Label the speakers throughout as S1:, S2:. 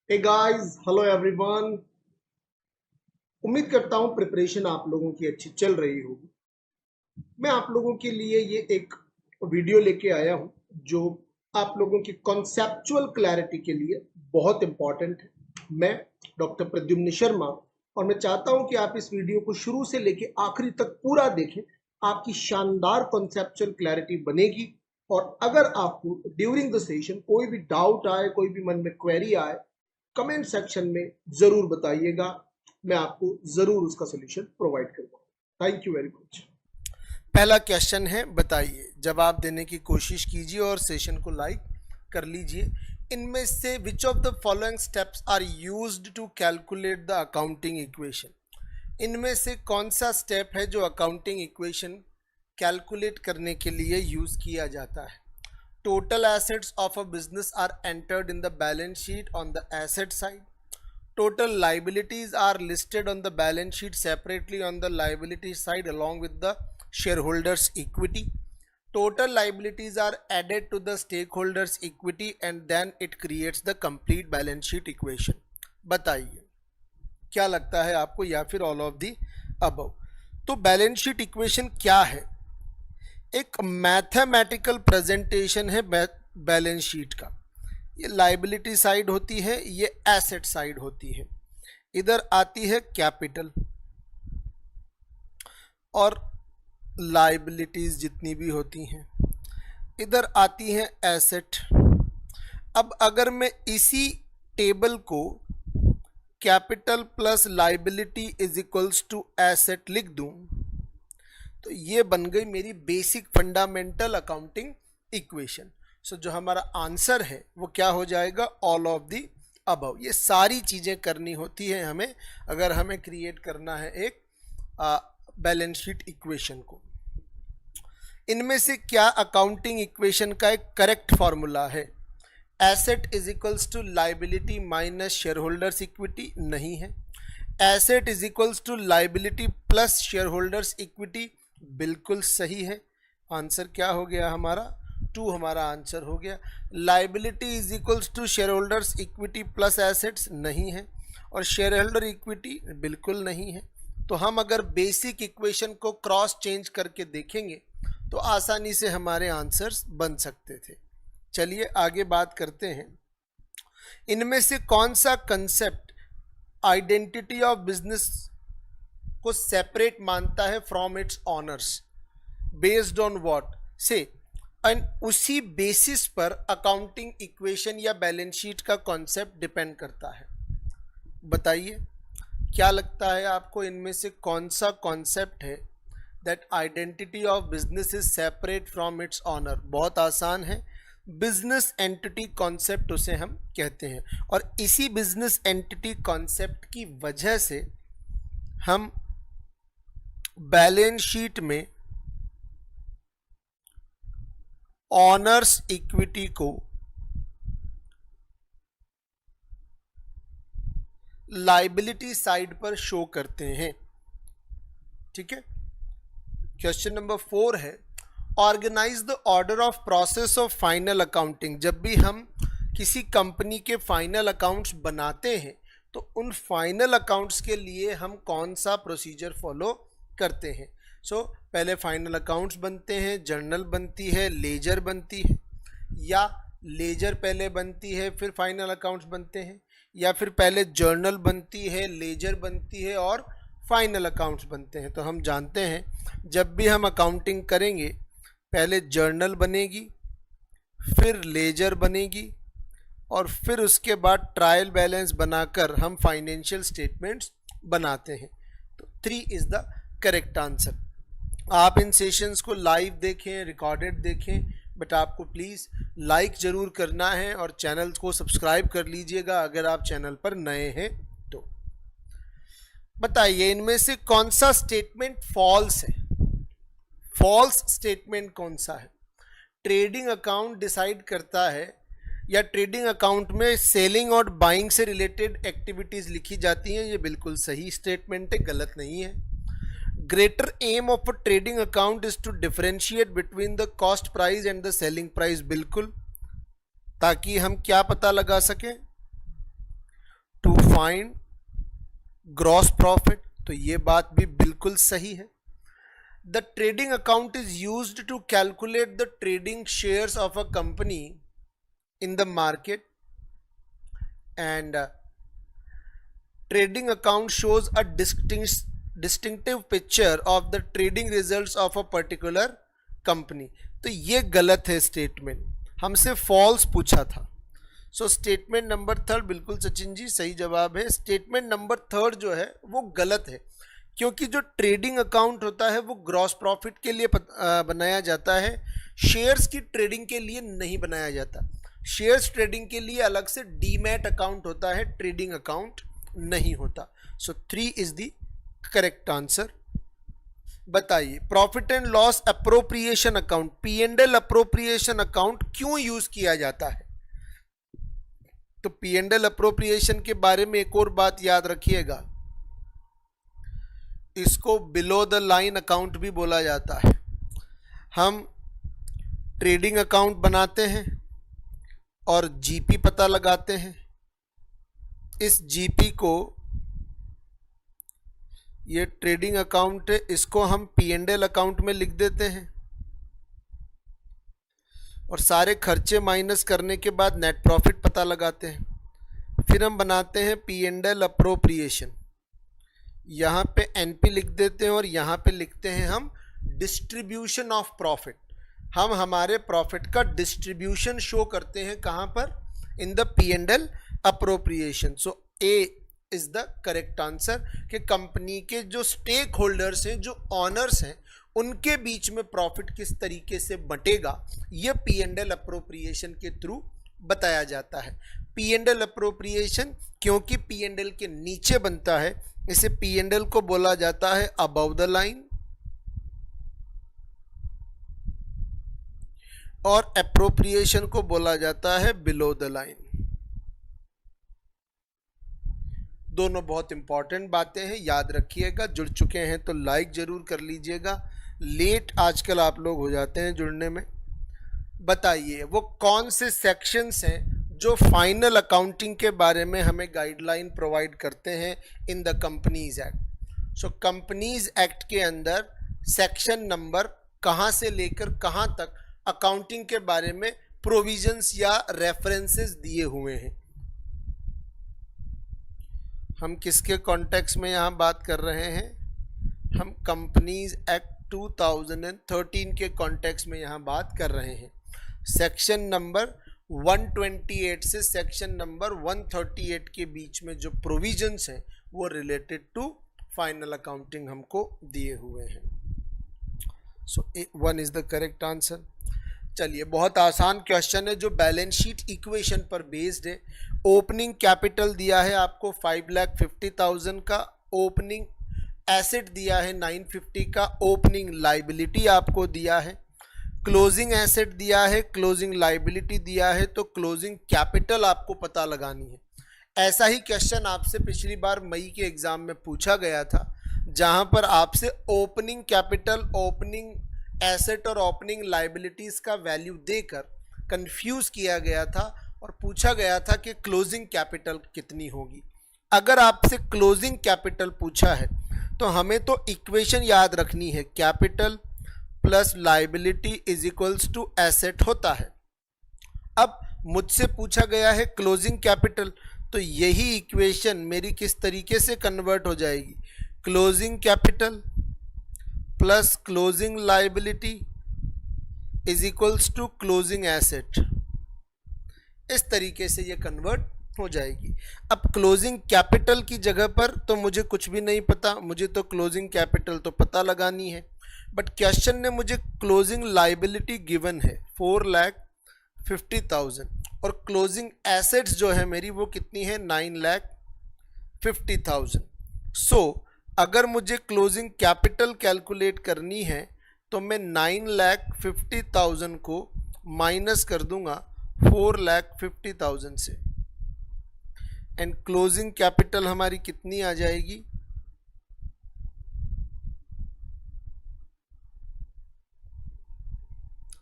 S1: Hey guys, hello everyone. उम्मीद करता हूँ प्रिपरेशन आप लोगों की अच्छी चल रही होगी। मैं आप लोगों के लिए ये एक वीडियो लेके आया हूँ जो आप लोगों की कॉन्सेप्चुअल क्लैरिटी के लिए बहुत इंपॉर्टेंट है। मैं डॉक्टर प्रद्युम्न शर्मा और मैं चाहता हूँ कि आप इस वीडियो को शुरू से लेके आखिरी तक पूरा देखें। आपकी शानदार कॉन्सेप्चुअल क्लैरिटी बनेगी और अगर आपको ड्यूरिंग द सेशन कोई भी डाउट आए, कोई भी मन में क्वेरी आए, कमेंट सेक्शन में जरूर बताइएगा। मैं आपको जरूर उसका सोल्यूशन प्रोवाइड करूंगा। Thank you very much.
S2: पहला क्वेश्चन है, बताइए, जवाब देने की कोशिश कीजिए और सेशन को लाइक कर लीजिए। इनमें से which of the following steps are used to calculate the accounting equation? इनमें से कौन सा स्टेप है जो अकाउंटिंग इक्वेशन कैलकुलेट करने के लिए यूज किया जाता है? Total assets of a business are entered in the balance sheet on the asset side. Total liabilities are listed on the balance sheet separately on the liability side along with the shareholders equity. Total liabilities are added to the stakeholders equity and then it creates the complete balance sheet equation. बताइए क्या लगता है आपको, या फिर all of the above? तो balance sheet equation क्या है? एक मैथमेटिकल प्रेजेंटेशन है बैलेंस शीट का। ये लाइबिलिटी साइड होती है, ये एसेट साइड होती है। इधर आती है कैपिटल और लाइबिलिटीज जितनी भी होती हैं, इधर आती हैं एसेट। अब अगर मैं इसी टेबल को capital plus liability is equals to asset लिख दूं तो ये बन गई मेरी basic fundamental accounting equation. So जो हमारा आंसर है वो क्या हो जाएगा? All of the above. ये सारी चीज़ें करनी होती है हमें अगर हमें क्रिएट करना है एक बैलेंस शीट इक्वेशन को। इनमें से क्या अकाउंटिंग इक्वेशन का एक करेक्ट फॉर्मूला है? Asset is equals to liability minus shareholders equity? नहीं है। Asset is equals to liability plus shareholders equity? बिल्कुल सही है। आंसर क्या हो गया हमारा? 2 हमारा आंसर हो गया। Liability is equals to shareholders equity plus assets? नहीं है। और शेयर होल्डर इक्विटी बिल्कुल नहीं है। तो हम अगर बेसिक इक्वेशन को क्रॉस चेंज करके देखेंगे तो आसानी से हमारे आंसर्स बन सकते थे। चलिए आगे बात करते हैं। इनमें से कौन सा कंसेप्ट आइडेंटिटी ऑफ बिजनेस को सेपरेट मानता है from its honours? Based on what से? एंड उसी बेसिस पर अकाउंटिंग इक्वेशन या बैलेंस शीट का कॉन्सेप्ट डिपेंड करता है। बताइए क्या लगता है आपको, इनमें से कौन सा कॉन्सेप्ट है that identity of business is separate from its owner? बहुत आसान है, बिजनेस एंटिटी कॉन्सेप्ट उसे हम कहते हैं। और इसी बिजनेस एंटिटी कॉन्सेप्ट की वजह से हम बैलेंस शीट में ऑनर्स इक्विटी को लाइबिलिटी साइड पर शो करते हैं। ठीक है। क्वेश्चन नंबर 4 है, organize the order of process of final accounting. जब भी हम किसी कंपनी के फाइनल अकाउंट्स बनाते हैं तो उन फाइनल अकाउंट्स के लिए हम कौन सा प्रोसीजर फॉलो करते हैं? पहले फाइनल अकाउंट्स बनते हैं, जर्नल बनती है, लेजर बनती है, या लेजर पहले बनती है फिर फाइनल अकाउंट्स बनते हैं, या फिर पहले जर्नल बनती है, लेजर बनती है और फाइनल अकाउंट्स बनते हैं? तो हम जानते हैं जब भी हम अकाउंटिंग करेंगे पहले जर्नल बनेगी, फिर लेजर बनेगी और फिर उसके बाद ट्रायल बैलेंस बनाकर हम फाइनेंशियल स्टेटमेंट्स बनाते हैं। तो 3 इज़ द करेक्ट आंसर। आप इन सेशंस को लाइव देखें, रिकॉर्डेड देखें, बट आपको प्लीज़ लाइक ज़रूर करना है और चैनल को सब्सक्राइब कर लीजिएगा अगर आप चैनल पर नए हैं तो। बताइए इनमें से कौन सा स्टेटमेंट फॉल्स है? फॉल्स स्टेटमेंट कौन सा है? ट्रेडिंग अकाउंट डिसाइड करता है या ट्रेडिंग अकाउंट में सेलिंग और बाइंग से रिलेटेड एक्टिविटीज़ लिखी जाती हैं? ये बिल्कुल सही स्टेटमेंट है, गलत नहीं है। Greater aim of a trading account is to differentiate between the cost price and the selling price? बिल्कुल, ताकि हम क्या पता लगा सकें? फाइंड ग्रॉस प्रॉफिट, तो ये बात भी बिल्कुल सही है। The trading account is used to calculate the trading shares of a company in the market and trading account shows a distinctive picture of the trading results of a particular company। तो ये गलत है statement, हमसे false पूछा था। So statement number third बिल्कुल सचिन जी सही जवाब है। स्टेटमेंट नंबर थर्ड जो है वो गलत है, क्योंकि जो ट्रेडिंग अकाउंट होता है वो ग्रॉस प्रॉफिट के लिए बनाया जाता है, शेयर्स की ट्रेडिंग के लिए नहीं बनाया जाता। शेयर्स ट्रेडिंग के लिए अलग से डीमैट अकाउंट होता है, ट्रेडिंग अकाउंट नहीं होता। सो 3 इज द करेक्ट आंसर। बताइए profit and loss appropriation account, P&L appropriation account क्यों यूज किया जाता है? तो P&L अप्रोप्रिएशन के बारे में एक और बात याद रखिएगा, इसको बिलो द लाइन अकाउंट भी बोला जाता है। हम ट्रेडिंग अकाउंट बनाते हैं और जीपी पता लगाते हैं, इस जीपी को, ये ट्रेडिंग अकाउंट है, इसको हम P&L अकाउंट में लिख देते हैं और सारे खर्चे माइनस करने के बाद नेट प्रॉफिट पता लगाते हैं। फिर हम बनाते हैं P&L अप्रोप्रिएशन, यहाँ पे NP लिख देते हैं और यहाँ पे लिखते हैं हम डिस्ट्रीब्यूशन ऑफ प्रॉफिट। हम हमारे प्रॉफिट का डिस्ट्रीब्यूशन शो करते हैं कहाँ पर? In the P&L appropriation. So A is the correct answer कि कंपनी के जो स्टेक होल्डर्स हैं, जो ऑनर्स हैं, उनके बीच में प्रॉफिट किस तरीके से बटेगा, ये P&L अप्रोप्रिएशन के थ्रू बताया जाता है। P&L अप्रोप्रिएशन क्योंकि P&L के नीचे बनता है, इसे P&L को बोला जाता है अबव द लाइन और अप्रोप्रिएशन को बोला जाता है बिलो द लाइन। दोनों बहुत इंपॉर्टेंट बातें हैं, याद रखिएगा। जुड़ चुके हैं तो लाइक जरूर कर लीजिएगा, लेट आजकल आप लोग हो जाते हैं जुड़ने में। बताइए वो कौन से सेक्शंस हैं जो फाइनल अकाउंटिंग के बारे में हमें गाइडलाइन प्रोवाइड करते हैं in the companies act. So companies act के अंदर सेक्शन नंबर कहाँ से लेकर कहाँ तक अकाउंटिंग के बारे में प्रोविजंस या रेफरेंसेस दिए हुए हैं? हम किसके कॉन्टेक्स्ट में यहाँ बात कर रहे हैं? हम कंपनीज एक्ट 2013 के कॉन्टेक्स्ट में यहाँ बात कर रहे हैं। सेक्शन नंबर 128 से सेक्शन नंबर 138 के बीच में जो प्रोविजंस हैं वो रिलेटेड टू फाइनल अकाउंटिंग हमको दिए हुए हैं। सो 1 इज द करेक्ट आंसर। चलिए बहुत आसान क्वेश्चन है जो बैलेंस शीट इक्वेशन पर बेस्ड है। ओपनिंग कैपिटल दिया है आपको 5,50,000 का, ओपनिंग एसेट दिया है 950 का, ओपनिंग लाइबिलिटी आपको दिया है, क्लोजिंग एसेट दिया है, क्लोजिंग लाइबिलिटी दिया है, तो क्लोजिंग कैपिटल आपको पता लगानी है। ऐसा ही क्वेश्चन आपसे पिछली बार मई के एग्जाम में पूछा गया था, जहां पर आपसे ओपनिंग कैपिटल, ओपनिंग एसेट और ओपनिंग लाइबिलिटीज का वैल्यू देकर कंफ्यूज किया गया था और पूछा गया था कि क्लोजिंग कैपिटल कितनी होगी। अगर आपसे क्लोजिंग कैपिटल पूछा है तो हमें तो इक्वेशन याद रखनी है, capital plus liability is equals to asset होता है। अब मुझसे पूछा गया है क्लोजिंग कैपिटल, तो यही इक्वेशन मेरी किस तरीके से कन्वर्ट हो जाएगी? Closing capital plus closing liability is equals to closing asset, इस तरीके से ये कन्वर्ट हो जाएगी। अब क्लोजिंग कैपिटल की जगह पर तो मुझे कुछ भी नहीं पता, मुझे तो क्लोजिंग कैपिटल तो पता लगानी है, बट क्वेश्चन ने मुझे क्लोजिंग लाइबिलिटी गिवन है 4,50,000 और क्लोजिंग एसेट्स जो है मेरी वो कितनी है 9,50,000। सो अगर मुझे क्लोजिंग कैपिटल कैलकुलेट करनी है तो मैं 9,50,000 को माइनस कर दूंगा 4,50,000 से, एंड क्लोजिंग कैपिटल हमारी कितनी आ जाएगी?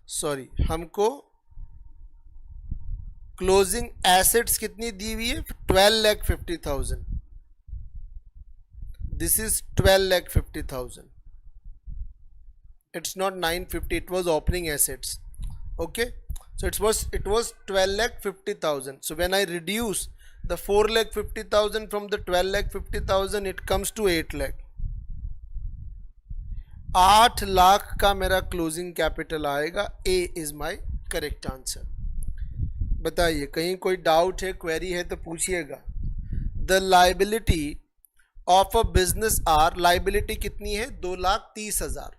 S2: सॉरी, हमको क्लोजिंग एसेट्स कितनी दी हुई है? 12,50,000. This is 12,50,000. It's not 950. It was opening assets. Okay, so it was 12,50,000. So when I reduce the 4,50,000 from the 12,50,000, it comes to 8 lakh. 8 lakh का मेरा क्लोजिंग कैपिटल आएगा. A is my correct answer. बताइए, कहीं कोई doubt है, query है तो पूछिएगा. The liability of a business are, liability कितनी है? 2,30,000.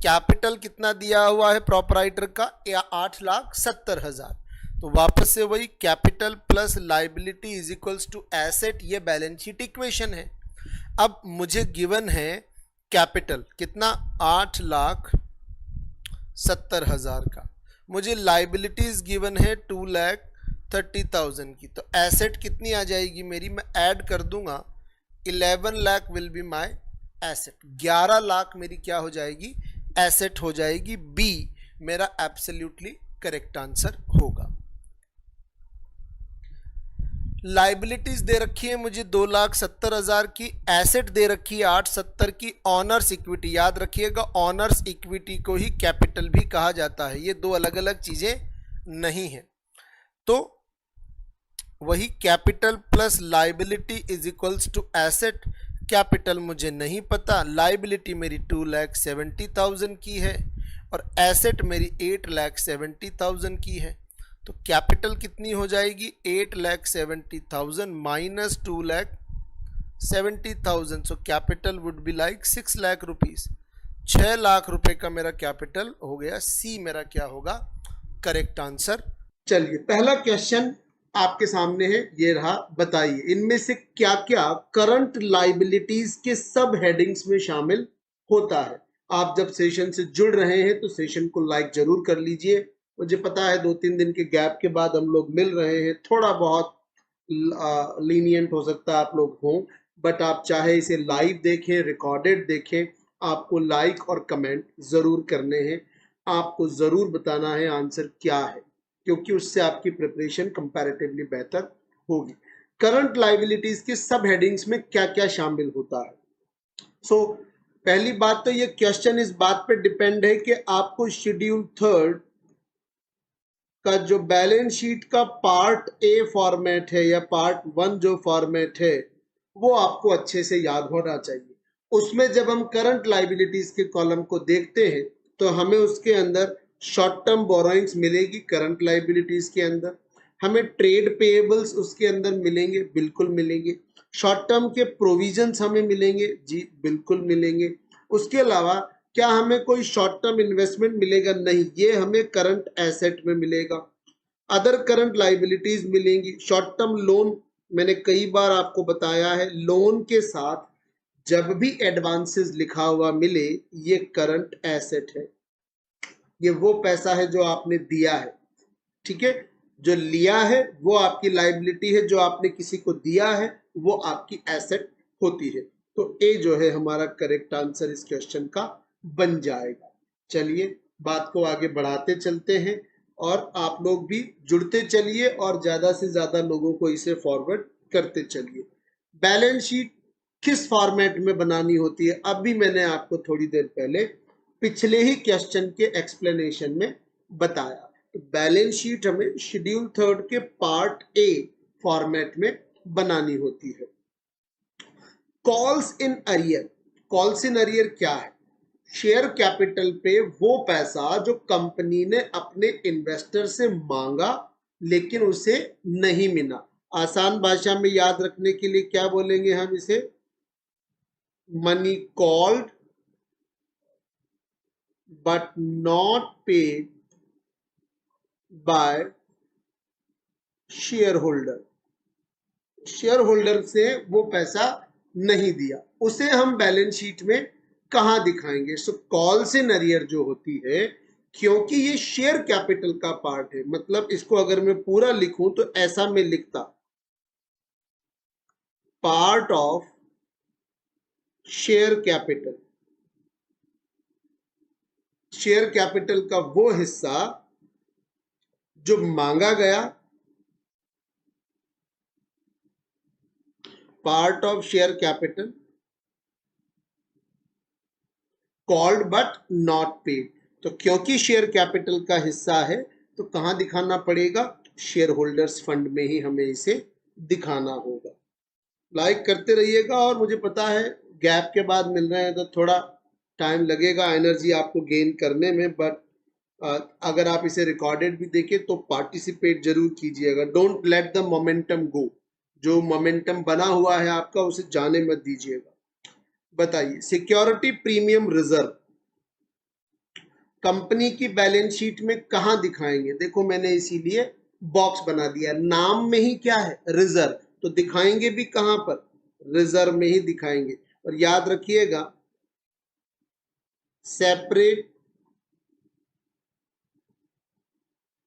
S2: कैपिटल कितना दिया हुआ है प्रोपराइटर का? 8,70,000. तो वापस से वही capital plus liability is equals to asset. ये बैलेंस शीट इक्वेशन है. अब मुझे गिवन है कैपिटल कितना? 8,70,000 का. मुझे लाइबिलिटीज गिवन है 2,30,000 की. तो एसेट कितनी आ जाएगी मेरी? मैं ऐड कर दूंगा. 11 lakh will be my asset. 11 lakh मेरी क्या हो जाएगी? एसेट हो जाएगी. बी मेरा एब्सोल्युटली करेक्ट आंसर होगा. लाइबिलिटीज दे रखी है मुझे 2,70,000 की. एसेट दे रखी है 870 की. ऑनर्स इक्विटी, याद रखिएगा ऑनर्स इक्विटी को ही कैपिटल भी कहा जाता है. ये दो अलग अलग चीजें नहीं है. तो वही capital plus liability is equals to asset. Capital मुझे नहीं पता, लाइबिलिटी मेरी 2,70,000 की है और एसेट मेरी 8,70,000 की है. तो कैपिटल कितनी हो जाएगी? 8,70,000 minus 2,70,000. So capital would be like 6 lakh rupees. 6 lakh रुपए का मेरा कैपिटल हो गया. सी मेरा क्या होगा? Correct answer.
S1: चलिए, पहला क्वेश्चन आपके सामने है, ये रहा. बताइए इनमें से क्या क्या करंट लाइबिलिटीज के सब हेडिंग्स में शामिल होता है. आप जब सेशन से जुड़ रहे हैं तो सेशन को लाइक जरूर कर लीजिए. मुझे पता है 2-3 दिन के गैप के बाद हम लोग मिल रहे हैं, थोड़ा बहुत लीनियंट हो सकता है आप लोग हों, बट आप चाहे इसे लाइव देखें, रिकॉर्डेड देखें, आपको लाइक और कमेंट जरूर करने हैं. आपको जरूर बताना है आंसर क्या है, क्योंकि उससे आपकी प्रिपरेशन कंपैरेटिवली बेहतर होगी. करंट लाइबिलिटीज के सब हेडिंग्स में क्या क्या शामिल होता है? पहली बात तो ये क्वेश्चन इस बात पे डिपेंड है कि आपको शेड्यूल 3 का जो बैलेंस शीट का पार्ट ए फॉर्मेट है या पार्ट 1 जो फॉर्मेट है वो आपको अच्छे से याद होना चाहिए. उसमें जब हम करंट लाइबिलिटीज के कॉलम को देखते हैं तो हमें उसके अंदर शॉर्ट टर्म बोरोइंग्स मिलेगी. करंट लाइबिलिटीज के अंदर हमें ट्रेड पेएबल्स उसके अंदर मिलेंगे, बिल्कुल मिलेंगे. शॉर्ट टर्म के प्रोविजंस हमें मिलेंगे, जी बिल्कुल मिलेंगे. उसके अलावा क्या हमें कोई शॉर्ट टर्म इन्वेस्टमेंट मिलेगा? नहीं, ये हमें करंट एसेट में मिलेगा. अदर करंट लाइबिलिटीज मिलेंगी. शॉर्ट टर्म लोन, मैंने कई बार आपको बताया है, लोन के साथ जब भी एडवांसेस लिखा हुआ मिले ये करंट एसेट है. ये वो पैसा है जो आपने दिया है, ठीक है. जो लिया है वो आपकी लाइबिलिटी है, जो आपने किसी को दिया है वो आपकी एसेट होती है. तो ए जो है हमारा करेक्ट आंसर इस क्वेश्चन का बन जाएगा. चलिए बात को आगे बढ़ाते चलते हैं और आप लोग भी जुड़ते चलिए और ज्यादा से ज्यादा लोगों को इसे फॉरवर्ड करते चलिए. बैलेंस शीट किस फॉर्मेट में बनानी होती है? अभी मैंने आपको थोड़ी देर पहले पिछले ही क्वेश्चन के एक्सप्लेनेशन में बताया. बैलेंस शीट हमें शेड्यूल 3 के पार्ट ए फॉर्मेट में बनानी होती है. Calls in arrear. Calls in arrear क्या है? शेयर कैपिटल पे वो पैसा जो कंपनी ने अपने इन्वेस्टर से मांगा लेकिन उसे नहीं मिला. आसान भाषा में याद रखने के लिए क्या बोलेंगे हम इसे? Money called but not paid by shareholder. Shareholder से वो पैसा नहीं दिया, उसे हम बैलेंस शीट में कहां दिखाएंगे? सो कॉल्स इन अरियर जो होती है, क्योंकि ये शेयर कैपिटल का पार्ट है, मतलब इसको अगर मैं पूरा लिखूं तो ऐसा मैं लिखता, part of share capital. Share capital का वो हिस्सा जो मांगा गया part of share capital called but not paid. तो क्योंकि शेयर कैपिटल का हिस्सा है तो कहां दिखाना पड़ेगा, शेयर होल्डर्स फंड में ही हमें इसे दिखाना होगा। लाइक करते रहिएगा और मुझे पता है गैप के बाद मिल रहे हैं तो थोड़ा टाइम लगेगा एनर्जी आपको गेन करने में, बट अगर आप इसे रिकॉर्डेड भी देखें तो पार्टिसिपेट जरूर कीजिएगा। डोंट लेट द मोमेंटम गो, जो मोमेंटम बना हुआ है आपका उसे जाने मत दीजिएगा। बताइए, सिक्योरिटी प्रीमियम रिजर्व कंपनी की बैलेंस शीट में कहां दिखाएंगे? देखो मैंने इसीलिए बॉक्स बना दिया, नाम में ही क्या है, रिजर्व, तो दिखाएंगे भी कहां पर, रिजर्व में ही दिखाएंगे। और याद रखिएगा सेपरेट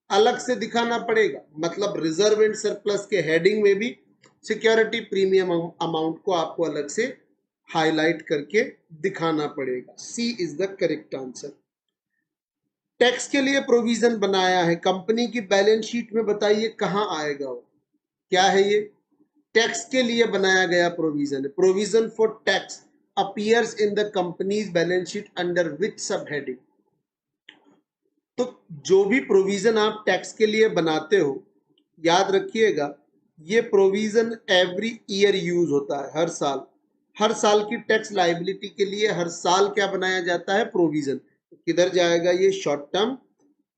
S1: अलग से दिखाना पड़ेगा, मतलब रिजर्व एंड सरप्लस के हेडिंग में भी सिक्योरिटी प्रीमियम अमाउंट को आपको अलग से हाईलाइट करके दिखाना पड़ेगा। C is the correct answer. Tax के लिए प्रोविजन बनाया है कंपनी की बैलेंस शीट में, बताइए कहां आएगा वो, क्या है ये? टैक्स के लिए बनाया गया प्रोविजन है। Provision for tax appears in the companies balance sheet under which सब हेडिंग? तो जो भी प्रोविजन आप टैक्स के लिए बनाते हो, याद रखिएगा ये प्रोविजन एवरी ईयर यूज होता है, हर साल की टैक्स लाइबिलिटी के लिए हर साल क्या बनाया जाता है, प्रोविजन। तो किधर जाएगा ये, शॉर्ट टर्म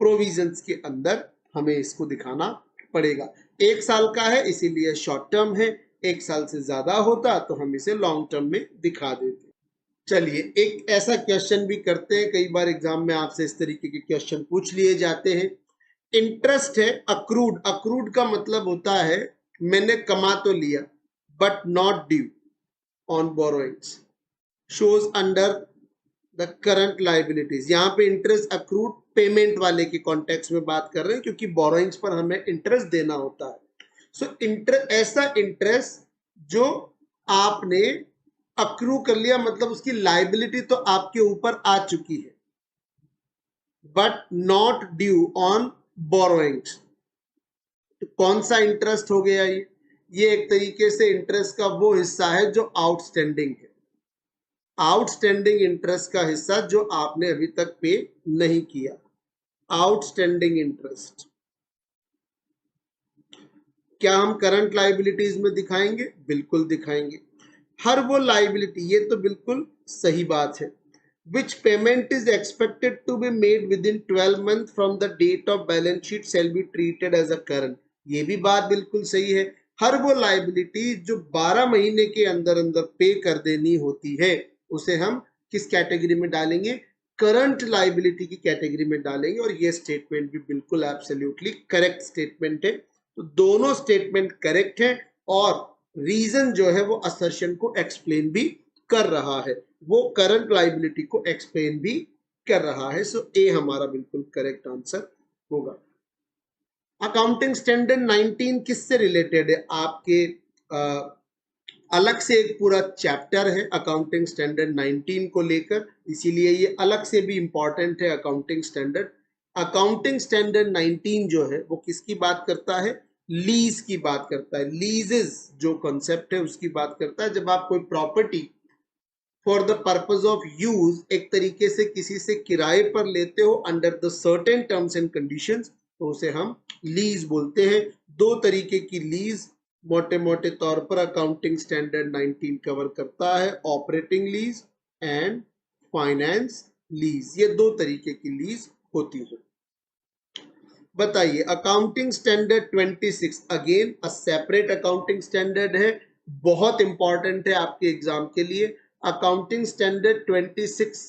S1: प्रोविजंस के अंदर हमें इसको दिखाना पड़ेगा। एक साल का है इसीलिए शॉर्ट टर्म है, एक साल से ज्यादा होता तो हम इसे लॉन्ग टर्म में दिखा देते। चलिए एक ऐसा क्वेश्चन भी करते हैं, कई बार एग्जाम में आपसे इस तरीके के क्वेश्चन पूछ लिए जाते हैं। इंटरेस्ट है अक्रूड, अक्रूड का मतलब होता है मैंने कमा तो लिया but not due on borrowings, shows under the current liabilities. यहाँ पे इंटरेस्ट अक्रूड पेमेंट वाले के कॉन्टेक्स्ट में बात कर रहे हैं क्योंकि बोरोइंग्स पर हमें इंटरेस्ट देना होता है। सो ऐसा इंटरेस्ट जो आपने अक्रू कर लिया, मतलब उसकी लाइबिलिटी तो आपके ऊपर आ चुकी है, but not due on borrowings. तो कौन सा इंटरेस्ट हो गया ये एक तरीके से इंटरेस्ट का वो हिस्सा है जो आउटस्टैंडिंग है, आउटस्टैंडिंग इंटरेस्ट का हिस्सा जो आपने अभी तक पे नहीं किया, आउटस्टैंडिंग इंटरेस्ट। क्या हम करंट लाइबिलिटीज में दिखाएंगे? बिल्कुल दिखाएंगे। हर वो लाइबिलिटी, ये तो बिल्कुल सही बात है, which payment is expected to be made within 12 months from the date of balance sheet shall be treated as a current। ये भी बात बिल्कुल सही है। हर वो लाइबिलिटी जो 12 महीने के अंदर अंदर पे कर देनी होती है उसे हम किस कैटेगरी में डालेंगे? करंट लाइबिलिटी की कैटेगरी में डालेंगे। और ये स्टेटमेंट भी बिल्कुल एब्सोल्युटली करेक्ट स्टेटमेंट है। तो दोनों स्टेटमेंट करेक्ट है और रीजन जो है वो असर्शन को एक्सप्लेन भी कर रहा है, वो करंट लाइबिलिटी को एक्सप्लेन भी कर रहा है। सो ए हमारा बिल्कुल करेक्ट आंसर होगा। अकाउंटिंग स्टैंडर्ड 19 किससे रिलेटेड है? आपके अलग से एक पूरा चैप्टर है अकाउंटिंग स्टैंडर्ड 19 को लेकर, इसीलिए ये अलग से भी इंपॉर्टेंट है अकाउंटिंग स्टैंडर्ड। अकाउंटिंग स्टैंडर्ड 19 जो है वो किसकी बात करता है? लीज की बात करता है। लीजेस जो कॉन्सेप्ट है उसकी बात करता है। जब आप कोई property for the purpose of use एक तरीके से किसी से किराए पर लेते हो under the certain terms and conditions, तो उसे हम लीज बोलते हैं। दो तरीके की लीज मोटे मोटे तौर पर अकाउंटिंग स्टैंडर्ड 19 कवर करता है, operating lease and finance lease. ये दो तरीके की लीज होती है। बताइए accounting standard 26 again a separate accounting standard है, बहुत इंपॉर्टेंट है आपके एग्जाम के लिए। अकाउंटिंग स्टैंडर्ड 26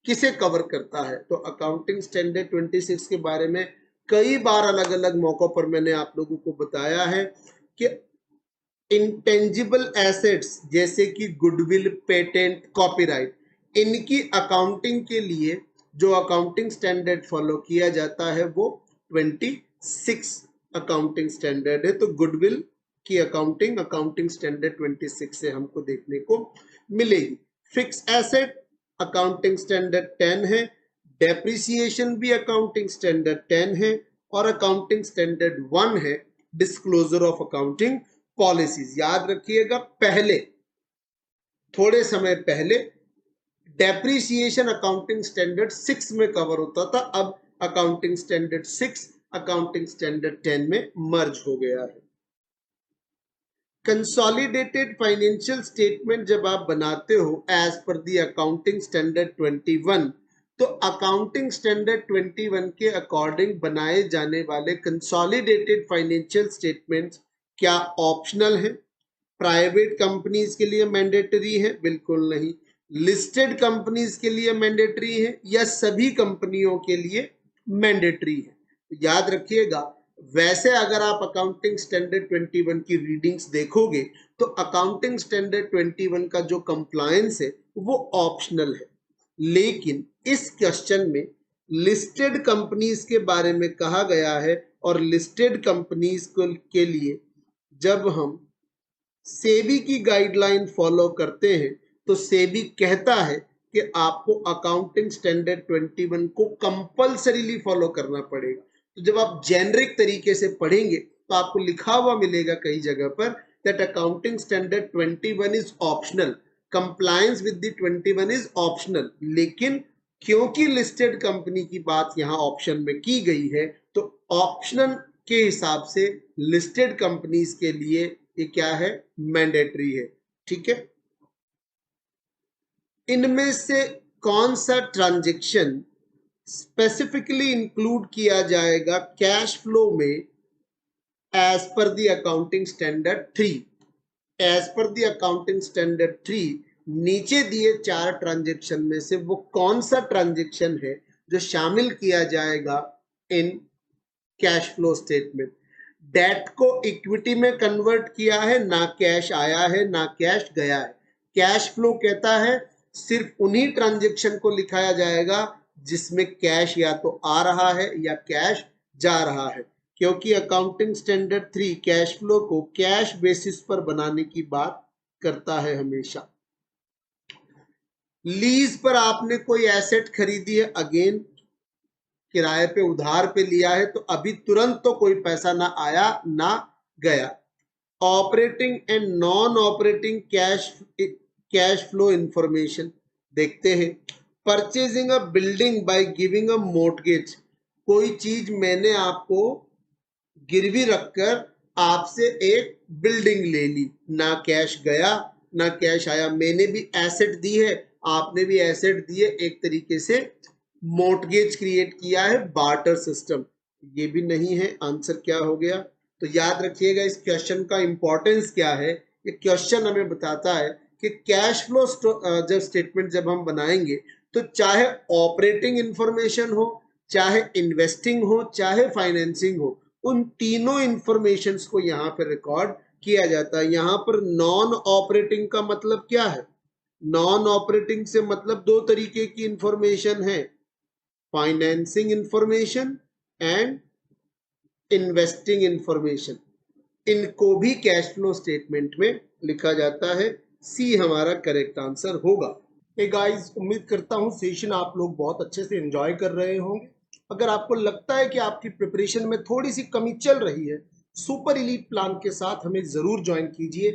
S1: किसे कवर करता है? तो अकाउंटिंग स्टैंडर्ड 26 के बारे में कई बार अलग अलग मौकों पर मैंने आप लोगों को बताया है कि इंटेंजिबल एसेट्स जैसे कि गुडविल, पेटेंट, कॉपीराइट, इनकी अकाउंटिंग के लिए जो अकाउंटिंग स्टैंडर्ड फॉलो किया जाता है वो 26 अकाउंटिंग स्टैंडर्ड है। तो गुडविल की अकाउंटिंग अकाउंटिंग स्टैंडर्ड 26 से हमको देखने को मिलेगी। फिक्स एसेट अकाउंटिंग स्टैंडर्ड 10 है, डेप्रिसिएशन भी अकाउंटिंग स्टैंडर्ड 10 है, और अकाउंटिंग स्टैंडर्ड 1 है डिस्क्लोजर ऑफ अकाउंटिंग पॉलिसीज। याद रखिएगा, पहले थोड़े समय पहले डेप्रिसिएशन अकाउंटिंग स्टैंडर्ड 6 में कवर होता था, अब अकाउंटिंग स्टैंडर्ड 6 अकाउंटिंग स्टैंडर्ड 10 में मर्ज हो गया है। कंसोलिडेटेड फाइनेंशियल स्टेटमेंट जब आप बनाते हो as per the accounting standard 21, तो अकाउंटिंग स्टैंडर्ड 21 के अकॉर्डिंग बनाए जाने वाले कंसोलिडेटेड फाइनेंशियल स्टेटमेंट्स क्या ऑप्शनल है? प्राइवेट कंपनीज के लिए मैंडेटरी है? बिल्कुल नहीं। लिस्टेड कंपनीज के लिए मैंडेटरी है या सभी कंपनियों के लिए मैंडेटरी है? याद रखिएगा, वैसे अगर आप अकाउंटिंग स्टैंडर्ड 21 की रीडिंग्स देखोगे तो अकाउंटिंग स्टैंडर्ड 21 का जो कंप्लायंस है वो ऑप्शनल है, लेकिन इस क्वेश्चन में लिस्टेड कंपनीज के बारे में कहा गया है और लिस्टेड कंपनीज के लिए जब हम सेबी की गाइडलाइन फॉलो करते हैं तो सेबी कहता है कि आपको अकाउंटिंग स्टैंडर्ड 21 को कंपल्सरीली फॉलो करना पड़ेगा। तो जब आप जेनरिक तरीके से पढ़ेंगे तो आपको लिखा हुआ मिलेगा कई जगह पर that accounting standard 21 is optional, compliance with the 21 is optional. लेकिन क्योंकि लिस्टेड कंपनी की बात यहाँ ऑप्शन में की गई है तो ऑप्शनल के हिसाब से लिस्टेड कंपनीज के लिए ये क्या है? मैंडेटरी है। ठीक है, इनमें से कौन सा ट्रांजैक्शन स्पेसिफिकली इंक्लूड किया जाएगा कैश फ्लो में as per the accounting standard 3? As per the accounting standard 3 नीचे दिए 4 ट्रांजैक्शन में से वो कौन सा ट्रांजैक्शन है जो शामिल किया जाएगा in cash flow statement? Debt को इक्विटी में कन्वर्ट किया है, ना कैश आया है ना कैश गया है। कैश फ्लो कहता है सिर्फ उन्हीं ट्रांजैक्शन को लिखाया जाएगा जिसमें कैश या तो आ रहा है या कैश जा रहा है, क्योंकि अकाउंटिंग स्टैंडर्ड 3 कैश फ्लो को कैश बेसिस पर बनाने की बात करता है हमेशा। लीज पर आपने कोई एसेट खरीदी है, अगेन किराए पे उधार पे लिया है, तो अभी तुरंत तो कोई पैसा ना आया ना गया। Operating and non operating cash flow information देखते हैं। Purchasing a building by giving a mortgage, कोई चीज मैंने आपको गिरवी रखकर आपसे एक बिल्डिंग ले ली, ना कैश गया ना कैश आया। मैंने भी एसेट दी है, आपने भी एसेट दी है, एक तरीके से मॉर्टगेज क्रिएट किया है, बार्टर सिस्टम। ये भी नहीं है। आंसर क्या हो गया? तो याद रखिएगा इस क्वेश्चन का इंपॉर्टेंस क्या है। ये क्वेश्चन हमें बताता है कि कैश फ्लो जब स्टेटमेंट जब हम बनाएंगे तो चाहे ऑपरेटिंग इंफॉर्मेशन हो, चाहे इन्वेस्टिंग हो, चाहे फाइनेंसिंग हो, उन तीनों इंफॉर्मेशंस को यहाँ पर रिकॉर्ड किया जाता है। यहाँ पर नॉन ऑपरेटिंग का मतलब क्या है? नॉन ऑपरेटिंग से मतलब दो तरीके की इंफॉर्मेशन है, financing information and investing information. इनको भी कैश फ्लो स्टेटमेंट में लिखा जाता है। सी हमारा करेक्ट आंसर होगा। हे गाइस, उम्मीद करता हूं सेशन आप लोग बहुत अच्छे से एंजॉय कर रहे होंगे। अगर आपको लगता है कि आपकी प्रिपरेशन में थोड़ी सी कमी चल रही है, सुपर एलीट प्लान के साथ हमें जरूर ज्वाइन कीजिए।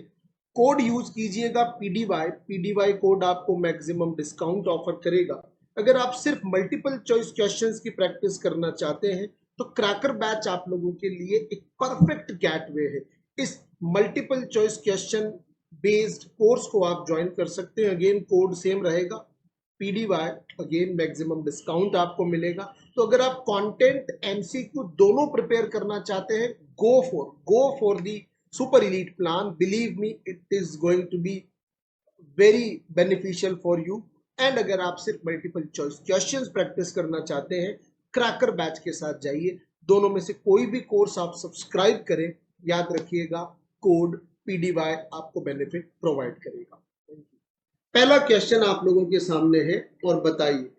S1: कोड यूज कीजिएगा पीडीवाई कोड आपको मैक्सिमम डिस्काउंट ऑफर करेगा। अगर आप सिर्फ मल्टीपल चॉइस क्वेश्चंस की प्रैक्टिस करना चाहते हैं तो क्रैकर बैच आप लोगों के लिए एक परफेक्ट गेटवे है। इस multiple choice question based course को आप ज्वाइन कर सकते हैं। अगेन कोड सेम रहेगा पीडीवाई, अगेन मैक्सिमम डिस्काउंट आपको मिलेगा। तो अगर आप कंटेंट एमसीक्यू दोनों प्रिपेयर करना चाहते हैं, go for the super elite plan. Believe me, it is going to be very beneficial for you. And अगर आप सिर्फ मल्टीपल चॉइस क्वेश्चंस प्रैक्टिस करना चाहते हैं, क्रैकर बैच के साथ जाइए। दोनों में से कोई भी कोर्स आप सब्सक्राइब करें, याद रखिएगा कोड पीडीवाई आपको बेनिफिट प्रोवाइड करेगा। पहला क्वेश्चन आप लोगों के सामने है और बताइए,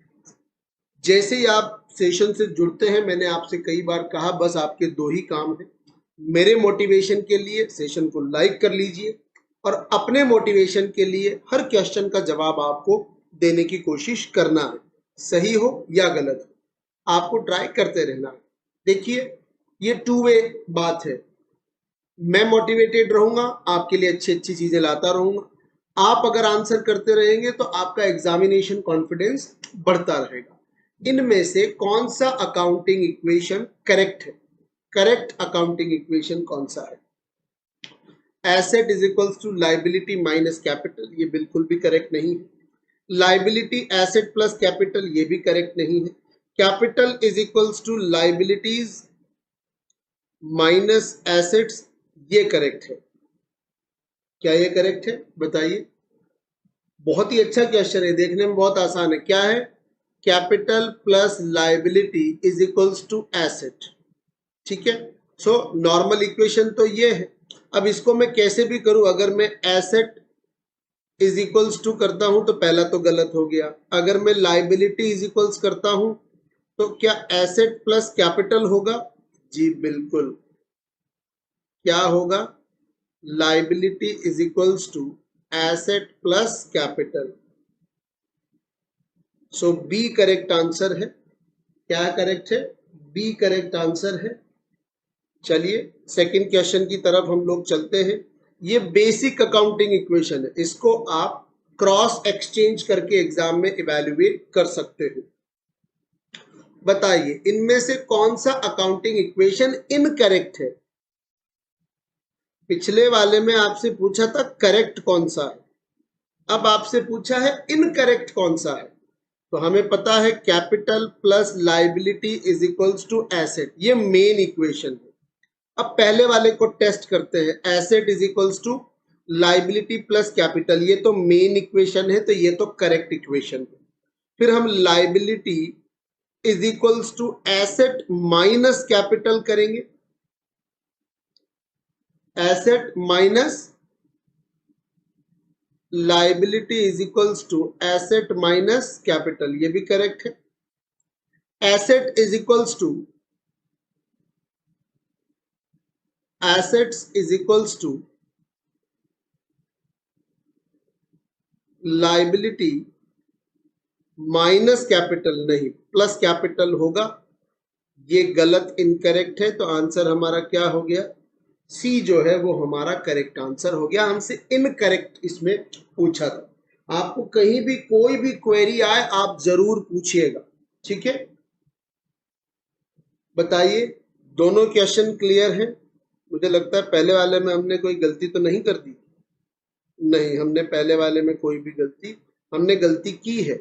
S1: जैसे ही आप सेशन से जुड़ते हैं, मैंने आपसे कई बार कहा बस आपके दो ही काम है। मेरे मोटिवेशन के लिए सेशन को लाइक कर लीजिए और अपने मोटिवेशन के लिए हर क्वेश्चन का जवाब आपको देने की कोशिश करना है, सही हो या गलत हो, आपको ट्राई करते रहना है। देखिए, ये टू वे बात है। मैं मोटिवेटेड रहूंगा, आपके लिए अच्छी अच्छी चीजें लाता रहूंगा। आप अगर आंसर करते रहेंगे तो आपका एग्जामिनेशन कॉन्फिडेंस बढ़ता रहेगा। इनमें से कौन सा अकाउंटिंग इक्वेशन करेक्ट है? करेक्ट अकाउंटिंग इक्वेशन कौन सा है? Asset is equals to liability minus capital, ये बिल्कुल भी करेक्ट नहीं है। लाइबिलिटी एसेट प्लस कैपिटल, ये भी करेक्ट नहीं है। Capital is equals to liabilities minus assets, ये करेक्ट है। क्या ये करेक्ट है? बताइए। बहुत ही अच्छा क्वेश्चन है, देखने में बहुत आसान है। क्या है? Capital plus liability is equals to asset. ठीक है, सो नॉर्मल इक्वेशन तो ये है। अब इसको मैं कैसे भी करूं, अगर मैं एसेट इज इक्वल्स टू करता हूं तो पहला तो गलत हो गया। अगर मैं लाइबिलिटी इज इक्वल्स करता हूं तो क्या एसेट प्लस कैपिटल होगा? जी बिल्कुल। क्या होगा? Liability is equals to asset plus capital. So B correct answer है। क्या करेक्ट है? बी करेक्ट आंसर है। चलिए सेकंड क्वेश्चन की तरफ हम लोग चलते हैं। ये बेसिक अकाउंटिंग इक्वेशन है, इसको आप क्रॉस एक्सचेंज करके एग्जाम में इवैल्यूएट कर सकते हो। बताइए इनमें से कौन सा अकाउंटिंग इक्वेशन इनकरेक्ट है? पिछले वाले में आपसे पूछा था करेक्ट कौन सा है, अब आपसे पूछा है इनकरेक्ट कौन सा है। तो हमें पता है capital plus liability is equals to asset, ये मेन इक्वेशन है। अब पहले वाले को टेस्ट करते हैं। Asset is equals to liability plus capital, ये तो मेन इक्वेशन है, तो ये तो करेक्ट इक्वेशन है। फिर हम liability is equals to asset minus capital करेंगे। Asset minus liability is equals to asset minus capital, ये भी करेक्ट है। Asset is equals to assets is equals to liability minus capital, नहीं प्लस कैपिटल होगा, ये गलत इनकरेक्ट है। तो आंसर हमारा क्या हो गया? सी जो है वो हमारा करेक्ट आंसर हो गया। हमसे इनकरेक्ट इसमें पूछा था। आपको कहीं भी कोई भी क्वेरी आए आप जरूर पूछिएगा, ठीक है। बताइए दोनों क्वेश्चन क्लियर हैं? मुझे लगता है पहले वाले में हमने कोई गलती तो नहीं कर दी। नहीं, हमने पहले वाले में कोई भी हमने गलती की है।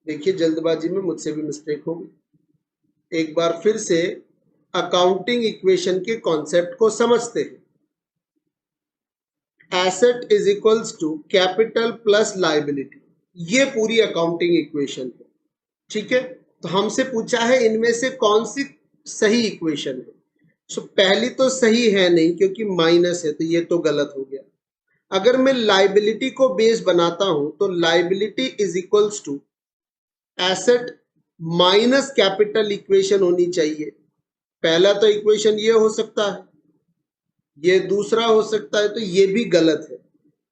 S1: देखिए जल्दबाजी में मुझसे भी मिस्टेक हो गई। एक बार फिर से अकाउंटिंग इक्वेशन के कॉन्सेप्ट को समझते हैं। Asset is equals to capital plus liability, ये पूरी अकाउंटिंग इक्वेशन है, ठीक है। तो हमसे पूछा है इनमें से कौन सी सही इक्वेशन है। सो पहली तो सही है नहीं क्योंकि माइनस है, तो ये तो गलत हो गया। अगर मैं लाइबिलिटी को बेस बनाता हूं तो liability is equals to asset minus capital equation होनी चाहिए। पहला तो इक्वेशन ये हो सकता है, ये दूसरा हो सकता है, तो ये भी गलत है।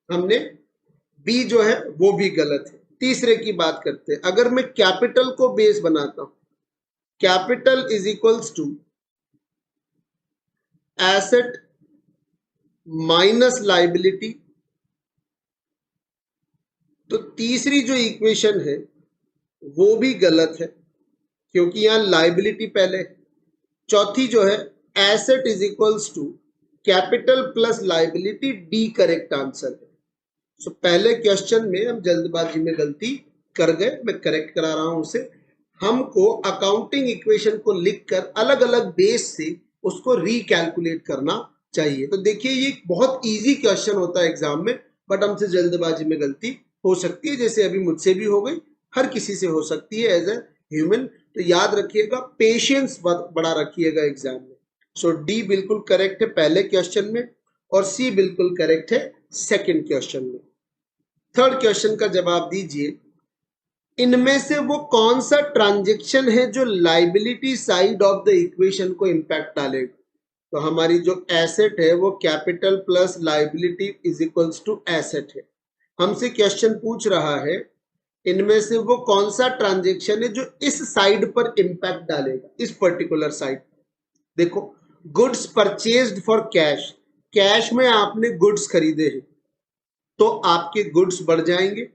S1: हमने बी जो है वो भी गलत है। तीसरे की बात करते हैं। अगर मैं कैपिटल को बेस बनाता हूं, capital is equals to asset minus liability, तो तीसरी जो इक्वेशन है वो भी गलत है क्योंकि यहां लाइबिलिटी पहले है। चौथी जो है asset is equals to capital plus liability, D correct answer है। सो पहले क्वेश्चन में हम जल्दबाजी में गलती कर गए, मैं करेक्ट करा रहा हूं उसे। हमको अकाउंटिंग इक्वेशन को लिखकर अलग अलग बेस से उसको रिकैलकुलेट करना चाहिए। तो देखिए ये बहुत इजी क्वेश्चन होता है एग्जाम में, बट हमसे जल्दबाजी में गलती हो सकती है, जैसे अभी मुझसे भी हो गई, हर किसी से हो सकती है एज ए ह्यूमन। तो याद रखिएगा, पेशेंस बड़ा रखिएगा एग्जाम में। सो डी बिल्कुल करेक्ट है पहले क्वेश्चन में और सी बिल्कुल करेक्ट है सेकंड क्वेश्चन में। थर्ड क्वेश्चन का जवाब दीजिए। इनमें से वो कौन सा ट्रांजैक्शन है जो liability side of the equation को इंपैक्ट डालेगा? तो हमारी जो एसेट है वो capital plus liability is equals to asset है। हमसे क्वेश्चन पूछ रहा है इनमें से वो कौन सा ट्रांजैक्शन है जो इस साइड पर इंपैक्ट डालेगा, इस पर्टिकुलर साइड। देखो goods purchased for cash, cash में आपने गुड्स खरीदे हैं तो आपके गुड्स बढ़ जाएंगे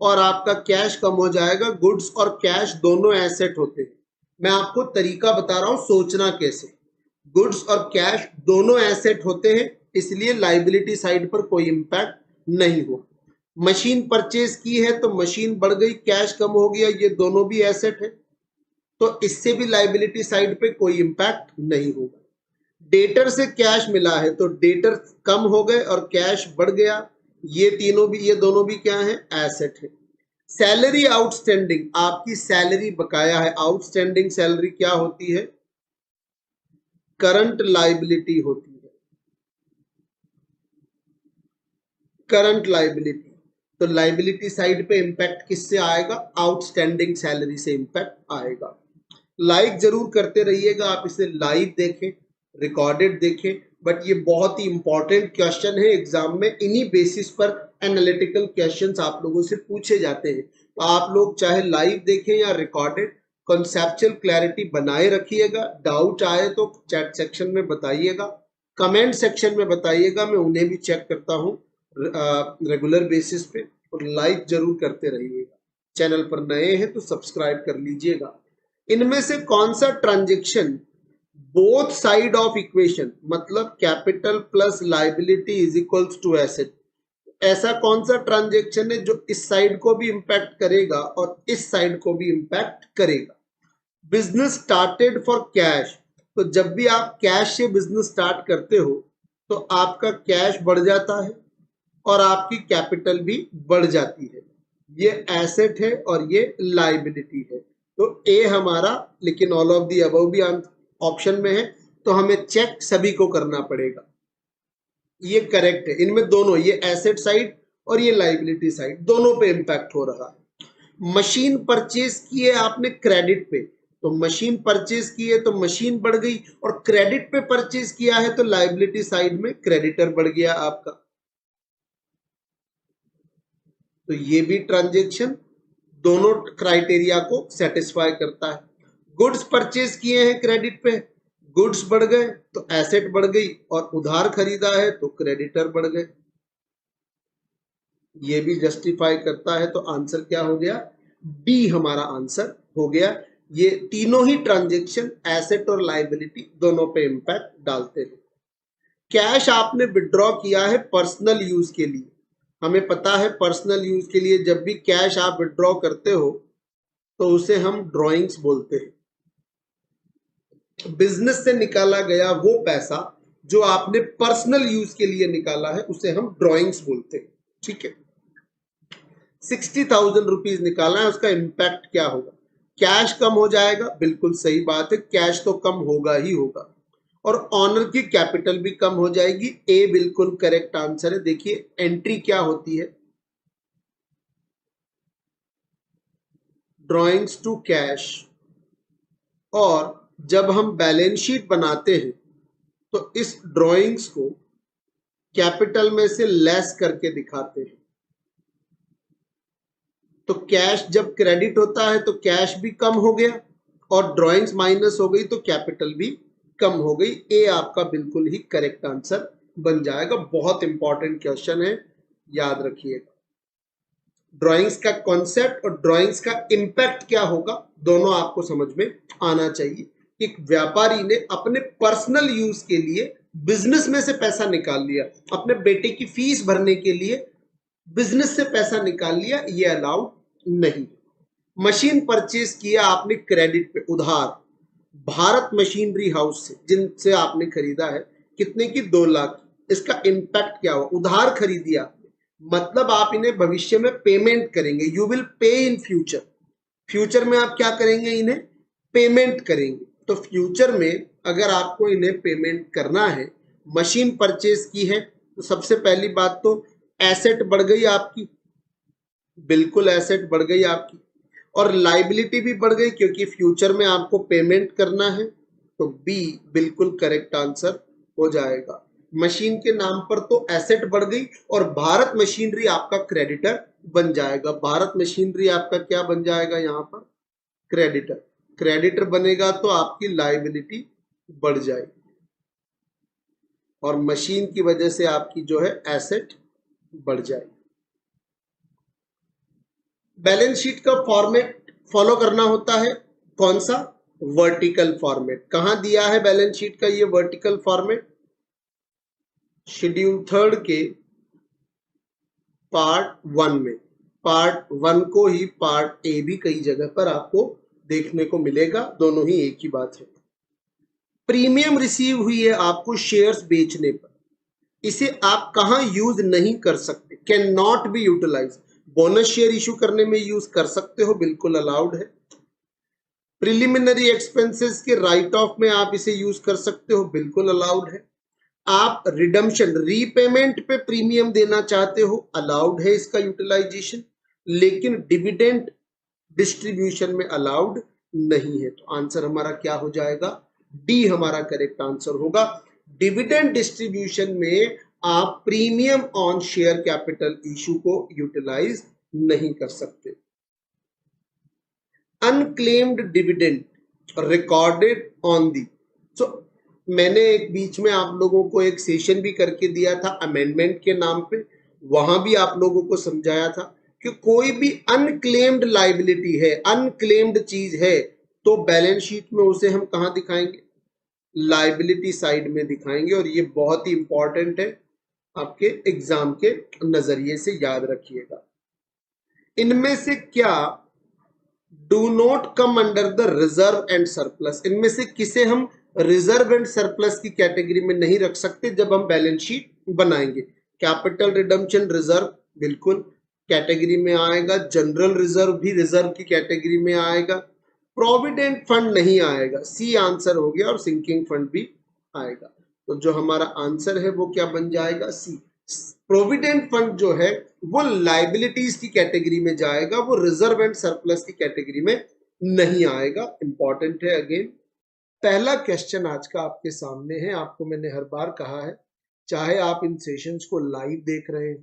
S1: और आपका कैश कम हो जाएगा। गुड्स और कैश दोनों एसेट होते हैं। मैं आपको तरीका बता रहा हूं सोचना कैसे। गुड्स और कैश दोनों एसेट होते हैं, इसलिए लाइबिलिटी साइड पर कोई इंपैक्ट नहीं हो। मशीन परचेज की है तो मशीन बढ़ गई, कैश कम हो गया, ये दोनों भी एसेट है, तो इससे भी लाइबिलिटी साइड पे कोई इंपैक्ट नहीं होगा। डेटर से कैश मिला है तो डेटर कम हो गए और कैश बढ़ गया, ये दोनों भी क्या है, एसेट है। सैलरी आउटस्टैंडिंग, आपकी सैलरी बकाया है। आउटस्टैंडिंग सैलरी क्या होती है, करंट लाइबिलिटी होती है, करंट लाइबिलिटी। तो लाइबिलिटी साइड पे इंपैक्ट किससे आएगा, आउटस्टैंडिंग सैलरी से इंपैक्ट आएगा। लाइक जरूर करते रहिएगा, आप इसे लाइव देखें, रिकॉर्डेड देखें, बट ये बहुत ही इंपॉर्टेंट क्वेश्चन है एग्जाम में। इन्हीं बेसिस पर एनालिटिकल क्वेश्चंस आप लोगों से पूछे जाते हैं। तो आप लोग चाहे लाइव देखें या रिकॉर्डेड, कॉन्सेप्चुअल क्लैरिटी बनाए रखिएगा। डाउट आए तो चैट सेक्शन में बताइएगा, कमेंट सेक्शन में बताइएगा, मैं उन्हें भी चेक करता हूँ रेगुलर बेसिस पे। और लाइक जरूर करते रहिएगा। चैनल पर नए हैं तो सब्सक्राइब कर लीजिएगा। इनमें से कौन सा transaction both side of equation, मतलब capital plus liability is equals to asset, ऐसा कौन सा ट्रांजेक्शन है जो इस साइड को भी इंपैक्ट करेगा और इस साइड को भी इंपैक्ट करेगा। बिजनेस स्टार्टेड फॉर कैश, तो जब भी आप कैश से बिजनेस स्टार्ट करते हो तो आपका कैश बढ़ जाता है और आपकी कैपिटल भी बढ़ जाती है। ये एसेट है और ये लाइबिलिटी है। तो ए हमारा, लेकिन ऑल ऑफ दी अबव भी ऑप्शन में है, तो हमें चेक सभी को करना पड़ेगा। ये करेक्ट है। इनमें दोनों, ये एसेट साइड और ये लाइबिलिटी साइड, दोनों पे इंपैक्ट हो रहा है। मशीन परचेज की है आपने क्रेडिट पे, तो मशीन परचेज की है तो मशीन बढ़ गई, और क्रेडिट पे परचेज किया है तो लाइबिलिटी साइड में क्रेडिटर बढ़ गया आपका। तो ये भी ट्रांजेक्शन दोनों क्राइटेरिया को सेटिस्फाई करता है। गुड्स परचेज किए हैं क्रेडिट पे, गुड्स बढ़ गए तो एसेट बढ़ गई, और उधार खरीदा है तो क्रेडिटर बढ़ गए, ये भी जस्टिफाई करता है। तो आंसर क्या हो गया, डी हमारा आंसर हो गया। ये तीनों ही ट्रांजेक्शन एसेट और लाइबिलिटी दोनों पे इंपैक्ट डालते हैं। कैश आपने विड्रॉ किया है पर्सनल यूज के लिए, हमें पता है पर्सनल यूज के लिए जब भी कैश आप विड्रॉ करते हो तो उसे हम ड्रॉइंग्स बोलते हैं। बिजनेस से निकाला गया वो पैसा जो आपने पर्सनल यूज के लिए निकाला है उसे हम ड्रॉइंग्स बोलते हैं, ठीक है। 60,000 रुपीज निकालना है, उसका इंपैक्ट क्या होगा, कैश कम हो जाएगा, बिल्कुल सही बात है, कैश तो कम होगा ही होगा, और ऑनर की कैपिटल भी कम हो जाएगी। ए बिल्कुल करेक्ट आंसर है। देखिए एंट्री क्या होती है, ड्रॉइंग्स टू कैश, और जब हम बैलेंस शीट बनाते हैं तो इस ड्रॉइंग्स को कैपिटल में से लेस करके दिखाते हैं। तो कैश जब क्रेडिट होता है तो कैश भी कम हो गया और ड्रॉइंग्स माइनस हो गई तो कैपिटल भी कम हो गई। ए आपका बिल्कुल ही करेक्ट आंसर बन जाएगा। बहुत इंपॉर्टेंट क्वेश्चन है, याद रखिएगा। ड्राइंग्स का कॉन्सेप्ट और ड्राइंग्स का इंपैक्ट क्या होगा दोनों आपको समझ में आना चाहिए। एक व्यापारी ने अपने पर्सनल यूज के लिए बिजनेस में से पैसा निकाल लिया, अपने बेटे की फीस भरने के लिए बिजनेस से पैसा निकाल लिया, ये अलाउड नहीं। मशीन परचेज किया आपने क्रेडिट पे, उधार, भारत मशीनरी हाउस से जिनसे आपने खरीदा है, कितने की, 2 लाख। इसका इंपैक्ट क्या हुआ, उधार खरीदी आपने, मतलब आप इन्हें भविष्य में पेमेंट करेंगे, you will pay in future. Future में आप क्या करेंगे, इन्हें पेमेंट करेंगे। तो फ्यूचर में अगर आपको इन्हें पेमेंट करना है, मशीन परचेज की है, तो सबसे पहली बात तो एसेट बढ़ गई आपकी, बिल्कुल एसेट बढ़ गई आपकी, और लाइबिलिटी भी बढ़ गई क्योंकि फ्यूचर में आपको पेमेंट करना है। तो बी बिल्कुल करेक्ट आंसर हो जाएगा। मशीन के नाम पर तो एसेट बढ़ गई और भारत मशीनरी आपका क्रेडिटर बन जाएगा। भारत मशीनरी आपका क्या बन जाएगा, यहाँ पर क्रेडिटर। क्रेडिटर बनेगा तो आपकी लाइबिलिटी बढ़ जाएगी। और मशीन की वजह से आपकी जो है एसेट बढ़ जाएगी। बैलेंस शीट का फॉर्मेट फॉलो करना होता है कौन सा? Vertical format. कहां दिया है बैलेंस शीट का ये वर्टिकल फॉर्मेट? शेड्यूल 3 के पार्ट 1 में। पार्ट 1 को ही पार्ट ए भी कई जगह पर आपको देखने को मिलेगा, दोनों ही एक ही बात है। प्रीमियम रिसीव हुई है आपको शेयर्स बेचने पर, इसे आप कहां यूज नहीं कर सकते? Can not be utilize. Bonus share issue करने में यूज कर सकते हो, बिल्कुल अलाउड है। प्रिलिमिनरी एक्सपेंसेस के राइट ऑफ में आप इसे यूज कर सकते हो, बिल्कुल अलाउड है। आप रिडम्पशन रीपेमेंट पे प्रीमियम देना चाहते हो, अलाउड है इसका यूटिलाइजेशन, लेकिन डिविडेंड डिस्ट्रीब्यूशन में अलाउड नहीं है। तो आंसर हमारा क्या हो जाएगा? डी हमारा करेक्ट आंसर होगा। डिविडेंड डिस्ट्रीब्यूशन में आप premium on share capital issue को यूटिलाइज नहीं कर सकते। Unclaimed dividend recorded on the. So मैंने एक बीच में आप लोगों को एक सेशन भी करके दिया था अमेंडमेंट के नाम पे, वहां भी आप लोगों को समझाया था कि कोई भी अनक्लेम्ड लाइबिलिटी है, अनक्लेम्ड चीज है, तो बैलेंस शीट में उसे हम कहां दिखाएंगे? लाइबिलिटी साइड में दिखाएंगे। और ये बहुत ही इंपॉर्टेंट है, आपके एग्जाम के नजरिए से याद रखिएगा। इनमें से क्या do not come under the reserve and surplus? इनमें से किसे हम रिजर्व एंड सरप्लस की कैटेगरी में नहीं रख सकते जब हम बैलेंस शीट बनाएंगे? कैपिटल रिडम्पशन रिजर्व बिल्कुल कैटेगरी में आएगा, जनरल रिजर्व भी रिजर्व की कैटेगरी में आएगा, प्रोविडेंट फंड नहीं आएगा, सी आंसर हो गया, और सिंकिंग फंड भी आएगा। तो जो हमारा आंसर है वो क्या बन जाएगा? सी। प्रोविडेंट फंड जो है वो लाइबिलिटीज की कैटेगरी में जाएगा, वो रिजर्व एंड सरप्लस की कैटेगरी में नहीं आएगा। इंपॉर्टेंट है अगेन। पहला क्वेश्चन आज का आपके सामने है। आपको मैंने हर बार कहा है, चाहे आप इन सेशंस को लाइव देख रहे हो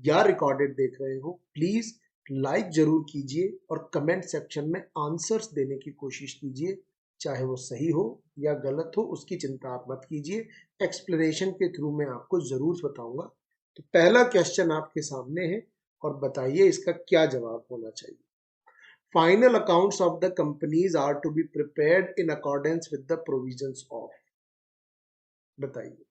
S1: या रिकॉर्डेड देख रहे हो, प्लीज लाइक जरूर कीजिए और कमेंट सेक्शन में आंसर्स देने की कोशिश कीजिए। चाहे वो सही हो या गलत हो, उसकी चिंता आप मत कीजिए, एक्सप्लेनेशन के थ्रू मैं आपको जरूर बताऊंगा। तो पहला क्वेश्चन आपके सामने है और बताइए इसका क्या जवाब होना चाहिए। Final accounts of the companies are to be prepared in accordance with the provisions of. बताइए।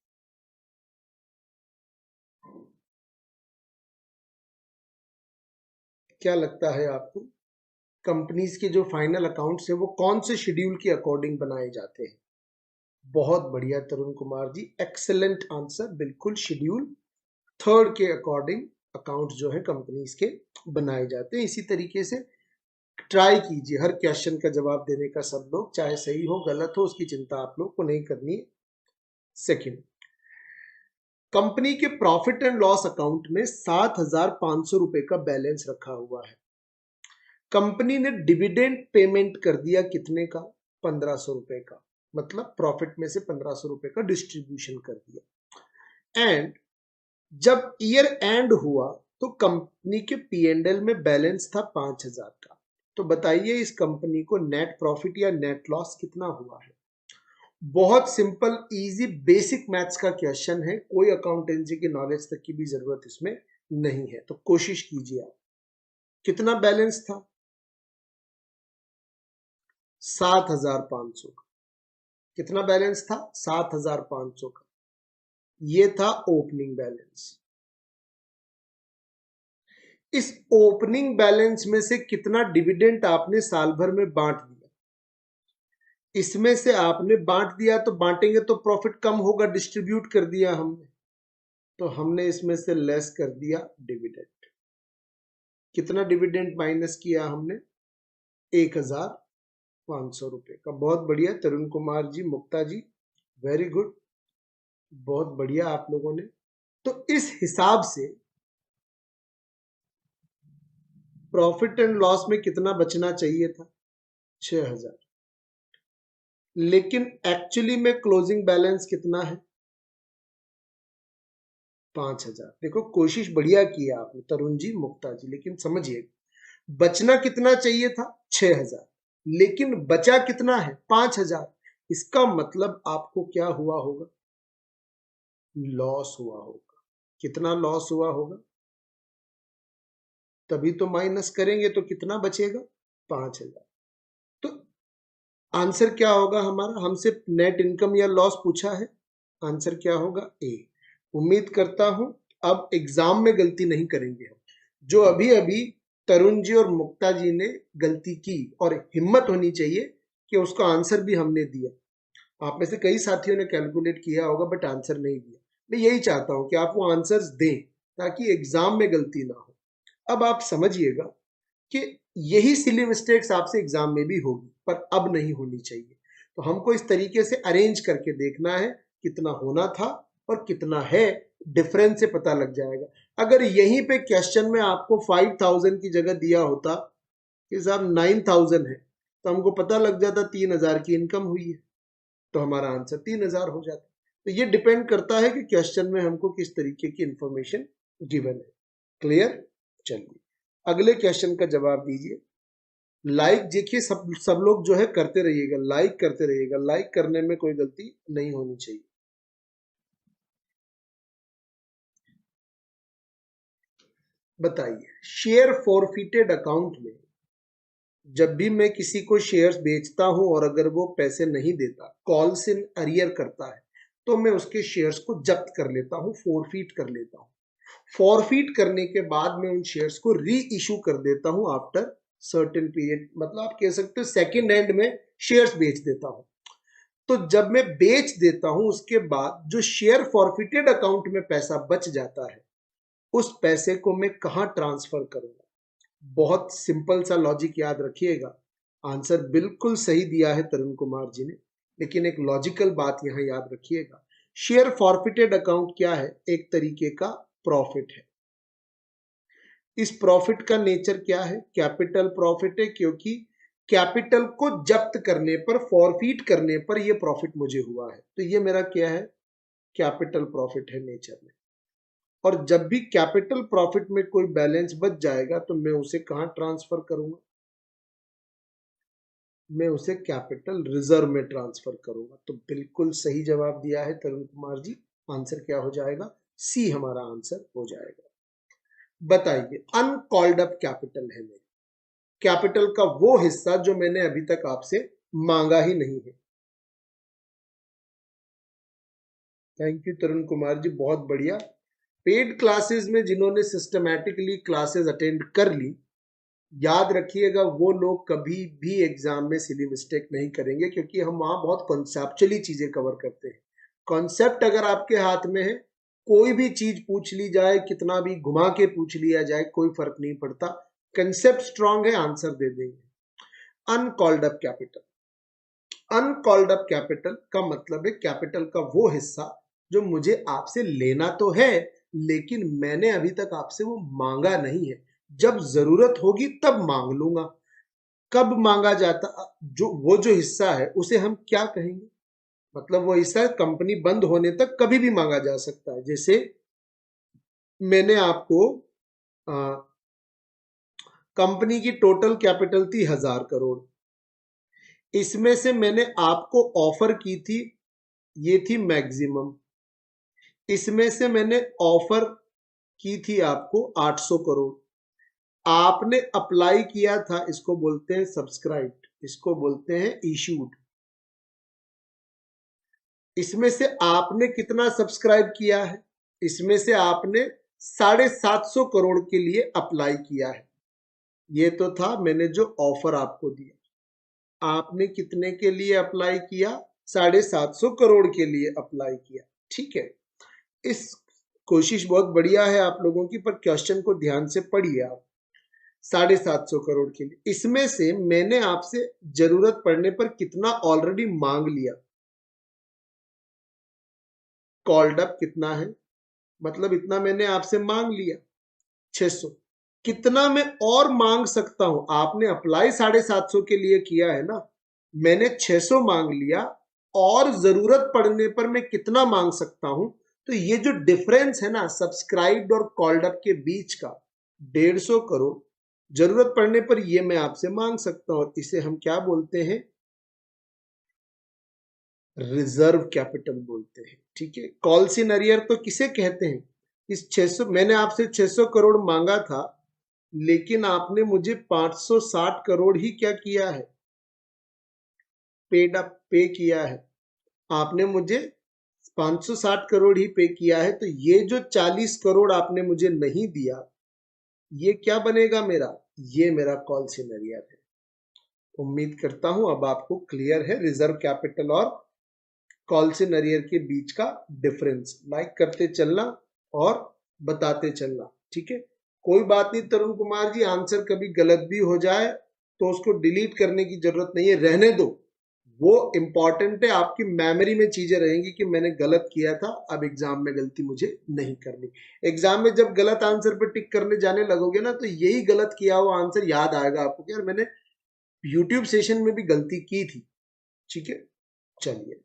S1: क्या लगता है आपको, कंपनीज के जो फाइनल अकाउंट्स है वो कौन से शेड्यूल के अकॉर्डिंग बनाए जाते हैं? बहुत बढ़िया तरुण कुमार जी, एक्सेलेंट आंसर। बिल्कुल शेड्यूल 3 के अकॉर्डिंग अकाउंट जो है कंपनीज के बनाए जाते हैं। इसी तरीके से ट्राई कीजिए हर क्वेश्चन का जवाब देने का सब लोग, चाहे सही हो गलत हो उसकी चिंता आप लोग को नहीं करनी है। सेकंड, कंपनी के प्रॉफिट एंड लॉस अकाउंट में 7,500 रुपए का बैलेंस रखा हुआ है। कंपनी ने डिविडेंड पेमेंट कर दिया कितने का? 1,500 रुपए का। मतलब प्रॉफिट में से 1,500 रुपए का डिस्ट्रीब्यूशन कर दिया। एंड जब ईयर एंड हुआ तो कंपनी के P&L में बैलेंस था 5,000 का। तो बताइए इस कंपनी को नेट प्रॉफिट या नेट लॉस कितना हुआ है? बहुत सिंपल, इजी, बेसिक मैथ्स का क्वेश्चन है, कोई अकाउंटेंसी की नॉलेज तक की भी जरूरत इसमें नहीं है। तो कोशिश कीजिए आप। कितना बैलेंस था? 7,500 का। कितना बैलेंस था? 7,500 का। ये था ओपनिंग बैलेंस। इस ओपनिंग बैलेंस में से कितना डिविडेंड आपने साल भर में बांट दिया? इसमें से आपने बांट दिया, तो बांटेंगे तो प्रॉफिट कम होगा, डिस्ट्रीब्यूट कर दिया हमने, तो हमने इसमें से लेस कर दिया डिविडेंड। कितना डिविडेंड माइनस किया हमने? 1,500 रुपए का। बहुत बढ़िया तरुण कुमार जी, मुक्ता जी, वेरी गुड, बहुत बढ़िया आप लोगों ने। तो इस हिसाब से प्रॉफिट एंड लॉस में कितना बचना चाहिए था? 6,000। लेकिन एक्चुअली में क्लोजिंग बैलेंस कितना है? 5,000। देखो कोशिश बढ़िया की है आपने तरुण जी, मुक्ता जी, लेकिन समझिए बचना कितना चाहिए था? 6,000, लेकिन बचा कितना है? 5,000। इसका मतलब आपको क्या हुआ होगा? लॉस हुआ होगा। कितना लॉस हुआ होगा? तभी तो माइनस करेंगे तो कितना बचेगा? 5,000। तो आंसर क्या होगा हमारा? हमसे नेट इनकम या लॉस पूछा है, आंसर क्या होगा? ए। उम्मीद करता हूं अब एग्जाम में गलती नहीं करेंगे हम। जो अभी अभी तरुण जी और मुक्ता जी ने गलती की, और हिम्मत होनी चाहिए कि उसका आंसर भी हमने दिया। आप में से कई साथियों ने कैलकुलेट किया होगा बट आंसर नहीं दिया। मैं यही चाहता हूं कि आप वो आंसर्स दें ताकि एग्जाम में गलती ना हो। अब आप समझिएगा कि यही सिली मिस्टेक्स आपसे एग्जाम में भी होगी, पर अब नहीं होनी चाहिए। तो हमको इस तरीके से अरेंज करके देखना है कितना होना था और कितना है, डिफरेंस से पता लग जाएगा। अगर यहीं पे क्वेश्चन में आपको 5,000 की जगह दिया होता कि साहब 9,000 है, तो हमको पता लग जाता 3,000 की इनकम हुई है, तो हमारा आंसर 3,000 हो जाता। तो ये डिपेंड करता है कि क्वेश्चन में हमको किस तरीके की इंफॉर्मेशन गिवन है। क्लियर? चलिए अगले क्वेश्चन का जवाब दीजिए। लाइक देखिए, सब लोग जो है करते रहिएगा, लाइक करते रहिएगा, लाइक करने में कोई गलती नहीं होनी चाहिए। बताइए, शेयर फॉरफिटेड अकाउंट में जब भी मैं किसी को शेयर्स बेचता हूं और अगर वो पैसे नहीं देता, कॉल्स इन अरियर करता है, तो मैं उसके शेयर्स को जब्त कर लेता हूं, फॉरफिट कर लेता हूं। फॉरफिट करने के बाद मैं उन शेयर्स को री इशू कर देता हूं आफ्टर सर्टेन पीरियड, मतलब आप कह सकते हो सेकेंड हैंड में शेयर्स बेच देता हूं। तो जब मैं बेच देता हूं उसके बाद जो शेयर फॉरफिटेड अकाउंट में पैसा बच जाता है, उस पैसे को मैं कहां ट्रांसफर करूंगा? बहुत सिंपल सा लॉजिक याद रखिएगा। आंसर बिल्कुल सही दिया है तरुण कुमार जी ने, लेकिन एक लॉजिकल बात यहां याद रखिएगा। शेयर फॉरफिटेड अकाउंट क्या है? एक तरीके का प्रॉफिट है। इस प्रॉफिट का नेचर क्या है? कैपिटल प्रॉफिट है, क्योंकि कैपिटल को जब्त करने पर, फॉरफिट करने पर यह प्रॉफिट मुझे हुआ है। तो ये मेरा क्या है? कैपिटल प्रॉफिट है नेचर में। और जब भी कैपिटल प्रॉफिट में कोई बैलेंस बच जाएगा तो मैं उसे कहां ट्रांसफर करूंगा? मैं उसे कैपिटल रिजर्व में ट्रांसफर करूंगा। तो बिल्कुल सही जवाब दिया है तरुण कुमार जी। आंसर क्या हो जाएगा? सी हमारा आंसर हो जाएगा। बताइए, अनकॉल्ड अप कैपिटल है मेरी, कैपिटल का वो हिस्सा जो मैंने अभी तक आपसे मांगा ही नहीं है। थैंक यू तरुण कुमार जी, बहुत बढ़िया। पेड क्लासेस में जिन्होंने सिस्टमैटिकली क्लासेस अटेंड कर ली, याद रखिएगा वो लोग कभी भी एग्जाम में सिली मिस्टेक नहीं करेंगे, क्योंकि हम वहां बहुत कॉन्सेप्चुअली चीजें कवर करते हैं। कॉन्सेप्ट अगर आपके हाथ में है, कोई भी चीज पूछ ली जाए, कितना भी घुमा के पूछ लिया जाए, कोई फर्क नहीं पड़ता। कंसेप्ट स्ट्रांग है, आंसर दे देंगे। Uncalled up capital, uncalled up capital का मतलब है कैपिटल का वो हिस्सा जो मुझे आपसे लेना तो है, लेकिन मैंने अभी तक आपसे वो मांगा नहीं है। जब जरूरत होगी तब मांग लूंगा। कब मांगा जाता, जो वो जो हिस्सा है उसे हम क्या कहेंगे? मतलब वो हिस्सा कंपनी बंद होने तक कभी भी मांगा जा सकता है। जैसे मैंने आपको कंपनी की टोटल कैपिटल थी 1,000 करोड़, इसमें से मैंने आपको ऑफर की थी, ये थी मैक्सिमम, इसमें से मैंने ऑफर की थी आपको 800 करोड़। आपने अप्लाई किया था, इसको बोलते हैं सब्सक्राइब, इसको बोलते हैं इशूड। इसमें से आपने कितना सब्सक्राइब किया है? इसमें से आपने 750 करोड़ के लिए अप्लाई किया है। ये तो था मैंने जो ऑफर आपको दिया। आपने कितने के लिए अप्लाई किया? 750 करोड़ के लिए अप्लाई किया। ठीक है, इस कोशिश बहुत बढ़िया है आप लोगों की, पर क्वेश्चन को ध्यान से पढ़िए आप। 750 करोड़ के लिए, इसमें से मैंने आपसे जरूरत पड़ने पर कितना ऑलरेडी मांग लिया? कॉल्ड अप कितना है? मतलब इतना मैंने आपसे मांग लिया, 600। कितना मैं और मांग सकता हूं? आपने अप्लाई 750 के लिए किया है ना, मैंने 600 मांग लिया, और जरूरत पड़ने पर मैं कितना मांग सकता हूं? तो ये जो डिफरेंस है ना सब्सक्राइब्ड और कॉल्ड अप के बीच का, 150 करोड़, जरूरत पड़ने पर ये मैं आपसे मांग सकता हूं। और इसे हम क्या बोलते हैं? रिजर्व कैपिटल बोलते हैं। ठीक है, कॉल्स इन अरियर तो किसे कहते हैं? इस 600, मैंने आपसे 600 करोड़ मांगा था, लेकिन आपने मुझे 560 करोड़ ही क्या किया है, पेड अप, पे किया है। आपने मुझे 560 करोड़ ही पे किया है, तो ये जो 40 करोड़ आपने मुझे नहीं दिया, ये क्या बनेगा मेरा? ये मेरा कॉल सिनेरियर है। उम्मीद करता हूं अब आपको क्लियर है रिजर्व कैपिटल और कॉल सिनेरियर के बीच का डिफरेंस। लाइक करते चलना और बताते चलना। ठीक है, कोई बात नहीं तरुण कुमार जी, आंसर कभी गलत भी हो जाए तो उसको डिलीट करने की जरूरत नहीं है, रहने दो। वो इंपॉर्टेंट है, आपकी मेमोरी में चीजें रहेंगी कि मैंने गलत किया था, अब एग्जाम में गलती मुझे नहीं करनी। एग्जाम में जब गलत आंसर पर टिक करने जाने लगोगे ना, तो यही गलत किया हुआ आंसर याद आएगा आपको कि यार मैंने यूट्यूब सेशन में भी गलती की थी। ठीक है, चलिए।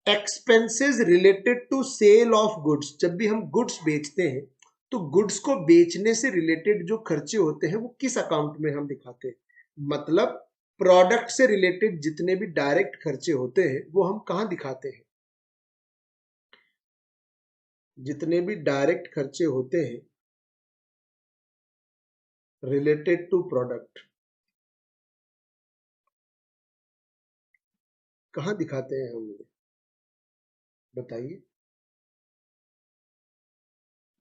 S1: Expenses related to sale of goods, जब भी हम गुड्स बेचते हैं तो गुड्स को बेचने से रिलेटेड जो खर्चे होते हैं वो किस अकाउंट में हम दिखाते हैं? मतलब प्रोडक्ट से रिलेटेड जितने भी डायरेक्ट खर्चे होते हैं वो हम कहां दिखाते हैं? जितने भी डायरेक्ट खर्चे होते हैं रिलेटेड टू प्रोडक्ट, कहां दिखाते हैं हम? बताइए।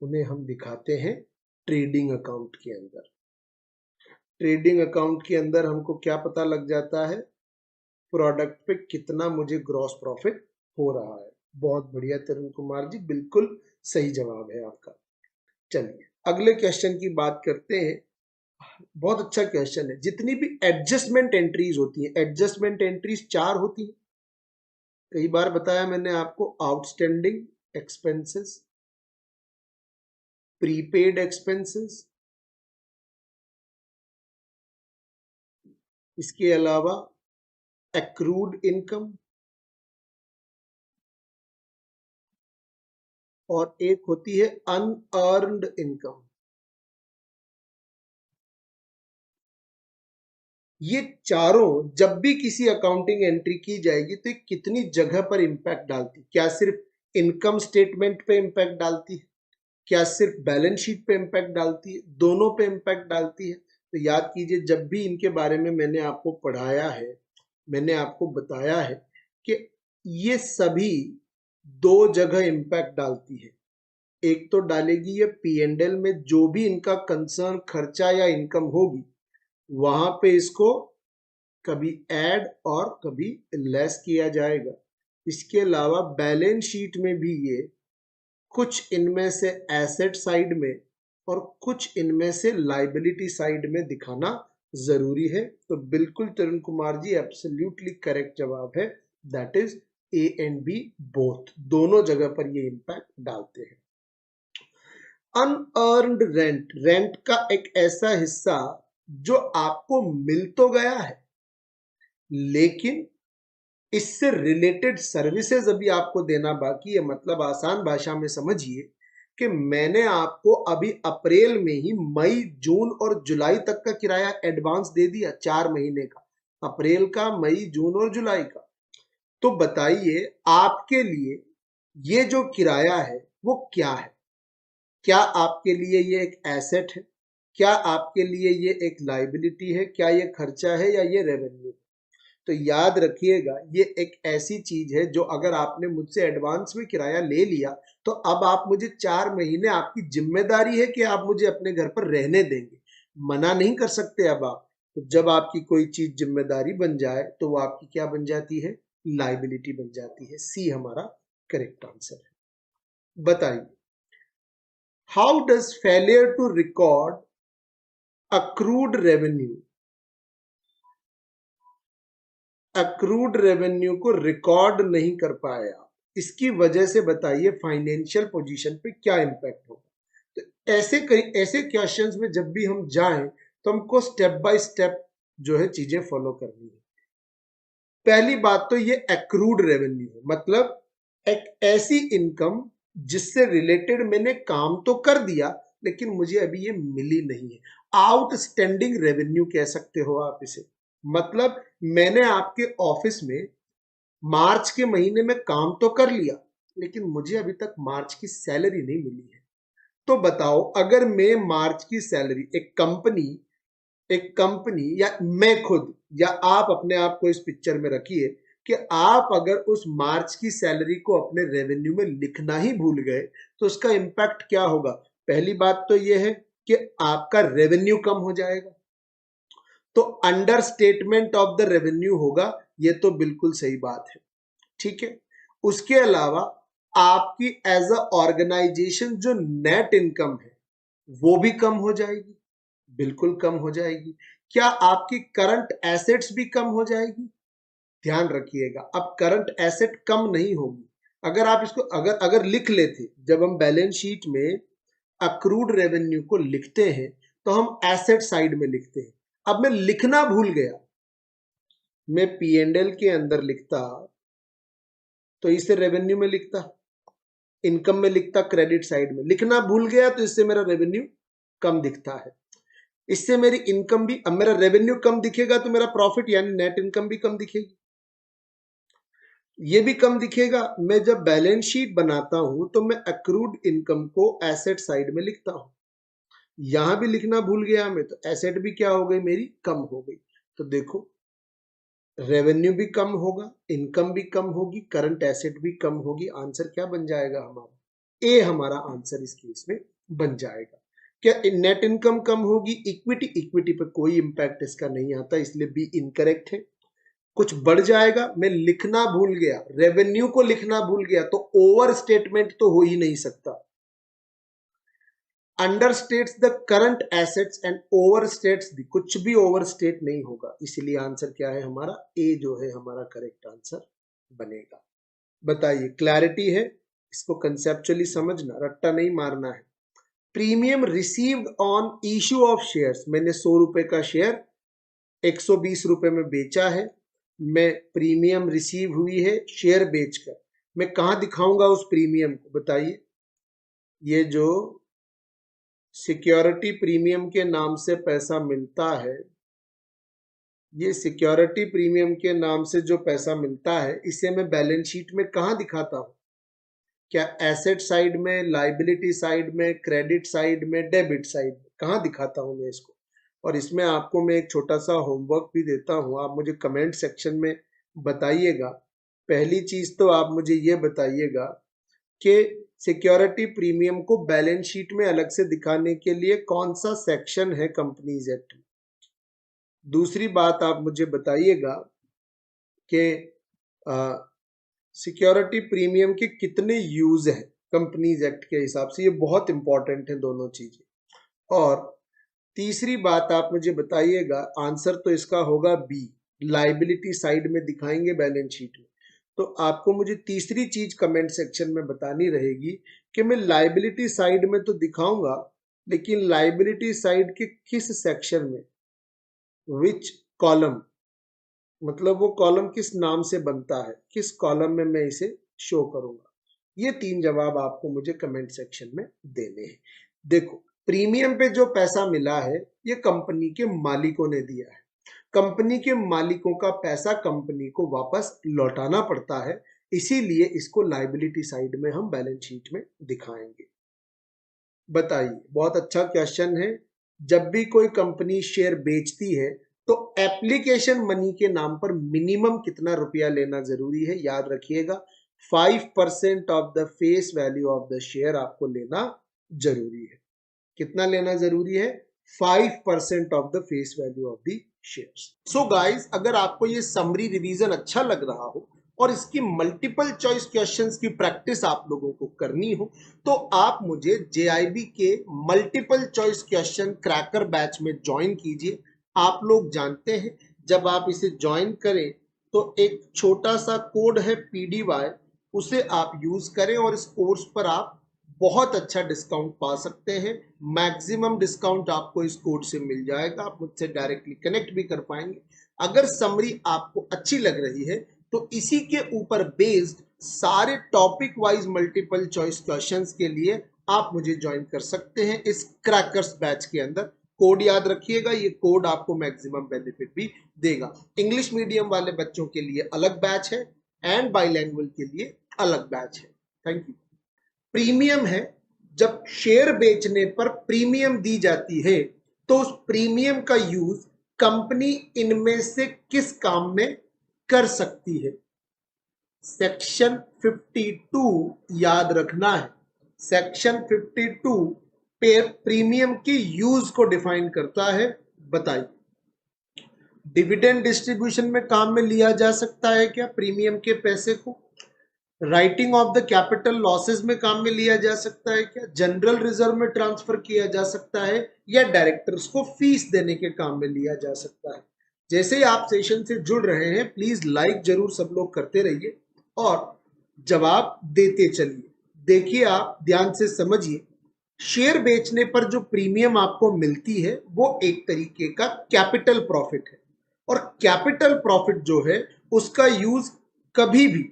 S1: उन्हें हम दिखाते हैं ट्रेडिंग अकाउंट के अंदर। ट्रेडिंग अकाउंट के अंदर हमको क्या पता लग जाता है? प्रोडक्ट पे कितना मुझे ग्रॉस प्रॉफिट हो रहा है। बहुत बढ़िया तरुण कुमार जी, बिल्कुल सही जवाब है आपका। चलिए अगले क्वेश्चन की बात करते हैं। बहुत अच्छा क्वेश्चन है। जितनी भी एडजस्टमेंट एंट्रीज होती हैं, एडजस्टमेंट एंट्रीज 4 होती हैं। कई बार बताया मैंने आपको, आउटस्टैंडिंग एक्सपेंसेस, प्रीपेड एक्सपेंसेस, इसके अलावा एक्रूड इनकम, और एक होती है अनअर्न्ड इनकम। ये चारों जब भी किसी अकाउंटिंग एंट्री की जाएगी तो कितनी जगह पर इंपैक्ट डालती? क्या सिर्फ इनकम स्टेटमेंट पे इंपैक्ट डालती है? क्या सिर्फ बैलेंस शीट पे इंपैक्ट डालती है? दोनों पे इंपैक्ट डालती है? तो याद कीजिए, जब भी इनके बारे में मैंने आपको पढ़ाया है, मैंने आपको बताया है कि ये सभी 2 जगह इंपैक्ट डालती है। एक तो डालेगी ये पी एंड एल में, जो भी इनका कंसर्न खर्चा या इनकम होगी वहां पे इसको कभी ऐड और कभी लेस किया जाएगा। इसके अलावा बैलेंस शीट में भी ये कुछ इनमें से एसेट साइड में और कुछ इनमें से लाइबिलिटी साइड में दिखाना जरूरी है। तो बिल्कुल तरुण कुमार जी एब्सोल्युटली करेक्ट जवाब है, that is A and B both, दोनों जगह पर ये इंपैक्ट डालते हैं। अनअर्न्ड रेंट, रेंट का एक ऐसा हिस्सा जो आपको मिल तो गया है लेकिन इससे रिलेटेड सर्विसेज अभी आपको देना बाकी है। मतलब आसान भाषा में समझिए कि मैंने आपको अभी अप्रैल में ही मई, जून और जुलाई तक का किराया एडवांस दे दिया, 4 महीने का, अप्रैल का, मई, जून और जुलाई का। तो बताइए आपके लिए ये जो किराया है वो क्या है? क्या आपके लिए ये एक एसेट है? क्या आपके लिए ये एक लाइबिलिटी है? क्या ये खर्चा है या ये रेवेन्यू? तो याद रखिएगा, ये एक ऐसी चीज है जो अगर आपने मुझसे एडवांस में किराया ले लिया तो अब आप मुझे 4 महीने, आपकी जिम्मेदारी है कि आप मुझे अपने घर पर रहने देंगे, मना नहीं कर सकते अब आप। तो जब आपकी कोई चीज जिम्मेदारी बन जाए तो वो आपकी क्या बन जाती है? लाइबिलिटी बन जाती है। सी हमारा करेक्ट आंसर है। बताइए, how does failure to record accrued revenue, accrued revenue को रिकॉर्ड नहीं कर पाया, इसकी वजह से बताइए फाइनेंशियल पोजीशन पे क्या इंपैक्ट होगा? तो ऐसे क्वेश्चंस में जब भी हम जाएं तो हमको स्टेप बाय स्टेप जो है चीजें फॉलो करनी है। पहली बात तो ये एक्रूड रेवेन्यू है, मतलब एक ऐसी इनकम जिससे रिलेटेड मैंने काम तो कर दिया लेकिन मुझे अभी ये मिली नहीं है। आउटस्टैंडिंग रेवेन्यू कह सकते हो आप इसे। मतलब मैंने आपके ऑफिस में मार्च के महीने में काम तो कर लिया, लेकिन मुझे अभी तक मार्च की सैलरी नहीं मिली है। तो बताओ, अगर मैं मार्च की सैलरी एक कंपनी या मैं खुद या आप अपने आप को इस पिक्चर में रखिए कि आप अगर उस मार्च की सैलरी को अपने रेवेन्यू में लिखना ही भूल गए तो उसका इंपैक्ट क्या होगा? पहली बात तो यह है कि आपका रेवेन्यू कम हो जाएगा, तो under statement of the revenue होगा। ये तो बिल्कुल सही बात है, ठीक है। उसके अलावा आपकी एज अ ऑर्गेनाइजेशन जो नेट इनकम है वो भी कम हो जाएगी, बिल्कुल कम हो जाएगी। क्या आपकी करंट एसेट्स भी कम हो जाएगी? ध्यान रखिएगा, अब करंट एसेट कम नहीं होगी। अगर आप इसको अगर अगर लिख लेते, जब हम बैलेंस शीट में अक्रूड रेवेन्यू को लिखते हैं तो हम एसेट साइड में लिखते हैं। अब मैं लिखना भूल गया, मैं पी एंड एल के अंदर लिखता तो इसे रेवेन्यू में लिखता, इनकम में लिखता, क्रेडिट साइड में लिखना भूल गया तो इससे मेरा रेवेन्यू कम दिखता है, इससे मेरी इनकम भी, अब मेरा रेवेन्यू कम दिखेगा तो मेरा प्रॉफिट यानी नेट इनकम भी कम दिखेगी, ये भी कम दिखेगा। मैं जब बैलेंस शीट बनाता हूं तो मैं अक्रूड इनकम को एसेट साइड में लिखता हूं, यहां भी लिखना भूल गया मैं तो एसेट भी क्या हो गई, मेरी कम हो गई। तो देखो, रेवेन्यू भी कम होगा, इनकम भी कम होगी, करंट एसेट भी कम होगी। आंसर क्या बन जाएगा हमारा? ए हमारा आंसर इस केस में बन जाएगा। क्या नेट इनकम कम होगी? इक्विटी पे कोई इंपैक्ट इसका नहीं आता, इसलिए बी इनकरेक्ट है। कुछ बढ़ जाएगा, मैं लिखना भूल गया, रेवेन्यू को लिखना भूल गया, तो ओवर स्टेटमेंट तो हो ही नहीं सकता। Understates the current assets and overstates the, कुछ भी ओवरस्टेट नहीं होगा, इसलिए आंसर क्या है हमारा? ए जो है हमारा करेक्ट आंसर बनेगा। बताइए, क्लैरिटी है? इसको कंसेप्चुअली समझना, रट्टा नहीं मारना है। Premium received on issue of shares, मैंने 100 रुपए का शेयर 120 रुपए में बेचा है, मैं प्रीमियम रिसीव हुई है शेयर बेचकर। मैं कहां दिखाऊंगा उस प्रीमियम को? बताइए। ये जो सिक्योरिटी प्रीमियम के नाम से पैसा मिलता है, ये सिक्योरिटी प्रीमियम के नाम से जो पैसा मिलता है, इसे मैं बैलेंस शीट में कहां दिखाता हूं? क्या एसेट साइड में, लाइबिलिटी साइड में, क्रेडिट साइड में, डेबिट साइड में? कहां दिखाता हूं मैं इसको? और इसमें आपको मैं एक छोटा सा होमवर्क भी देता हूं, आप मुझे कमेंट सेक्शन में बताइएगा। पहली चीज तो आप मुझे ये बताइएगा कि सिक्योरिटी प्रीमियम को बैलेंस शीट में अलग से दिखाने के लिए कौन सा सेक्शन है कंपनीज एक्ट में। दूसरी बात आप मुझे बताइएगा कि सिक्योरिटी प्रीमियम के कितने यूज है कंपनीज एक्ट के हिसाब से, ये बहुत इंपॉर्टेंट है दोनों चीजें। और तीसरी बात आप मुझे बताइएगा, आंसर तो इसका होगा बी, लाइबिलिटी साइड में दिखाएंगे बैलेंस शीट में। तो आपको मुझे तीसरी चीज कमेंट सेक्शन में बतानी रहेगी कि मैं लाइबिलिटी साइड में तो दिखाऊंगा, लेकिन लाइबिलिटी साइड के किस सेक्शन में, विच कॉलम, मतलब वो कॉलम किस नाम से बनता है, किस कॉलम में मैं इसे शो करूंगा। ये 3 जवाब आपको मुझे कमेंट सेक्शन में देने हैं। देखो, प्रीमियम पे जो पैसा मिला है ये कंपनी के मालिकों ने दिया है, कंपनी के मालिकों का पैसा कंपनी को वापस लौटाना पड़ता है, इसीलिए इसको लाइबिलिटी साइड में हम बैलेंस शीट में दिखाएंगे। बताइए, बहुत अच्छा क्वेश्चन है। जब भी कोई कंपनी शेयर बेचती है तो एप्लीकेशन मनी के नाम पर मिनिमम कितना रुपया लेना जरूरी है? याद रखिएगा, 5% of the face value of the share आपको लेना जरूरी है। कितना लेना जरूरी है? 5% of the face value of the shares. So guys, अगर आपको ये समरी रिवीजन अच्छा लग रहा हो और इसकी मल्टीपल चॉइस क्वेश्चंस की प्रैक्टिस आप लोगों को करनी हो तो आप मुझे JIB के multiple choice question cracker batch में ज्वाइन कीजिए। आप लोग जानते हैं, जब आप इसे ज्वाइन करें तो एक छोटा सा कोड है PDY, उसे आप यूज करें और इस कोर्स पर आप बहुत अच्छा डिस्काउंट पा सकते हैं। मैक्सिमम डिस्काउंट आपको इस कोड से मिल जाएगा, आप मुझसे डायरेक्टली कनेक्ट भी कर पाएंगे। अगर समरी आपको अच्छी लग रही है तो इसी के ऊपर बेस्ड सारे topic wise multiple choice questions के लिए आप मुझे ज्वाइन कर सकते हैं इस क्रैकर्स बैच के अंदर। कोड याद रखिएगा, ये कोड आपको मैक्सिमम बेनिफिट भी देगा। इंग्लिश मीडियम वाले बच्चों के लिए अलग बैच है, एंड बाइलैंग्वेज के लिए अलग बैच है। Thank you. प्रीमियम है, जब शेयर बेचने पर प्रीमियम दी जाती है तो उस प्रीमियम का यूज कंपनी इनमें से किस काम में कर सकती है? सेक्शन 52 याद रखना है। सेक्शन 52 पे प्रीमियम की यूज को डिफाइन करता है। बताइए, डिविडेंड डिस्ट्रीब्यूशन में काम में लिया जा सकता है क्या प्रीमियम के पैसे को? Writing of the capital losses में काम में लिया जा सकता है क्या? जनरल रिजर्व में ट्रांसफर किया जा सकता है, या डायरेक्टर्स को फीस देने के काम में लिया जा सकता है? जैसे ही आप सेशन से जुड़ रहे हैं, प्लीज लाइक जरूर सब लोग करते रहिए और जवाब देते चलिए। देखिए, आप ध्यान से समझिए, शेयर बेचने पर जो प्रीमियम आपको मिलती है वो एक तरीके का कैपिटल प्रॉफिट है, और कैपिटल प्रॉफिट जो है उसका यूज कभी भी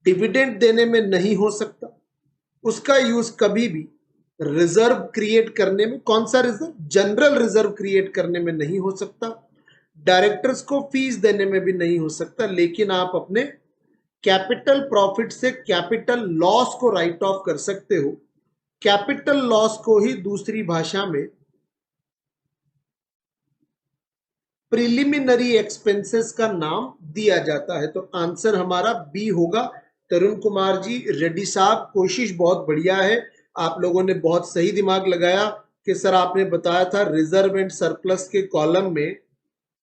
S1: डिविडेंड देने में नहीं हो सकता। उसका यूज कभी भी रिजर्व क्रिएट करने में, कौन सा रिजर्व? जनरल रिजर्व क्रिएट करने में नहीं हो सकता। डायरेक्टर्स को फीस देने में भी नहीं हो सकता। लेकिन आप अपने कैपिटल प्रॉफिट से कैपिटल लॉस को राइट ऑफ कर सकते हो। कैपिटल लॉस को ही दूसरी भाषा में प्रिलिमिनरी एक्सपेंसेस का नाम दिया जाता है। तो आंसर हमारा बी होगा। तरुण कुमार जी, रेड्डी साहब, कोशिश बहुत बढ़िया है। आप लोगों ने बहुत सही दिमाग लगाया कि सर आपने बताया था रिजर्व एंड सरप्लस के कॉलम में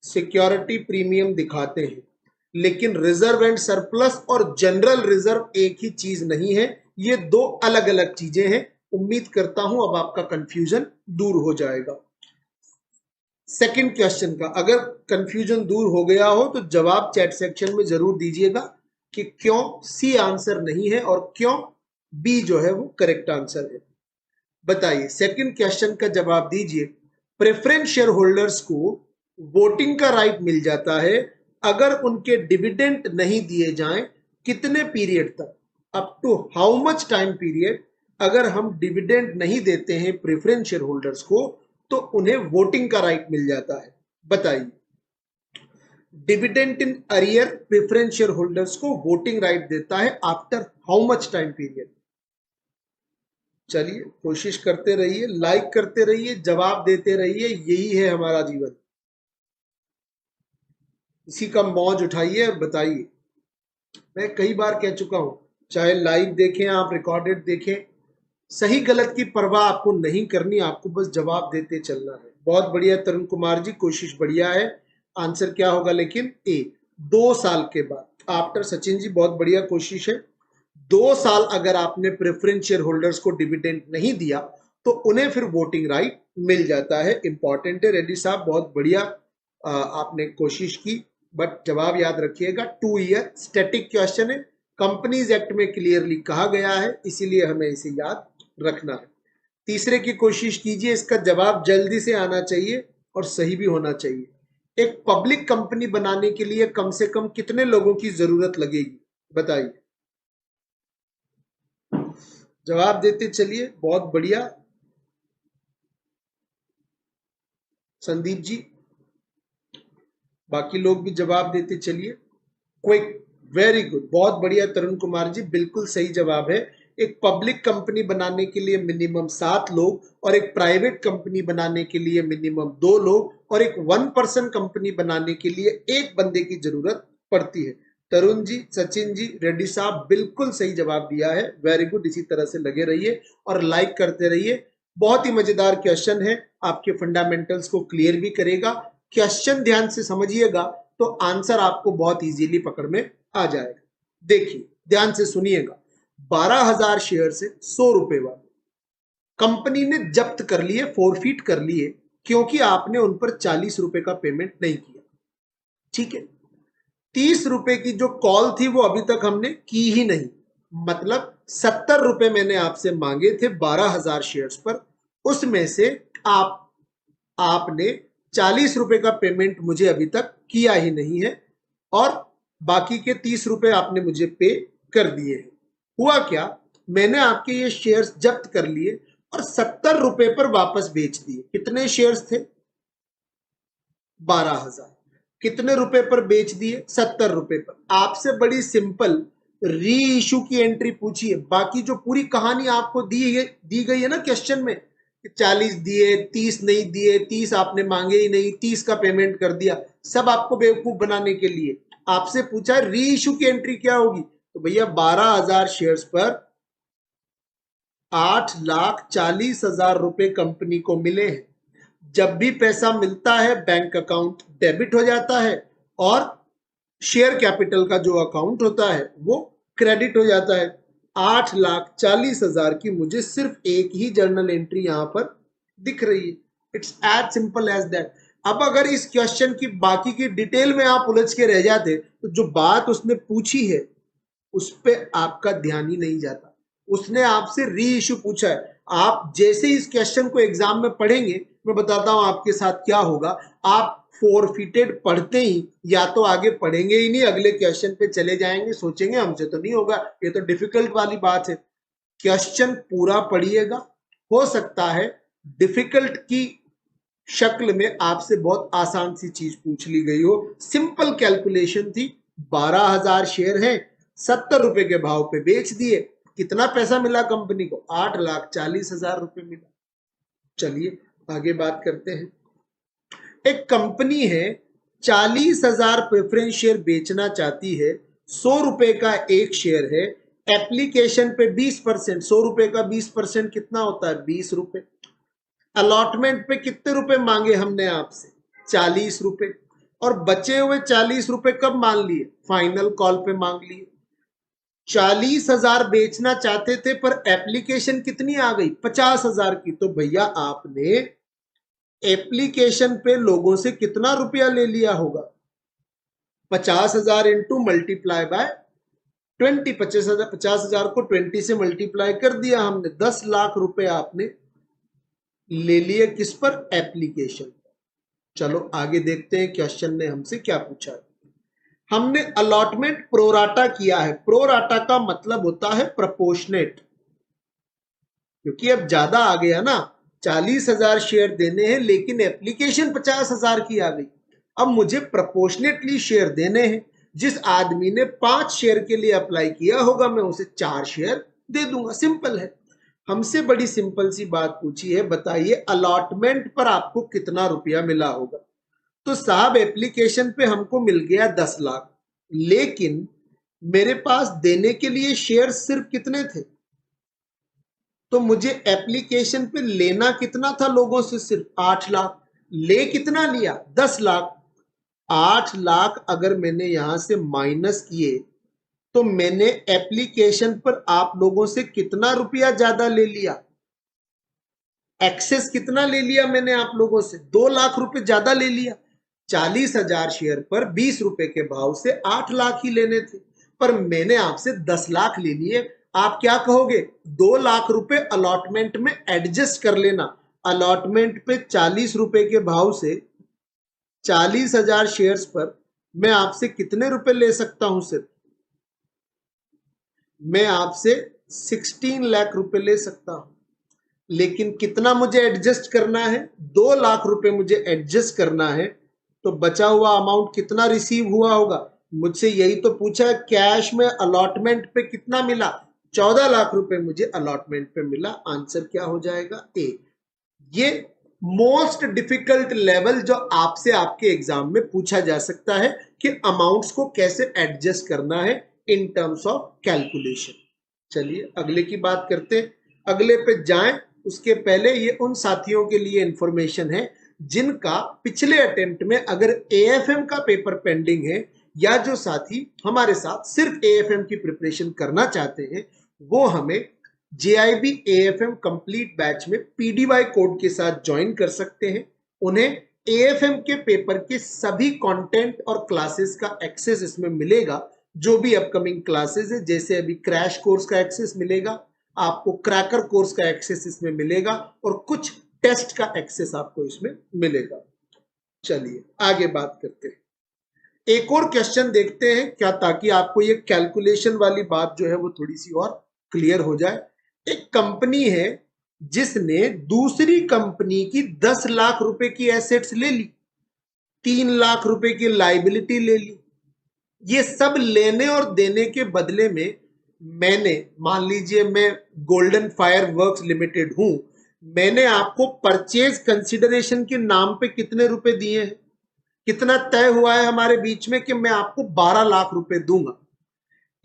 S1: सिक्योरिटी प्रीमियम दिखाते हैं, लेकिन रिजर्व एंड सरप्लस और जनरल रिजर्व एक ही चीज नहीं है, ये दो अलग अलग चीजें हैं। उम्मीद करता हूं अब आपका कंफ्यूजन दूर हो जाएगा। सेकंड क्वेश्चन का अगर कंफ्यूजन दूर हो गया हो तो जवाब चैट सेक्शन में जरूर दीजिएगा कि क्यों सी आंसर नहीं है और क्यों बी जो है वो करेक्ट आंसर है। बताइए, सेकंड क्वेश्चन का जवाब दीजिए। प्रेफरेंस शेयर होल्डर्स को वोटिंग का राइट मिल जाता है अगर उनके डिविडेंड नहीं दिए जाएं, कितने पीरियड तक? Up to how much time period अगर हम डिविडेंड नहीं देते हैं प्रेफरेंस शेयर होल्डर्स को तो उन्हें वोटिंग का राइट मिल जाता है? बताइए, dividend in arrear preference share holders को वोटिंग राइट देता है after how much time period? चलिए, कोशिश करते रहिए, लाइक करते रहिए, जवाब देते रहिए, यही है हमारा जीवन। इसी का मौज उठाइए और बताइए। मैं कई बार कह चुका हूं, चाहे लाइव देखें आप, रिकॉर्डेड देखें, सही गलत की परवाह आपको नहीं करनी, आपको बस जवाब देते चलना है। बहुत बढ़िया तरुण कुमार जी, कोशिश बढ़िया है। आंसर क्या होगा लेकिन? ए, 2 साल के बाद। आफ्टर सचिन जी, बहुत बढ़िया कोशिश है। 2 साल अगर आपने प्रेफरेंस शेयर होल्डर्स को डिविडेंड नहीं दिया तो उन्हें फिर वोटिंग राइट मिल जाता है। इंपॉर्टेंट है रेड्डी साहब, बहुत बढ़िया आपने कोशिश की, बट जवाब याद रखिएगा 2 ईयर स्टैटिक क्वेश्चन है, कंपनीज एक्ट में क्लियरली कहा गया है, इसीलिए हमें इसे याद रखना है। तीसरे की कोशिश कीजिए, इसका जवाब जल्दी से आना चाहिए और सही भी होना चाहिए। एक पब्लिक कंपनी बनाने के लिए कम से कम कितने लोगों की जरूरत लगेगी? बताइए, जवाब देते चलिए। बहुत बढ़िया संदीप जी, बाकी लोग भी जवाब देते चलिए। क्विक, वेरी गुड, बहुत बढ़िया तरुण कुमार जी, बिल्कुल सही जवाब है। एक पब्लिक कंपनी बनाने के लिए मिनिमम 7 लोग और एक प्राइवेट कंपनी बनाने के लिए मिनिमम 2 लोग और एक 1 पर्सन कंपनी बनाने के लिए 1 बंदे की जरूरत पड़ती है। तरुण जी, सचिन जी, रेड्डी साहब, बिल्कुल सही जवाब दिया है। वेरी गुड, इसी तरह से लगे रहिए और लाइक करते रहिए। बहुत ही मजेदार क्वेश्चन है, आपके फंडामेंटल्स को क्लियर भी करेगा। क्वेश्चन ध्यान से समझिएगा तो आंसर आपको बहुत इजीली पकड़ में आ जाएगा। देखिए, ध्यान से सुनिएगा। 12,000 शेयर से 100 रुपए वाले कंपनी ने जब्त कर लिए, फोरफीट कर लिए, क्योंकि आपने उन पर 40 रुपए का पेमेंट नहीं किया। ठीक है, 30 रुपए की जो कॉल थी वो अभी तक हमने की ही नहीं, मतलब 70 रुपए मैंने आपसे मांगे थे 12,000 शेयर्स पर, उसमें से आपने 40 रुपए का पेमेंट मुझे अभी तक किया ही नहीं है और बाकी के 30 रुपए आपने मुझे पे कर दिए हैं। हुआ क्या, मैंने आपके ये शेयर्स जब्त कर लिए और 70 रुपए पर वापस बेच दिए। कितने शेयर्स थे? 12,000। कितने रुपए पर बेच दिए? 70 रुपए पर। आपसे बड़ी सिंपल री इशू की एंट्री पूछी है, बाकी जो पूरी कहानी आपको दी गई है ना क्वेश्चन में, 40 दिए, 30 नहीं दिए, 30 आपने मांगे ही नहीं, 30 का पेमेंट कर दिया, सब आपको बेवकूफ बनाने के लिए आपसे पूछा है री इशू की एंट्री क्या होगी। तो भैया 12,000 शेयर्स पर 8,40,000 रुपए कंपनी को मिले हैं। जब भी पैसा मिलता है बैंक अकाउंट डेबिट हो जाता है और शेयर कैपिटल का जो अकाउंट होता है वो क्रेडिट हो जाता है। 8,40,000 की मुझे सिर्फ एक ही जर्नल एंट्री यहां पर दिख रही है। It's as simple as that. अब अगर इस क्वेश्चन की बाकी की डिटेल में आप उलझ के रह जाते तो जो बात उसने पूछी है उस पर आपका ध्यान ही नहीं जाता। उसने आपसे री इशू पूछा है। आप जैसे इस क्वेश्चन को एग्जाम में पढ़ेंगे, मैं बताता हूं आपके साथ क्या होगा। आप फोरफिटेड पढ़ते ही या तो आगे पढ़ेंगे ही नहीं, अगले क्वेश्चन पे चले जाएंगे, सोचेंगे हमसे तो नहीं होगा, ये तो डिफिकल्ट वाली बात है। क्वेश्चन पूरा पढ़िएगा। हो सकता है डिफिकल्ट की शक्ल में आपसे बहुत आसान सी चीज पूछ ली गई हो। सिंपल कैलकुलेशन थी, 12,000 शेयर हैं, 70 रुपए के भाव पे बेच दिए, कितना पैसा मिला कंपनी को? 8,40,000 रुपए मिला। चलिए आगे बात करते हैं। एक कंपनी है, 40,000 प्रेफरेंस शेयर बेचना चाहती है, 100 रुपए का एक शेयर है, एप्लीकेशन पे 20%, 100 रुपए का 20% कितना होता है? 20 रुपए। अलॉटमेंट पे कितने रुपए मांगे हमने आपसे? 40 रुपए। और बचे हुए 40 रुपए कब मांग लिए? फाइनल कॉल पे मांग लिए। 40,000 बेचना चाहते थे पर एप्लीकेशन कितनी आ गई? 50,000 की। तो भैया आपने एप्लीकेशन पे लोगों से कितना रुपया ले लिया होगा? 50,000 इंटू मल्टीप्लाई बाय 20। 50,000 को 20 से मल्टीप्लाई कर दिया हमने, 10 लाख रुपए आपने ले लिए। किस पर? एप्लीकेशन। चलो आगे देखते हैं क्वेश्चन ने हमसे क्या पूछा है। हमने अलॉटमेंट प्रोराटा किया है। प्रोराटा का मतलब होता है प्रपोर्शनेट, क्योंकि अब ज्यादा आ गया ना, 40,000 शेयर देने हैं लेकिन एप्लीकेशन 50,000 की आ गई। अब मुझे प्रपोर्शनेटली शेयर देने हैं। जिस आदमी ने 5 शेयर के लिए अप्लाई किया होगा मैं उसे 4 शेयर दे दूंगा। सिंपल है। हमसे बड़ी सिंपल सी बात पूछी है, बताइए अलॉटमेंट पर आपको कितना रुपया मिला होगा? तो साहब एप्लीकेशन पे हमको मिल गया 10 लाख, लेकिन मेरे पास देने के लिए शेयर सिर्फ कितने थे? तो मुझे एप्लीकेशन पे लेना कितना था लोगों से? सिर्फ 8 लाख। ले कितना लिया? 10 लाख। 8 लाख अगर मैंने यहां से माइनस किए तो मैंने एप्लीकेशन पर आप लोगों से कितना रुपया ज्यादा ले लिया? एक्सेस कितना ले लिया मैंने आप लोगों से? 2 लाख रुपए ज्यादा ले लिया। 40,000 शेयर पर 20 रुपए के भाव से 8 लाख ही लेने थे, पर मैंने आपसे 10 लाख ले लिए। आप क्या कहोगे? 2 लाख रुपए अलॉटमेंट में एडजस्ट कर लेना। अलॉटमेंट पे 40 रुपए के भाव से 40,000 शेयर्स पर मैं आपसे कितने रुपए ले सकता हूं? सिर्फ मैं आपसे 16 लाख रुपए ले सकता हूं, लेकिन कितना मुझे एडजस्ट करना है? 2 लाख रुपए मुझे एडजस्ट करना है। तो बचा हुआ अमाउंट कितना रिसीव हुआ होगा? मुझसे यही तो पूछा है, कैश में अलॉटमेंट पे कितना मिला? 14 लाख रुपए मुझे अलॉटमेंट पे मिला। आंसर क्या हो जाएगा? ए। ये मोस्ट डिफिकल्ट लेवल जो आपसे आपके एग्जाम में पूछा जा सकता है कि अमाउंट्स को कैसे एडजस्ट करना है इन टर्म्स ऑफ कैलकुलेशन। चलिए अगले की बात करते हैं। अगले पे जाएं उसके पहले ये उन साथियों के लिए इंफॉर्मेशन है जिनका पिछले अटेम्प्ट में अगर एएफएम का पेपर पेंडिंग है, या जो साथी हमारे साथ सिर्फ एएफएम की प्रिपरेशन करना चाहते हैं, वो हमें JIB AFM कंप्लीट बैच में PDY कोड के साथ ज्वाइन कर सकते हैं। उन्हें AFM के पेपर के सभी कंटेंट और क्लासेस का एक्सेस इसमें मिलेगा। जो भी अपकमिंग क्लासेस है, जैसे अभी क्रैश कोर्स का एक्सेस मिलेगा आपको, क्रैकर कोर्स का एक्सेस इसमें मिलेगा, और कुछ टेस्ट का एक्सेस आपको इसमें मिलेगा। चलिए आगे बात करते हैं। एक और क्वेश्चन देखते हैं क्या, ताकि आपको ये कैलकुलेशन वाली बात जो है वो थोड़ी सी और क्लियर हो जाए। एक कंपनी है जिसने दूसरी कंपनी की 10 लाख रुपए की एसेट्स ले ली। 3 लाख रुपए की लाइबिलिटी ले ली। ये सब लेने और देने के बदले में मैंने, मान लीजिए मैं गोल्डन फायर वर्क्स लिमिटेड हूं, मैंने आपको परचेज कंसिडरेशन के नाम पे कितने रुपए दिए हैं? कितना तय हुआ है हमारे बीच में कि मैं आपको 12 लाख रुपए दूंगा।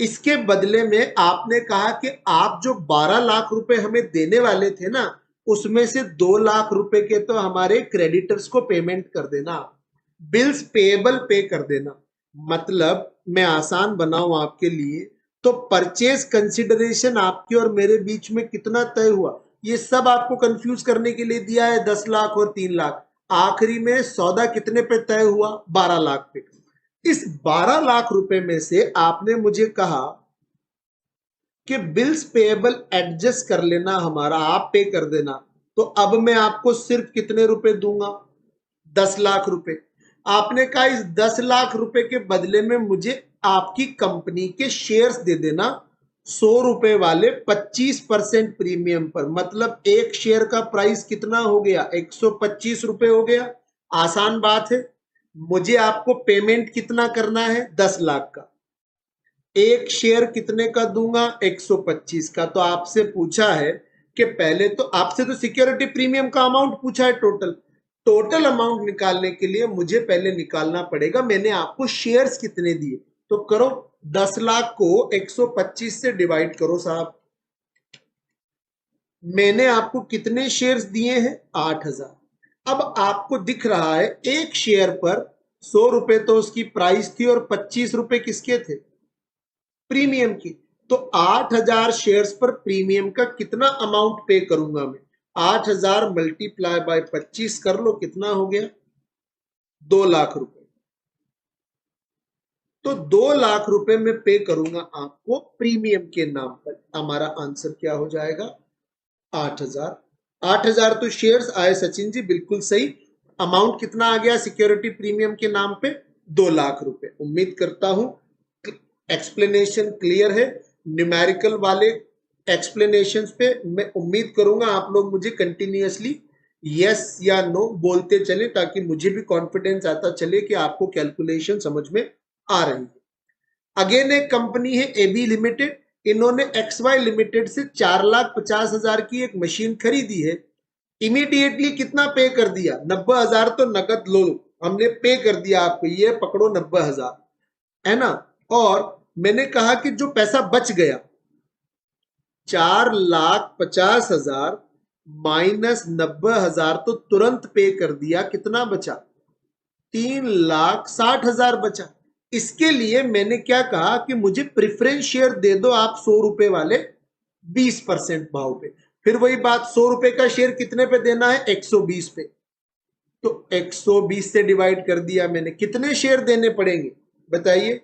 S1: इसके बदले में आपने कहा कि आप जो 12 लाख रुपए हमें देने वाले थे ना, उसमें से 2 लाख रुपए के तो हमारे क्रेडिटर्स को पेमेंट कर देना, बिल्स पेएबल पे कर देना। मतलब मैं आसान बनाऊं आपके लिए, तो परचेज कंसिडरेशन आपके और मेरे बीच में कितना तय हुआ, ये सब आपको कंफ्यूज करने के लिए दिया है 10 लाख और 3 लाख। आखिरी में सौदा कितने पे तय हुआ? 12 लाख पे। इस 12 लाख रुपए में से आपने मुझे कहा कि बिल्स पेएबल एडजस्ट कर लेना, हमारा आप पे कर देना। तो अब मैं आपको सिर्फ कितने रुपए दूंगा? 10 लाख रुपए। आपने कहा इस 10 लाख रुपए के बदले में मुझे आपकी कंपनी के शेयर्स दे देना 100 रुपए वाले 25% प्रीमियम पर। मतलब एक शेयर का प्राइस कितना हो गया? 125 रुपए हो गया। आसान बात है। मुझे आपको पेमेंट कितना करना है? 10 लाख का। एक शेयर कितने का दूंगा? 125 का। तो आपसे पूछा है कि पहले तो आपसे तो सिक्योरिटी प्रीमियम का अमाउंट पूछा है, टोटल अमाउंट निकालने के लिए मुझे पहले निकालना पड़ेगा मैंने आपको शेयर्स कितने दिए। तो करो, 10 लाख को 125 से डिवाइड करो साहब। मैंने आपको कितने शेयर्स दिए हैं? 8000। अब आपको दिख रहा है एक शेयर पर 100 रुपए तो उसकी प्राइस थी और 25 रुपए किसके थे? प्रीमियम की। तो 8000 शेयर्स पर प्रीमियम का कितना अमाउंट पे करूंगा मैं? 8000 मल्टीप्लाई बाय 25 कर लो, कितना हो गया? 2 लाख रुपए। तो 2 लाख रुपए में पे करूंगा आपको प्रीमियम के नाम पर। हमारा आंसर क्या हो जाएगा? 8000। 8000 तो शेयर्स आए सचिन जी, बिल्कुल सही। अमाउंट कितना आ गया सिक्योरिटी प्रीमियम के नाम पे? 2 लाख रुपए। उम्मीद करता हूं एक्सप्लेनेशन क्लियर है। न्यूमेरिकल वाले एक्सप्लेनेशंस पे मैं उम्मीद करूंगा आप लोग मुझे कंटिन्यूअसली यस या नो बोलते चले, ताकि मुझे भी कॉन्फिडेंस आता चले कि आपको कैलकुलेशन समझ में आ रही है। अगेन एक कंपनी है एबी लिमिटेड, इन्होंने XY लिमिटेड से 4,50,000 की एक मशीन खरीदी है। इमीडिएटली कितना पे कर दिया? 90,000 तो नकद लो, हमने पे कर दिया आपको, ये पकड़ो 90,000, है ना। और मैंने कहा कि जो पैसा बच गया 4,50,000 माइनस 90,000 तो तुरंत पे कर दिया, कितना बचा? 3,60,000 बचा। इसके लिए मैंने क्या कहा कि मुझे प्रेफरेंस शेयर दे दो आप 100 रुपए वाले 20% भाव पे। फिर वही बात, 100 रुपए का शेयर कितने पे देना है? 120 पे। तो 120 से डिवाइड कर दिया मैंने। कितने शेयर देने पड़ेंगे बताइए?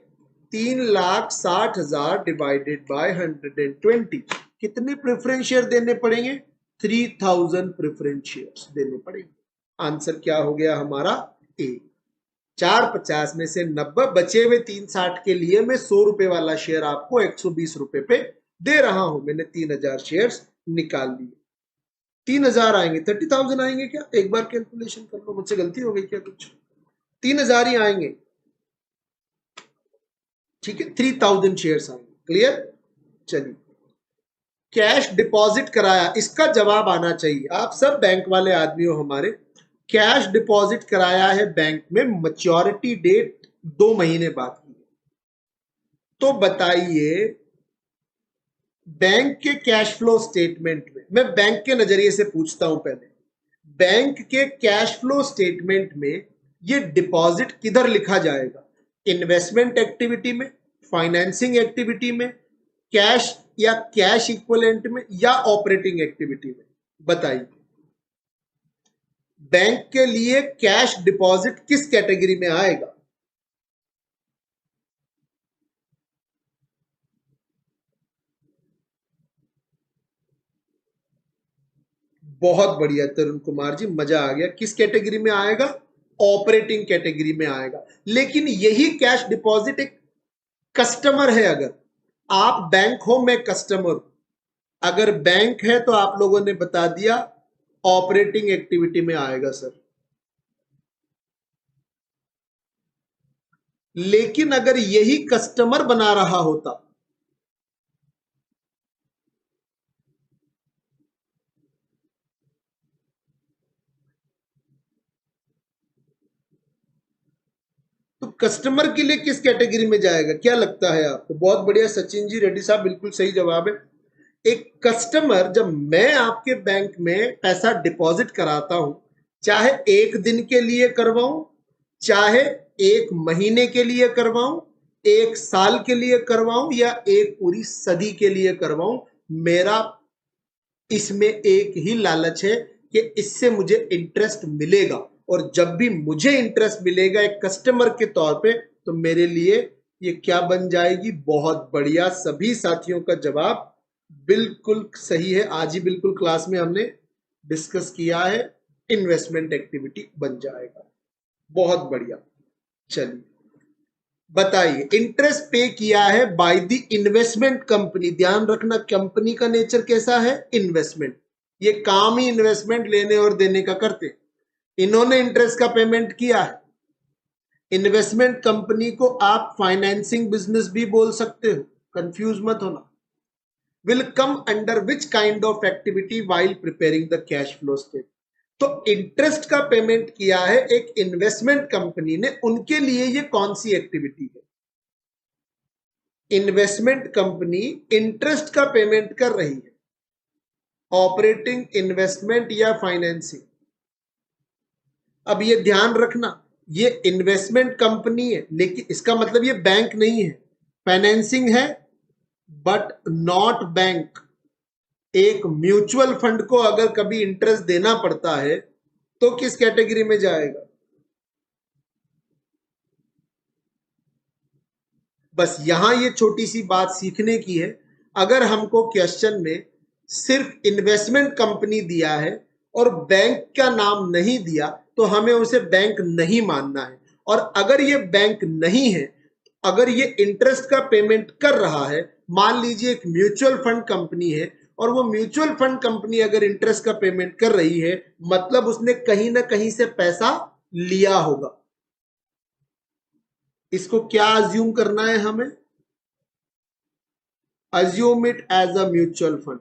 S1: 3,60,000 डिवाइडेड बाय 120। कितने प्रेफरेंस शेयर देने पड़ेंगे? 3000 प्रेफरेंस शेयर देने पड़ेंगे। आंसर क्या हो गया हमारा? ए। 450 में से 90 बचे हुए 360 के लिए मैं 100 रुपए वाला शेयर आपको 120 रुपए पे दे रहा हूं। मैंने 3000 शेयर्स निकाल लिए। 3000 आएंगे, 30,000 आएंगे क्या? एक बार कैलकुलेशन कर लो, मुझसे गलती हो गई क्या कुछ? 3000 ही आएंगे, ठीक है। 3000 शेयर्स आएंगे। क्लियर? चलिए, कैश डिपॉजिट कराया, इसका जवाब आना चाहिए। आप सब बैंक वाले आदमी हो हमारे। कैश डिपॉजिट कराया है बैंक में, मैच्योरिटी डेट 2 महीने बाद की। तो बताइए, बैंक के कैश फ्लो स्टेटमेंट में, मैं बैंक के नजरिए से पूछता हूं पहले, बैंक के कैश फ्लो स्टेटमेंट में ये डिपॉजिट किधर लिखा जाएगा? इन्वेस्टमेंट एक्टिविटी में, फाइनेंसिंग एक्टिविटी में, कैश या कैश इक्विवेलेंट में, या ऑपरेटिंग एक्टिविटी में? बताइए, बैंक के लिए कैश डिपॉजिट किस कैटेगरी में आएगा? बहुत बढ़िया तरुण कुमार जी, मजा आ गया। किस कैटेगरी में आएगा? ऑपरेटिंग कैटेगरी में आएगा। लेकिन यही कैश डिपॉजिट एक कस्टमर है। अगर आप बैंक हो, मैं कस्टमर हूं, अगर बैंक है तो आप लोगों ने बता दिया ऑपरेटिंग एक्टिविटी में आएगा सर। लेकिन अगर यही कस्टमर बना रहा होता, तो कस्टमर के लिए किस कैटेगरी में जाएगा, क्या लगता है आपको? बहुत बढ़िया सचिन जी, रेड्डी साहब, बिल्कुल सही जवाब है। एक कस्टमर, जब मैं आपके बैंक में पैसा डिपॉजिट कराता हूं, चाहे एक दिन के लिए करवाऊं, चाहे एक महीने के लिए करवाऊं, एक साल के लिए करवाऊं, या एक पूरी सदी के लिए करवाऊं, मेरा इसमें एक ही लालच है कि इससे मुझे इंटरेस्ट मिलेगा। और जब भी मुझे इंटरेस्ट मिलेगा एक कस्टमर के तौर पे, तो मेरे लिए ये क्या बन जाएगी? बहुत बढ़िया, सभी साथियों का जवाब बिल्कुल सही है। आज ही बिल्कुल क्लास में हमने डिस्कस किया है, इन्वेस्टमेंट एक्टिविटी बन जाएगा। बहुत बढ़िया। चलिए बताइए, इंटरेस्ट पे किया है बाय द इन्वेस्टमेंट कंपनी। ध्यान रखना, कंपनी का नेचर कैसा है? इन्वेस्टमेंट। ये काम ही इन्वेस्टमेंट लेने और देने का करते। इन्होंने इंटरेस्ट का पेमेंट किया है। इन्वेस्टमेंट कंपनी को आप फाइनेंसिंग बिजनेस भी बोल सकते हो, कंफ्यूज मत होना। Will come under which kind of activity while preparing the cash flow statement. तो इंटरेस्ट का पेमेंट किया है एक इन्वेस्टमेंट कंपनी ने, उनके लिए ये कौन सी एक्टिविटी है? इन्वेस्टमेंट कंपनी इंटरेस्ट का पेमेंट कर रही है, ऑपरेटिंग, इन्वेस्टमेंट या फाइनेंसिंग। अब ये ध्यान रखना, ये इन्वेस्टमेंट कंपनी है, लेकिन इसका मतलब ये बैंक नहीं है। फाइनेंसिंग है बट नॉट बैंक। एक म्यूचुअल फंड को अगर कभी इंटरेस्ट देना पड़ता है तो किस कैटेगरी में जाएगा? बस यहां ये छोटी सी बात सीखने की है। अगर हमको क्वेश्चन में सिर्फ इन्वेस्टमेंट कंपनी दिया है और बैंक का नाम नहीं दिया, तो हमें उसे बैंक नहीं मानना है। और अगर ये बैंक नहीं है, अगर ये इंटरेस्ट का पेमेंट कर रहा है, मान लीजिए एक म्यूचुअल फंड कंपनी है, और वो म्यूचुअल फंड कंपनी अगर इंटरेस्ट का पेमेंट कर रही है, मतलब उसने कहीं ना कहीं से पैसा लिया होगा। इसको क्या अज्यूम करना है हमें? Assume it as a mutual fund.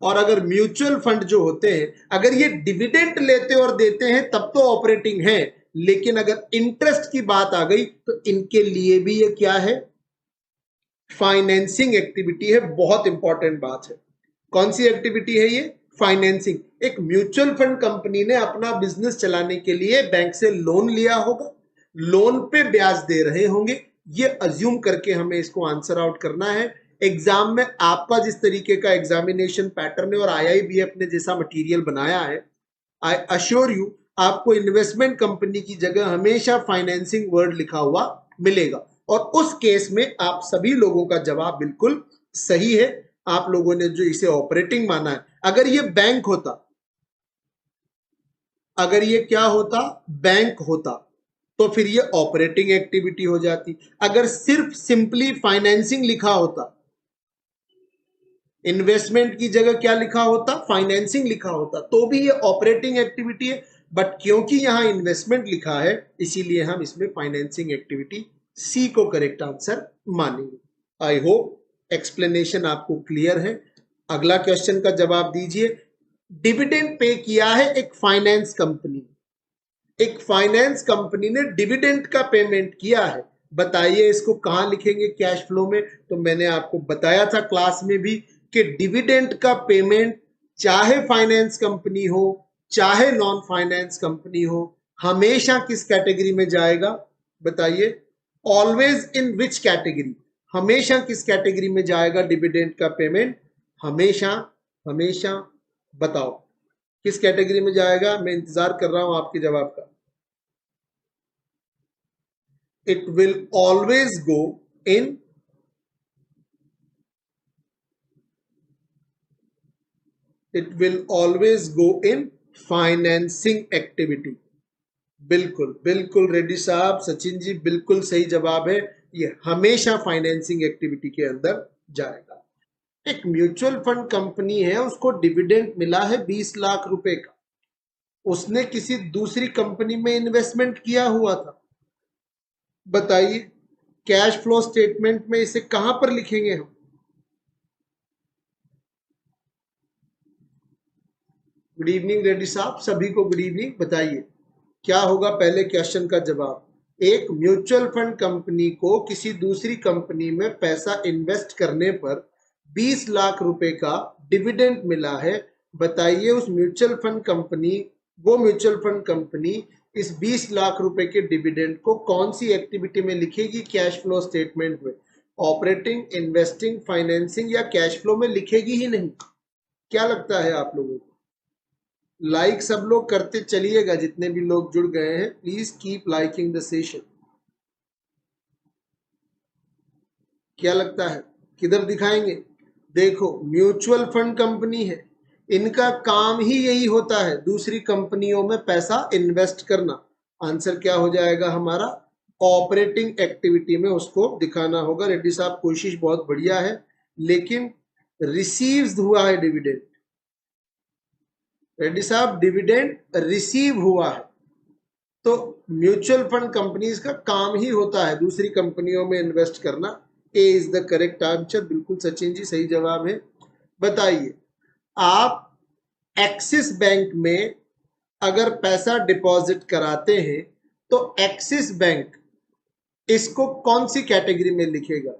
S1: और अगर म्यूचुअल फंड जो होते हैं, अगर ये डिविडेंड लेते और देते हैं तब तो ऑपरेटिंग है, लेकिन अगर इंटरेस्ट की बात आ गई तो इनके लिए भी ये क्या है? फाइनेंसिंग एक्टिविटी है। बहुत इंपॉर्टेंट बात है। कौन सी एक्टिविटी है ये? फाइनेंसिंग। एक म्यूचुअल फंड कंपनी ने अपना बिजनेस चलाने के लिए बैंक से लोन लिया होगा, लोन पे ब्याज दे रहे होंगे, ये अज्यूम करके हमें इसको आंसर आउट करना है। एग्जाम में आपका जिस तरीके का एग्जामिनेशन पैटर्न है और आईआईबीएफ ने जैसा मटेरियल बनाया है, आई अश्योर यू आपको इन्वेस्टमेंट कंपनी की जगह हमेशा फाइनेंसिंग वर्ड लिखा हुआ मिलेगा। और उस केस में आप सभी लोगों का जवाब बिल्कुल सही है। आप लोगों ने जो इसे ऑपरेटिंग माना है, अगर ये बैंक होता, अगर ये क्या होता? बैंक होता, तो फिर ये ऑपरेटिंग एक्टिविटी हो जाती। अगर सिर्फ सिंपली फाइनेंसिंग लिखा होता, इन्वेस्टमेंट की जगह क्या लिखा होता? फाइनेंसिंग लिखा होता, तो भी ये ऑपरेटिंग एक्टिविटी है। बट क्योंकि यहां इन्वेस्टमेंट लिखा है, इसीलिए हम इसमें फाइनेंसिंग एक्टिविटी सी को करेक्ट आंसर मानेंगे। आई होप एक्सप्लेनेशन आपको क्लियर है। अगला क्वेश्चन का जवाब दीजिए। डिविडेंड पे किया है एक फाइनेंस कंपनी, एक फाइनेंस कंपनी ने डिविडेंड का पेमेंट किया है। बताइए इसको कहां लिखेंगे कैश फ्लो में? तो मैंने आपको बताया था क्लास में भी कि डिविडेंड का पेमेंट चाहे फाइनेंस कंपनी हो चाहे नॉन फाइनेंस कंपनी हो, हमेशा किस कैटेगरी में जाएगा? बताइए, ऑलवेज इन विच कैटेगरी? हमेशा किस कैटेगरी में जाएगा डिविडेंड का पेमेंट? हमेशा, हमेशा बताओ किस कैटेगरी में जाएगा? मैं इंतजार कर रहा हूं आपके जवाब का। It will always go in financing activity. बिल्कुल बिल्कुल रेड्डी साहब, सचिन जी, बिल्कुल सही जवाब है। ये हमेशा फाइनेंसिंग एक्टिविटी के अंदर जाएगा। एक म्यूचुअल फंड कंपनी है, उसको डिविडेंड मिला है 20 लाख रुपए का, उसने किसी दूसरी कंपनी में इन्वेस्टमेंट किया हुआ था, बताइए कैश फ्लो स्टेटमेंट में इसे कहां पर लिखेंगे हम? गुड इवनिंग रेड्डी साहब, सभी को गुड इवनिंग। बताइए क्या होगा पहले क्वेश्चन का जवाब। एक म्यूचुअल फंड कंपनी को किसी दूसरी कंपनी में पैसा इन्वेस्ट करने पर 20 लाख रुपए का डिविडेंड मिला है। बताइए उस म्यूचुअल फंड कंपनी वो म्यूचुअल फंड कंपनी इस 20 लाख रुपए के डिविडेंड को कौन सी एक्टिविटी में लिखेगी कैश फ्लो स्टेटमेंट में? ऑपरेटिंग, इन्वेस्टिंग, फाइनेंसिंग या कैश फ्लो में लिखेगी ही नहीं। क्या लगता है आप लोगों को? लाइक सब लोग करते चलिएगा, जितने भी लोग जुड़ गए हैं please keep liking the session. क्या लगता है किधर दिखाएंगे? देखो म्यूचुअल फंड कंपनी है, इनका काम ही यही होता है दूसरी कंपनियों में पैसा इन्वेस्ट करना। आंसर क्या हो जाएगा हमारा? ऑपरेटिंग एक्टिविटी में उसको दिखाना होगा। रेड्डी साहब कोशिश बहुत बढ़िया है, लेकिन रिसीव्ड हुआ है डिविडेंड। रेड्डी साहब डिविडेंड रिसीव हुआ है, तो म्यूचुअल फंड कंपनीज का काम ही होता है दूसरी कंपनियों में इन्वेस्ट करना। ए इज द करेक्ट आंसर। बिल्कुल सचिन जी सही जवाब है। बताइए आप एक्सिस बैंक में अगर पैसा डिपॉजिट कराते हैं तो एक्सिस बैंक इसको कौन सी कैटेगरी में लिखेगा?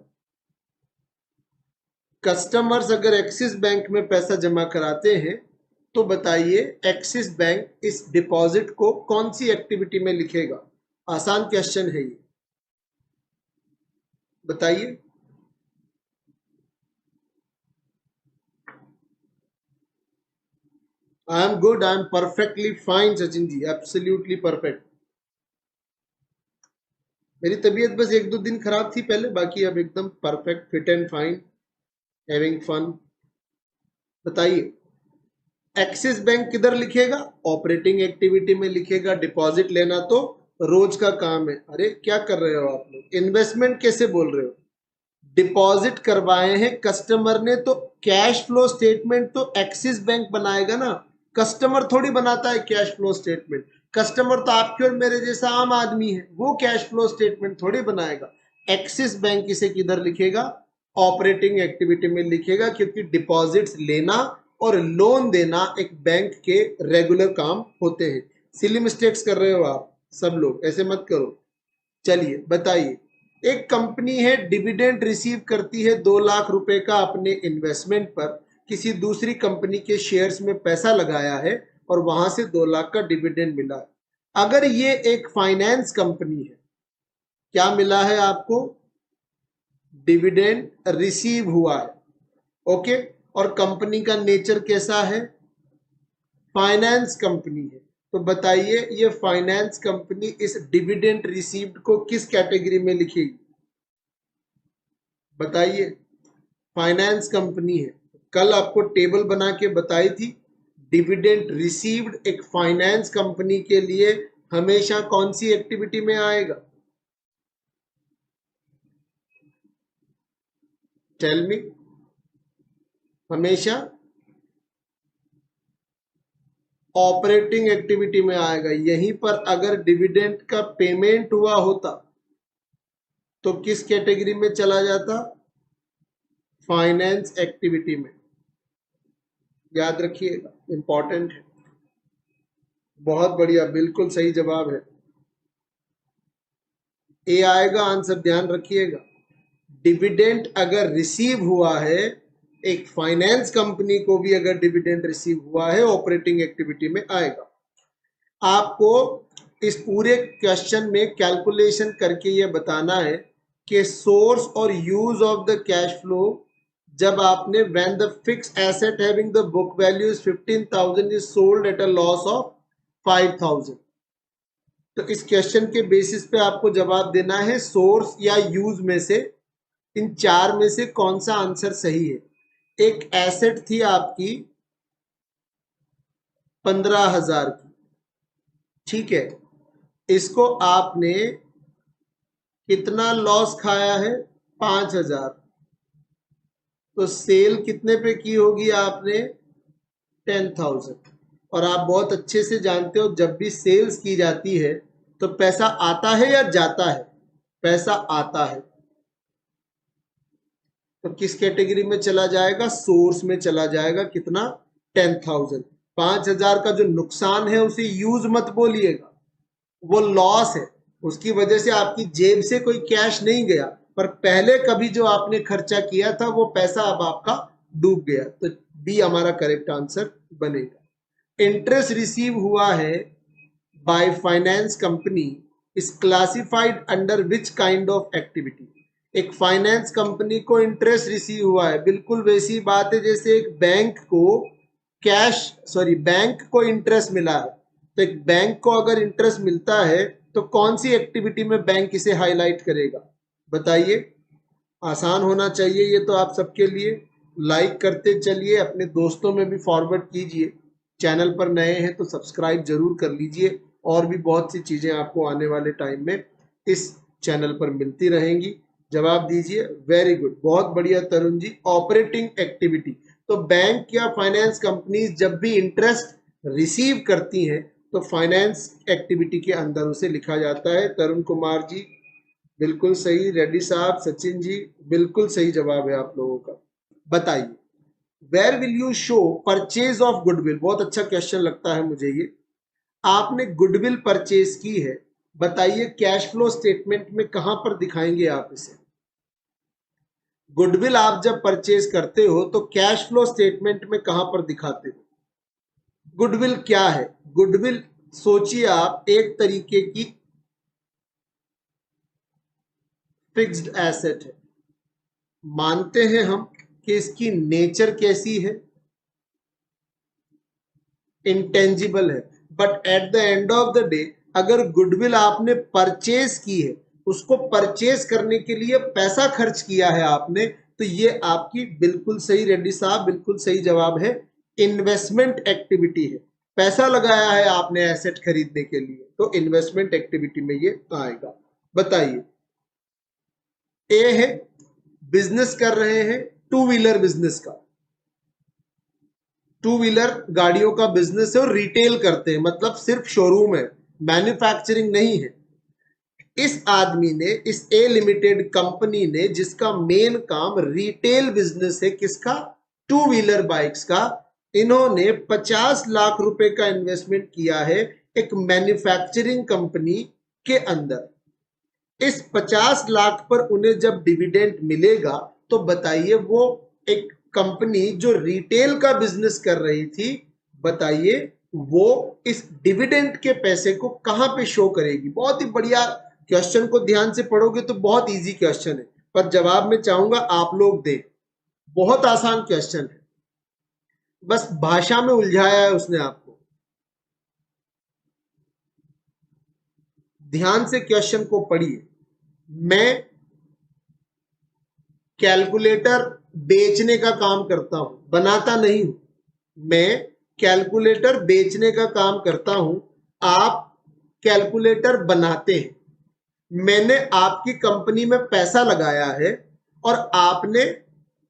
S1: कस्टमर्स अगर एक्सिस बैंक में पैसा जमा कराते हैं तो बताइए एक्सिस बैंक इस डिपॉजिट को कौन सी एक्टिविटी में लिखेगा? आसान क्वेश्चन है ये, बताइए। I am good, I am perfectly fine Sachin ji, absolutely perfect. मेरी तबीयत बस 1-2 दिन खराब थी पहले, बाकी अब एकदम perfect, fit and fine, having fun. बताइए एक्सिस बैंक किधर लिखेगा? ऑपरेटिंग एक्टिविटी में लिखेगा। डिपॉजिट लेना तो रोज का काम है। अरे क्या कर रहे हो आप लोग? इन्वेस्टमेंट कैसे बोल रहे हो? डिपॉजिट करवाए हैं कस्टमर ने तो कैश फ्लो स्टेटमेंट तो एक्सिस बैंक बनाएगा ना, कस्टमर थोड़ी बनाता है कैश फ्लो स्टेटमेंट। कस्टमर तो आपके और मेरे जैसा आम आदमी है, वो कैश फ्लो स्टेटमेंट थोड़ी बनाएगा। एक्सिस बैंक इसे किधर लिखेगा? ऑपरेटिंग एक्टिविटी में लिखेगा, क्योंकि डिपॉजिट्स लेना और लोन देना एक बैंक के रेगुलर काम होते हैं। सिली मिस्टेक्स कर रहे हो आप सब लोग, ऐसे मत करो। चलिए बताइए एक कंपनी है डिविडेंड रिसीव करती है 2 लाख रुपए का अपने इन्वेस्टमेंट पर, किसी दूसरी कंपनी के शेयर्स में पैसा लगाया है और वहां से 2 लाख का डिविडेंड मिला है। अगर ये एक फाइनेंस कंपनी है, क्या मिला है आपको? डिविडेंड रिसीव हुआ है, ओके। और कंपनी का नेचर कैसा है? फाइनेंस कंपनी है। तो बताइए ये फाइनेंस कंपनी इस डिविडेंड रिसीव्ड को किस कैटेगरी में लिखेगी? बताइए फाइनेंस कंपनी है, कल आपको टेबल बना के बताई थी। डिविडेंड रिसीव्ड एक फाइनेंस कंपनी के लिए हमेशा कौन सी एक्टिविटी में आएगा? Tell me. हमेशा ऑपरेटिंग एक्टिविटी में आएगा। यहीं पर अगर डिविडेंड का पेमेंट हुआ होता तो किस कैटेगरी में चला जाता? फाइनेंस एक्टिविटी में। याद रखिएगा, इंपॉर्टेंट है। बहुत बढ़िया, बिल्कुल सही जवाब है। ए आएगा आंसर, ध्यान रखिएगा। डिविडेंड अगर रिसीव हुआ है, एक फाइनेंस कंपनी को भी अगर डिविडेंड रिसीव हुआ है ऑपरेटिंग एक्टिविटी में आएगा। आपको इस पूरे क्वेश्चन में कैलकुलेशन करके ये बताना है कि सोर्स और use of the cash flow जब आपने when the fix asset having the book value is 15,000 is sold at a loss of 5,000। तो इस क्वेश्चन के बेसिस पे आपको जवाब देना है सोर्स या यूज में से इन 4 में से कौन सा आंसर सही है। एक एसेट थी आपकी 15,000 की, ठीक है, इसको आपने कितना लॉस खाया है? 5,000। तो सेल कितने पे की होगी आपने? 10,000। और आप बहुत अच्छे से जानते हो जब भी सेल्स की जाती है तो पैसा आता है या जाता है? पैसा आता है तो किस कैटेगरी में चला जाएगा? सोर्स में चला जाएगा। कितना? 10,000। 5,000 का जो नुकसान है उसे यूज मत बोलिएगा, वो लॉस है। उसकी वजह से आपकी जेब से कोई कैश नहीं गया, पर पहले कभी जो आपने खर्चा किया था वो पैसा अब आपका डूब गया। तो बी हमारा करेक्ट आंसर बनेगा। इंटरेस्ट रिसीव हुआ है by finance company is classified under which kind of activity? एक फाइनेंस कंपनी को इंटरेस्ट रिसीव हुआ है, बिल्कुल वैसी बात है जैसे एक बैंक को इंटरेस्ट मिला है। तो एक बैंक को अगर इंटरेस्ट मिलता है तो कौन सी एक्टिविटी में बैंक इसे हाईलाइट करेगा? बताइए। आसान होना चाहिए ये तो आप सबके लिए। लाइक करते चलिए, अपने दोस्तों में भी फॉरवर्ड कीजिए। चैनल पर नए हैं तो सब्सक्राइब जरूर कर लीजिए। और भी बहुत सी चीजें आपको आने वाले टाइम में इस चैनल पर मिलती रहेंगी। जवाब दीजिए। वेरी गुड, बहुत बढ़िया तरुण जी। ऑपरेटिंग एक्टिविटी, तो बैंक या फाइनेंस कंपनीज जब भी इंटरेस्ट रिसीव करती हैं तो फाइनेंस एक्टिविटी के अंदर उसे लिखा जाता है। तरुण कुमार जी बिल्कुल सही, रेड्डी साहब, सचिन जी बिल्कुल सही जवाब है आप लोगों का। बताइए, where will you show purchase of goodwill? बहुत अच्छा क्वेश्चन लगता है मुझे ये। आपने गुडविल परचेज की है, बताइए कैश फ्लो स्टेटमेंट में कहां पर दिखाएंगे आप इसे? गुडविल आप जब परचेज करते हो तो कैश फ्लो स्टेटमेंट में कहां पर दिखाते हो? गुडविल क्या है? गुडविल सोचिए आप, एक तरीके की फिक्स्ड एसेट है। मानते हैं हम कि इसकी नेचर कैसी है? इंटेंजिबल है। But at the end of the day अगर गुडविल आपने परचेज की है, उसको परचेज करने के लिए पैसा खर्च किया है आपने, तो ये आपकी बिल्कुल सही, रेड्डी साहब बिल्कुल सही जवाब है, इन्वेस्टमेंट एक्टिविटी है। पैसा लगाया है आपने एसेट खरीदने के लिए, तो इन्वेस्टमेंट एक्टिविटी में ये आएगा। बताइए। ए है बिजनेस कर रहे हैं, टू व्हीलर बिजनेस का, टू व्हीलर गाड़ियों का बिजनेस है और रिटेल करते हैं, मतलब सिर्फ शोरूम है, मैन्युफैक्चरिंग नहीं है। इस आदमी ने, इस ए लिमिटेड कंपनी ने, जिसका मेन काम रिटेल बिजनेस है, किसका? टू व्हीलर बाइक्स का, इन्होंने 50 लाख रुपए का इन्वेस्टमेंट किया है एक मैन्युफैक्चरिंग कंपनी के अंदर। इस 50 लाख पर उन्हें जब डिविडेंड मिलेगा तो बताइए, वो एक कंपनी जो रिटेल का बिजनेस कर रही थी, बताइए वो इस डिविडेंड के पैसे को कहां पे शो करेगी? बहुत ही बढ़िया क्वेश्चन को ध्यान से पढ़ोगे तो बहुत इजी क्वेश्चन है, पर जवाब मैं चाहूंगा आप लोग दें। बहुत आसान क्वेश्चन है, बस भाषा में उलझाया है उसने आपको। ध्यान से क्वेश्चन को पढ़िए। मैं कैलकुलेटर बेचने का काम करता हूं, बनाता नहीं हूं। मैं कैलकुलेटर बेचने का काम करता हूं, आप कैलकुलेटर बनाते हैं। मैंने आपकी कंपनी में पैसा लगाया है और आपने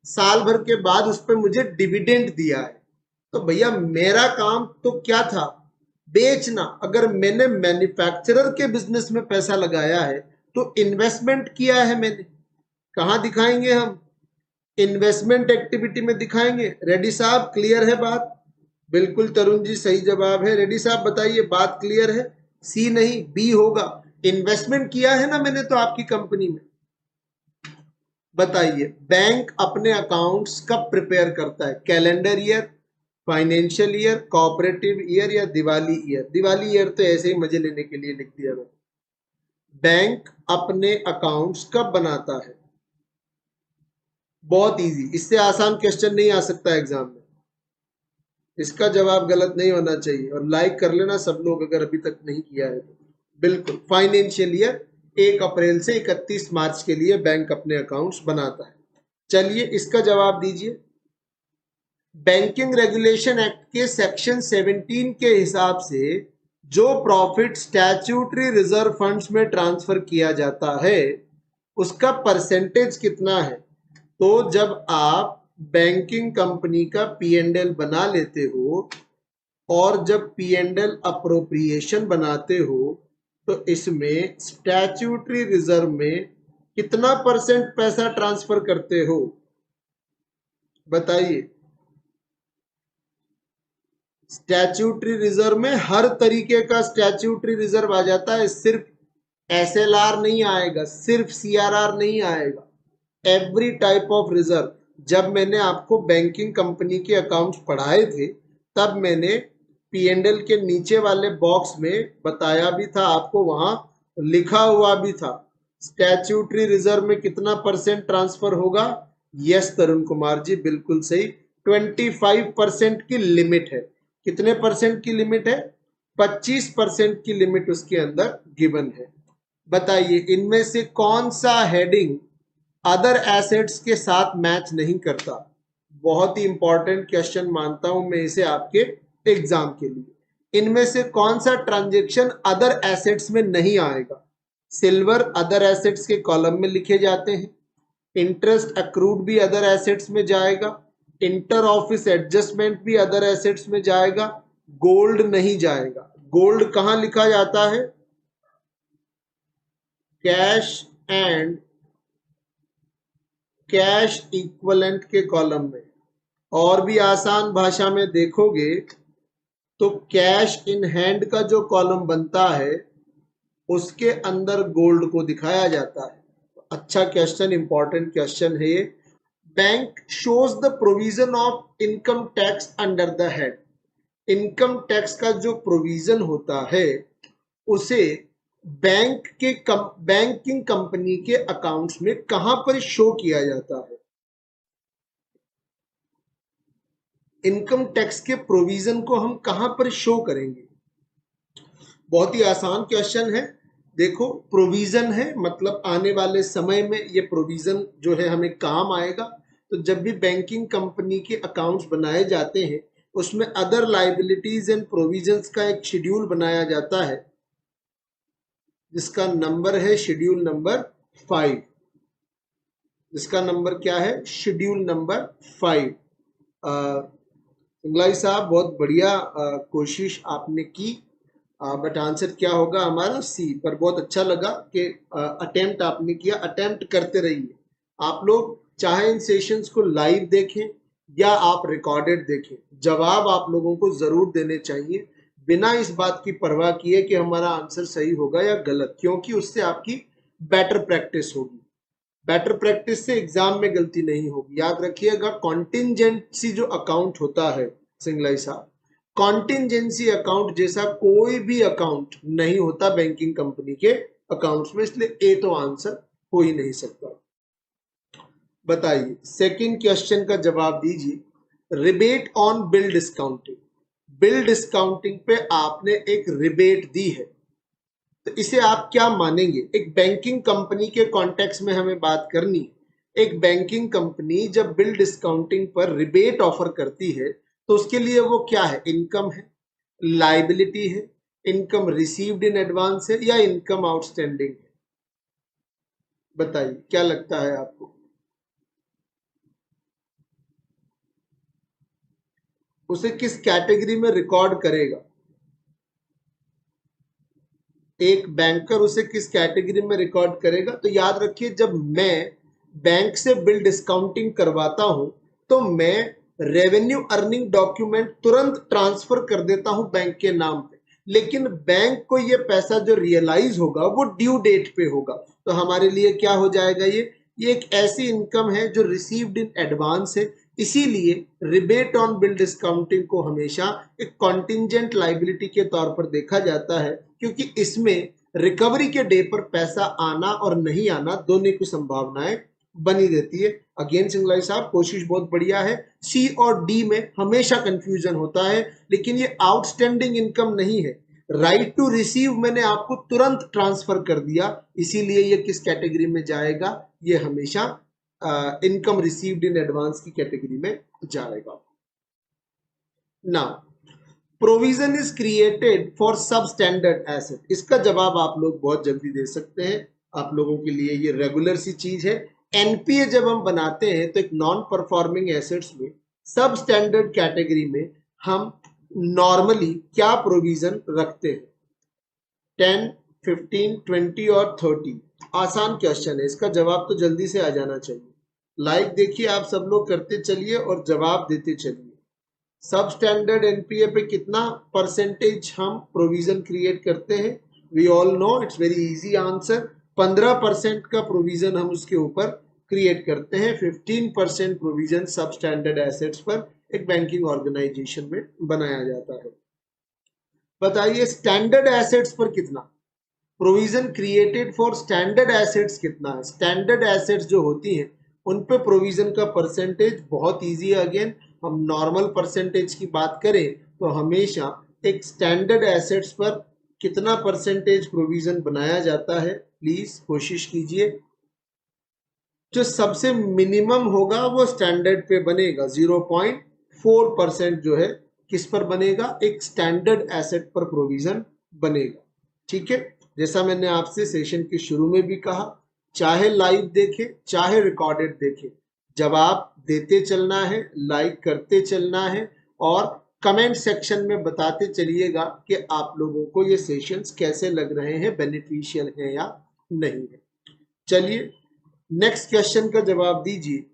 S1: साल भर के बाद उस पर मुझे डिविडेंड दिया है। तो भैया मेरा काम तो क्या था? बेचना। अगर मैंने मैन्युफैक्चरर के बिजनेस में पैसा लगाया है तो इन्वेस्टमेंट किया है मैंने। कहां दिखाएंगे हम? इन्वेस्टमेंट एक्टिविटी में दिखाएंगे। रेड्डी साहब क्लियर है बात? बिल्कुल तरुण जी सही जवाब है। रेड्डी साहब बताइए, बात क्लियर है? सी नहीं, बी होगा। इन्वेस्टमेंट किया है ना मैंने तो आपकी कंपनी में। बताइए, बैंक अपने अकाउंट्स कब प्रिपेयर करता है? Calendar year, financial year, cooperative year या दिवाली ईयर? दिवाली ईयर तो ऐसे ही मजे लेने के लिए लिख दिया मैंने। बैंक अपने अकाउंट्स कब बनाता है? बहुत इजी, इससे आसान क्वेश्चन नहीं आ सकता एग्जाम में। इसका जवाब गलत नहीं होना चाहिए। और लाइक कर लेना सब लोग अगर अभी तक नहीं किया है तो। बिल्कुल, फाइनेंशियल ईयर 1 अप्रैल से 31 मार्च के लिए बैंक अपने अकाउंट्स बनाता है। चलिए इसका जवाब दीजिए। बैंकिंग रेगुलेशन एक्ट के सेक्शन 17 के हिसाब से जो प्रॉफिट स्टैट्यूटरी रिजर्व फंड्स में ट्रांसफर किया जाता है उसका परसेंटेज कितना है? तो जब आप बैंकिंग कंपनी का P&L बना लेते हो और जब P&L अप्रोप्रिएशन बनाते हो तो इसमें स्टैट्यूटरी रिजर्व में कितना परसेंट पैसा ट्रांसफर करते हो, बताइए। स्टैट्यूटरी रिजर्व में हर तरीके का स्टैट्यूटरी रिजर्व आ जाता है, सिर्फ एसएलआर नहीं आएगा, सिर्फ सीआरआर नहीं आएगा, एवरी टाइप ऑफ रिजर्व। जब मैंने आपको बैंकिंग कंपनी के अकाउंट्स पढ़ाए थे तब मैंने पीएनएल के नीचे वाले बॉक्स में बताया भी था आपको, वहां लिखा हुआ भी था स्टैट्यूटरी रिजर्व में कितना परसेंट ट्रांसफर होगा। यस तरुण कुमार जी, बिल्कुल सही, 25% की लिमिट है। कितने परसेंट की लिमिट है? 25% की लिमिट उसके अंदर गिवन है। बताइए इनमें से कौन सा हेडिंग अदर एसेट्स के साथ मैच नहीं करता? बहुत ही इंपॉर्टेंट क्वेश्चन मानता हूं मैं इसे आपके एग्जाम के लिए। इनमें से कौन सा ट्रांजैक्शन अदर एसेट्स में नहीं आएगा? सिल्वर अदर एसेट्स के कॉलम में लिखे जाते हैं, इंटरेस्ट अक्रूड भी अदर एसेट्स में जाएगा, इंटर ऑफिस एडजस्टमेंट भी अदर एसेट्स में जाएगा, गोल्ड नहीं जाएगा। गोल्ड कहां लिखा जाता है? कैश एंड कैश इक्विवेलेंट के कॉलम में। और भी आसान भाषा में देखोगे तो कैश इन हैंड का जो कॉलम बनता है उसके अंदर गोल्ड को दिखाया जाता है। अच्छा क्वेश्चन, इंपॉर्टेंट क्वेश्चन है ये। Bank shows the provision of income tax under the head. Income tax का जो प्रोविजन होता है उसे बैंकिंग कंपनी के अकाउंट्स में कहां पर शो किया जाता है? इनकम टैक्स के प्रोविजन को हम कहां पर शो करेंगे? बहुत ही आसान क्वेश्चन है। देखो प्रोविजन है मतलब आने वाले समय में ये प्रोविजन जो है हमें काम आएगा। तो जब भी बैंकिंग कंपनी के अकाउंट्स बनाए जाते हैं उसमें अदर लाइबिलिटीज एंड प्रोविजंस का एक शेड्यूल बनाया जाता है जिसका नंबर है शेड्यूल नंबर 5। जिसका नंबर क्या है? Schedule number 5। सिंगलाई साहब बहुत बढ़िया कोशिश आपने की, बट आंसर क्या होगा हमारा? सी। पर बहुत अच्छा लगा कि अटेम्प्ट आपने किया, अटेम्प्ट करते रहिए। आप लोग चाहे इन सेशंस को लाइव देखें या आप रिकॉर्डेड देखें, जवाब आप लोगों को जरूर देने चाहिए बिना इस बात की परवाह किए कि हमारा आंसर सही होगा या गलत, क्योंकि उससे आपकी बेटर प्रैक्टिस होगी। बेटर प्रैक्टिस से एग्जाम में गलती नहीं होगी। याद रखिएगा कॉन्टिंजेंसी जो अकाउंट होता है सिंगलाई साहब, कॉन्टिंजेंसी अकाउंट जैसा कोई भी अकाउंट नहीं होता बैंकिंग कंपनी के अकाउंट्स में, इसलिए ए तो आंसर हो ही नहीं सकता। बताइए सेकंड क्वेश्चन का जवाब दीजिए। Rebate on bill discounting. Bill discounting पे आपने एक रिबेट दी है तो इसे आप क्या मानेंगे? एक बैंकिंग कंपनी के कॉन्टेक्स्ट में हमें बात करनी है। एक बैंकिंग कंपनी जब बिल डिस्काउंटिंग पर रिबेट ऑफर करती है तो उसके लिए वो क्या है? इनकम है, लाइबिलिटी है, इनकम रिसीव्ड इन एडवांस है या इनकम आउटस्टैंडिंग है? बताइए क्या लगता है आपको? उसे किस कैटेगरी में रिकॉर्ड करेगा? एक बैंकर उसे किस कैटेगरी में रिकॉर्ड करेगा? तो याद रखिए जब मैं बैंक से बिल डिस्काउंटिंग करवाता हूं तो मैं रेवेन्यू अर्निंग डॉक्यूमेंट तुरंत ट्रांसफर कर देता हूं बैंक के नाम पे, लेकिन बैंक को ये पैसा जो रियलाइज होगा वो ड्यू डेट पे होगा। तो हमारे लिए क्या हो जाएगा? ये एक ऐसी इनकम है जो रिसीव्ड इन एडवांस है, इसीलिए रिबेट ऑन बिल डिस्काउंटिंग को हमेशा एक कॉन्टिंजेंट लाइबिलिटी के तौर पर देखा जाता है, क्योंकि इसमें रिकवरी के डे पर पैसा आना और नहीं आना दोनों की संभावनाएं बनी रहती है। अगेन सिंगलाई साहब कोशिश बहुत बढ़िया है। सी और डी में हमेशा कंफ्यूजन होता है, लेकिन ये आउटस्टैंडिंग इनकम नहीं है। राइट टू रिसीव मैंने आपको तुरंत ट्रांसफर कर दिया, इसीलिए ये किस कैटेगरी में जाएगा? ये हमेशा इनकम रिसीव्ड इन एडवांस की कैटेगरी में जाएगा। Now provision is created for सब स्टैंडर्ड एसेट। इसका जवाब आप लोग बहुत जल्दी दे सकते हैं, आप लोगों के लिए ये रेगुलर सी चीज है। एनपीए जब हम बनाते हैं तो एक नॉन परफॉर्मिंग एसेट्स में सब स्टैंडर्ड कैटेगरी में हम नॉर्मली क्या प्रोविजन रखते हैं? 10, 15, 20 और 30। आसान क्वेश्चन है, इसका जवाब तो जल्दी से आ जाना चाहिए। लाइक देखिए आप सब लोग करते चलिए और जवाब देते चलिए। सब स्टैंडर्ड एनपीए पे कितना परसेंटेज हम प्रोविजन क्रिएट करते हैं? We all know it's very easy answer. 15% का प्रोविजन हम उसके ऊपर क्रिएट करते हैं। 15% प्रोविजन सब स्टैंडर्ड एसेट्स पर एक बैंकिंग ऑर्गेनाइजेशन में बनाया जाता है। बताइए स्टैंडर्ड एसेट्स पर कितना provision created for standard assets कितना है? स्टैंडर्ड एसेट्स जो होती हैं उन पे प्रोविजन का परसेंटेज बहुत इजी है। अगेन हम नॉर्मल परसेंटेज की बात करें तो हमेशा एक स्टैंडर्ड एसेट्स पर कितना परसेंटेज प्रोविजन बनाया जाता है, प्लीज कोशिश कीजिए। जो सबसे मिनिमम होगा वो स्टैंडर्ड पे बनेगा। 0.4% जो है किस पर बनेगा? एक स्टैंडर्ड एसेट पर प्रोविजन बनेगा। ठीक है, जैसा मैंने आपसे सेशन के शुरू में भी कहा, चाहे लाइव देखे चाहे रिकॉर्डेड देखे, जवाब देते चलना है, लाइक करते चलना है और कमेंट सेक्शन में बताते चलिएगा कि आप लोगों को ये सेशंस कैसे लग रहे हैं, बेनिफिशियल है या नहीं है। चलिए नेक्स्ट क्वेश्चन का जवाब दीजिए।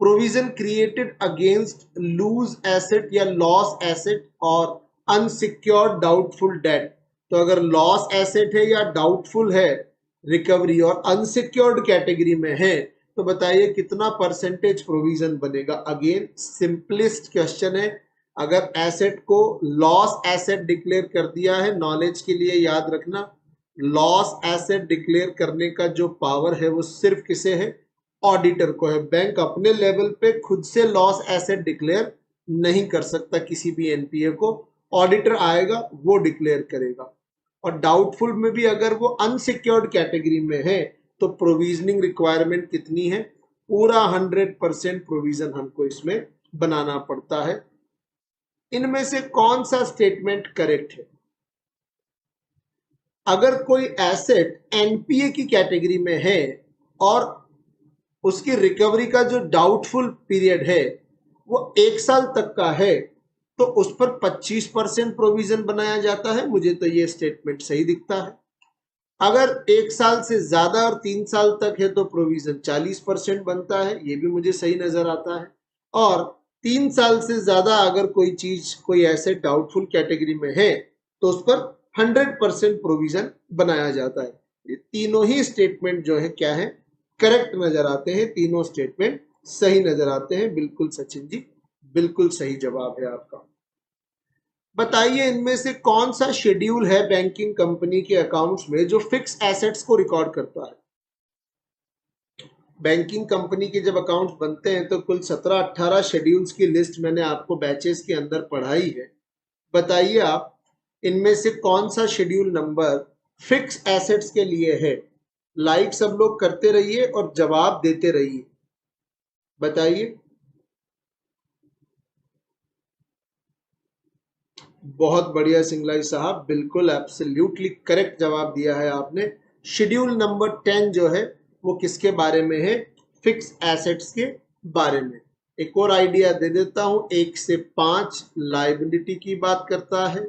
S1: Provision created against loose asset या लॉस एसेट और अनसिक्योर्ड डाउटफुल डेट। तो अगर लॉस एसेट है या डाउटफुल है रिकवरी और अनसिक्योर्ड कैटेगरी में है तो बताइए कितना परसेंटेज प्रोविजन बनेगा? अगेन सिंपलेस्ट क्वेश्चन है। अगर एसेट को लॉस एसेट डिक्लेयर कर दिया है, नॉलेज के लिए याद रखना, लॉस एसेट डिक्लेयर करने का जो पावर है वो सिर्फ किसे है? ऑडिटर को है। बैंक अपने लेवल पे खुद से लॉस एसेट डिक्लेयर नहीं कर सकता किसी भी एनपीए को, ऑडिटर आएगा वो डिक्लेयर करेगा। और डाउटफुल में भी अगर वो अनसिक्योर्ड कैटेगरी में है तो प्रोविजनिंग रिक्वायरमेंट कितनी है? पूरा 100% प्रोविजन हमको इसमें बनाना पड़ता है। इनमें से कौन सा स्टेटमेंट करेक्ट है? अगर कोई एसेट एनपीए की कैटेगरी में है और उसकी रिकवरी का जो डाउटफुल पीरियड है वो 1 साल तक का है तो उस पर 25% प्रोविजन बनाया जाता है। मुझे तो ये स्टेटमेंट सही दिखता है। अगर 1 साल से ज्यादा और 3 साल तक है तो प्रोविजन 40% बनता है, ये भी मुझे सही नजर आता है। और 3 साल से ज्यादा अगर कोई चीज कोई एसेट डाउटफुल कैटेगरी में है तो उस पर 100% प्रोविजन बनाया जाता है। ये तीनों ही स्टेटमेंट जो है क्या है? करेक्ट नजर आते हैं। तीनों स्टेटमेंट सही नजर आते हैं। बिल्कुल सचिन जी, बिल्कुल सही जवाब है आपका। बताइए इनमें से कौन सा शेड्यूल है बैंकिंग कंपनी के अकाउंट्स में जो फिक्स एसेट्स को रिकॉर्ड करता है? बैंकिंग कंपनी के जब अकाउंट्स बनते हैं तो कुल 17-18 शेड्यूल्स की लिस्ट मैंने आपको बैचेस के अंदर पढ़ाई है। बताइए आप इनमें से कौन सा शेड्यूल नंबर फिक्स एसेट्स के लिए है? लाइक सब लोग करते रहिए और जवाब देते रहिए। बताइए। बहुत बढ़िया सिंगलाई साहब, बिल्कुल एब्सोल्युटली करेक्ट जवाब दिया है आपने। शेड्यूल नंबर 10 जो है वो किसके बारे में है? फिक्स एसेट्स के बारे में। एक और आइडिया दे देता हूं, 1 से 5 लायबिलिटी की बात करता है,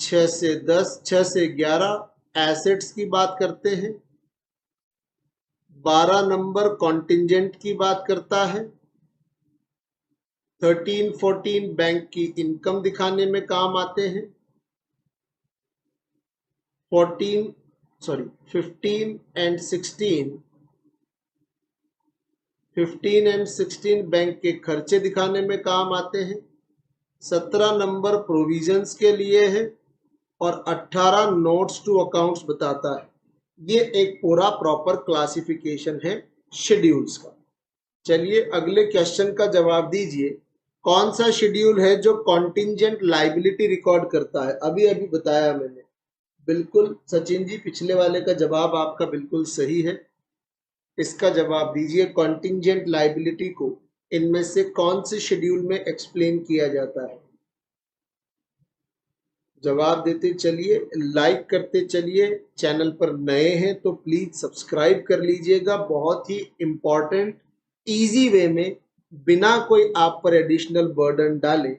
S1: 6 से 10, 6 से 11 एसेट्स की बात करते हैं, 12 नंबर कॉन्टिंजेंट की बात करता है, 13, 14 बैंक की इनकम दिखाने में काम आते हैं, 15 एंड 16 बैंक के खर्चे दिखाने में काम आते हैं, 17 नंबर प्रोविजंस के लिए है और 18 नोट्स टू अकाउंट्स बताता है। ये एक पूरा प्रॉपर क्लासिफिकेशन है शेड्यूल्स का। चलिए अगले क्वेश्चन का जवाब दीजिए। कौन सा शेड्यूल है जो कॉन्टिंजेंट लायबिलिटी रिकॉर्ड करता है? अभी अभी बताया मैंने। बिल्कुल सचिन जी, पिछले वाले का जवाब आपका बिल्कुल सही है। इसका जवाब दीजिए। कॉन्टिंजेंट लायबिलिटी को इनमें से कौन से शेड्यूल में एक्सप्लेन किया जाता है? जवाब देते चलिए, लाइक करते चलिए। चैनल पर नए हैं तो प्लीज सब्सक्राइब कर लीजिएगा। बहुत ही इंपॉर्टेंट इजी वे में, बिना कोई आप पर एडिशनल बर्डन डाले,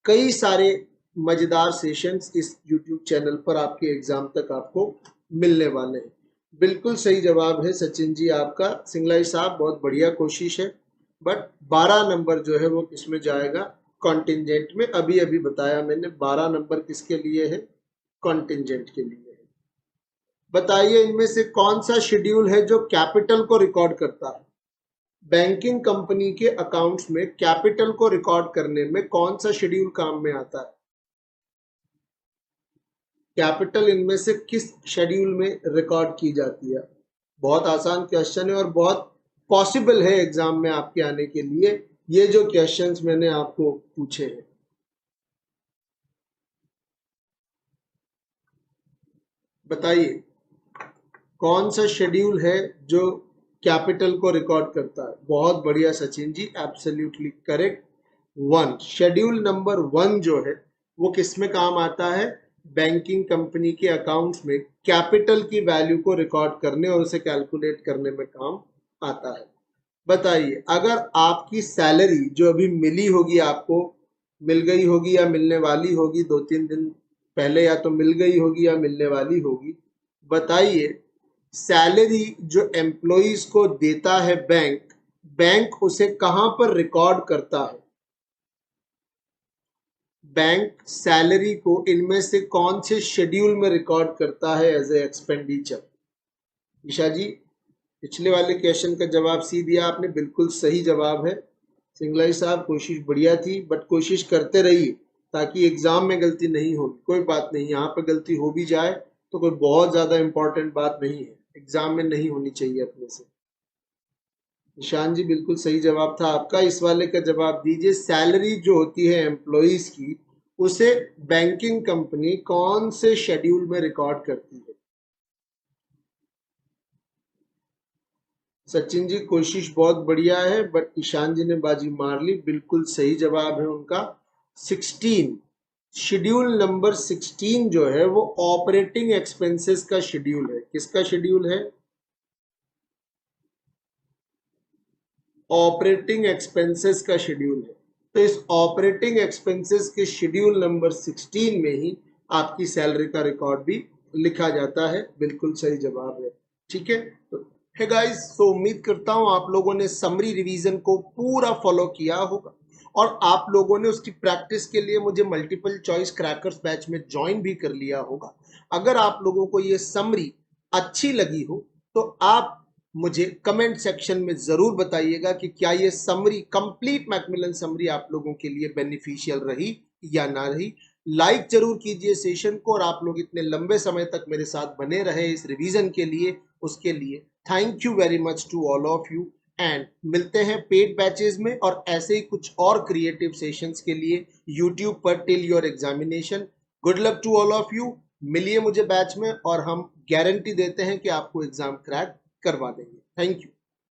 S1: कई सारे मजेदार सेशंस इस YouTube चैनल पर आपके एग्जाम तक आपको मिलने वाले हैं। बिल्कुल सही जवाब है सचिन जी आपका। सिंगलाई साहब बहुत बढ़िया कोशिश है, बट 12 नंबर जो है वो किसमें जाएगा? कॉन्टिंजेंट में। अभी अभी बताया मैंने 12 नंबर किसके लिए है? कॉन्टिंजेंट के लिए है। बताइए इनमें से कौन सा शेड्यूल है जो कैपिटल को रिकॉर्ड करता है? बैंकिंग कंपनी के अकाउंट्स में कैपिटल को रिकॉर्ड करने में कौन सा शेड्यूल काम में आता है? कैपिटल इनमें से किस शेड्यूल में रिकॉर्ड की जाती है? बहुत आसान क्वेश्चन है और बहुत पॉसिबल है एग्जाम में आपके आने के लिए ये जो क्वेश्चंस मैंने आपको पूछे हैं। बताइए कौन सा शेड्यूल है जो कैपिटल को रिकॉर्ड करता है? बहुत बढ़िया Sachin ji, absolutely correct. 1 schedule number 1 जो है वो किस में काम आता है? बैंकिंग कंपनी के अकाउंट्स में कैपिटल की वैल्यू को रिकॉर्ड करने और उसे कैलकुलेट करने में काम आता है। बताइए अगर आपकी सैलरी जो अभी मिली होगी, आपको मिल गई होगी या मिलने वाली होगी, 2-3 दिन पहले या तो मिल गई होगी या मिलने वाली होगी, बताइए सैलरी जो एम्प्लॉइज को देता है बैंक, बैंक उसे कहां पर रिकॉर्ड करता है? बैंक सैलरी को इनमें से कौन से शेड्यूल में रिकॉर्ड करता है एज ए एक्सपेंडिचर? ईशा जी पिछले वाले क्वेश्चन का जवाब सी दिया आपने, बिल्कुल सही जवाब है। सिंगलाई साहब कोशिश बढ़िया थी, बट कोशिश करते रहिए ताकि एग्जाम में गलती नहीं होगी। कोई बात नहीं, यहाँ पर गलती हो भी जाए तो कोई बहुत ज्यादा इंपॉर्टेंट बात नहीं है, एग्जाम में नहीं होनी चाहिए अपने से। निशान जी बिल्कुल सही जवाब था आपका। इस वाले का जवाब दीजिए, सैलरी जो होती है एम्प्लॉइज की उसे बैंकिंग कंपनी कौन से शेड्यूल में रिकॉर्ड करती है? सचिन जी कोशिश बहुत बढ़िया है, बट ईशान जी ने बाजी मार ली। बिल्कुल सही जवाब है उनका 16। शेड्यूल नंबर 16 जो है वो ऑपरेटिंग एक्सपेंसेस का शेड्यूल है। किसका शेड्यूल है? ऑपरेटिंग एक्सपेंसेस का शेड्यूल है। तो इस ऑपरेटिंग एक्सपेंसेस के शेड्यूल नंबर 16 में ही आपकी सैलरी का रिकॉर्ड भी लिखा जाता है। बिल्कुल सही जवाब है। ठीक है, तो हे गाइस, सो उम्मीद करता हूं आप लोगों ने समरी रिवीजन को पूरा फॉलो किया होगा और आप लोगों ने उसकी प्रैक्टिस के लिए मुझे मल्टीपल चॉइस क्रैकर्स बैच में ज्वाइन भी कर लिया होगा। अगर आप लोगों को ये समरी अच्छी लगी हो तो आप मुझे कमेंट सेक्शन में जरूर बताइएगा कि क्या ये समरी, कंप्लीट मैकमिलन समरी आप लोगों के लिए बेनिफिशियल रही या ना रही। लाइक जरूर कीजिए सेशन को, और आप लोग इतने लंबे समय तक मेरे साथ बने रहे इस रिवीजन के लिए, उसके लिए thank you very much to all of you. And मिलते हैं पेड बैचेस में और ऐसे ही कुछ और क्रिएटिव सेशंस के लिए यूट्यूब पर till your examination. Good luck to all of you. मिलिए मुझे बैच में और हम गारंटी देते हैं कि आपको एग्जाम क्रैक करवा देंगे। Thank you.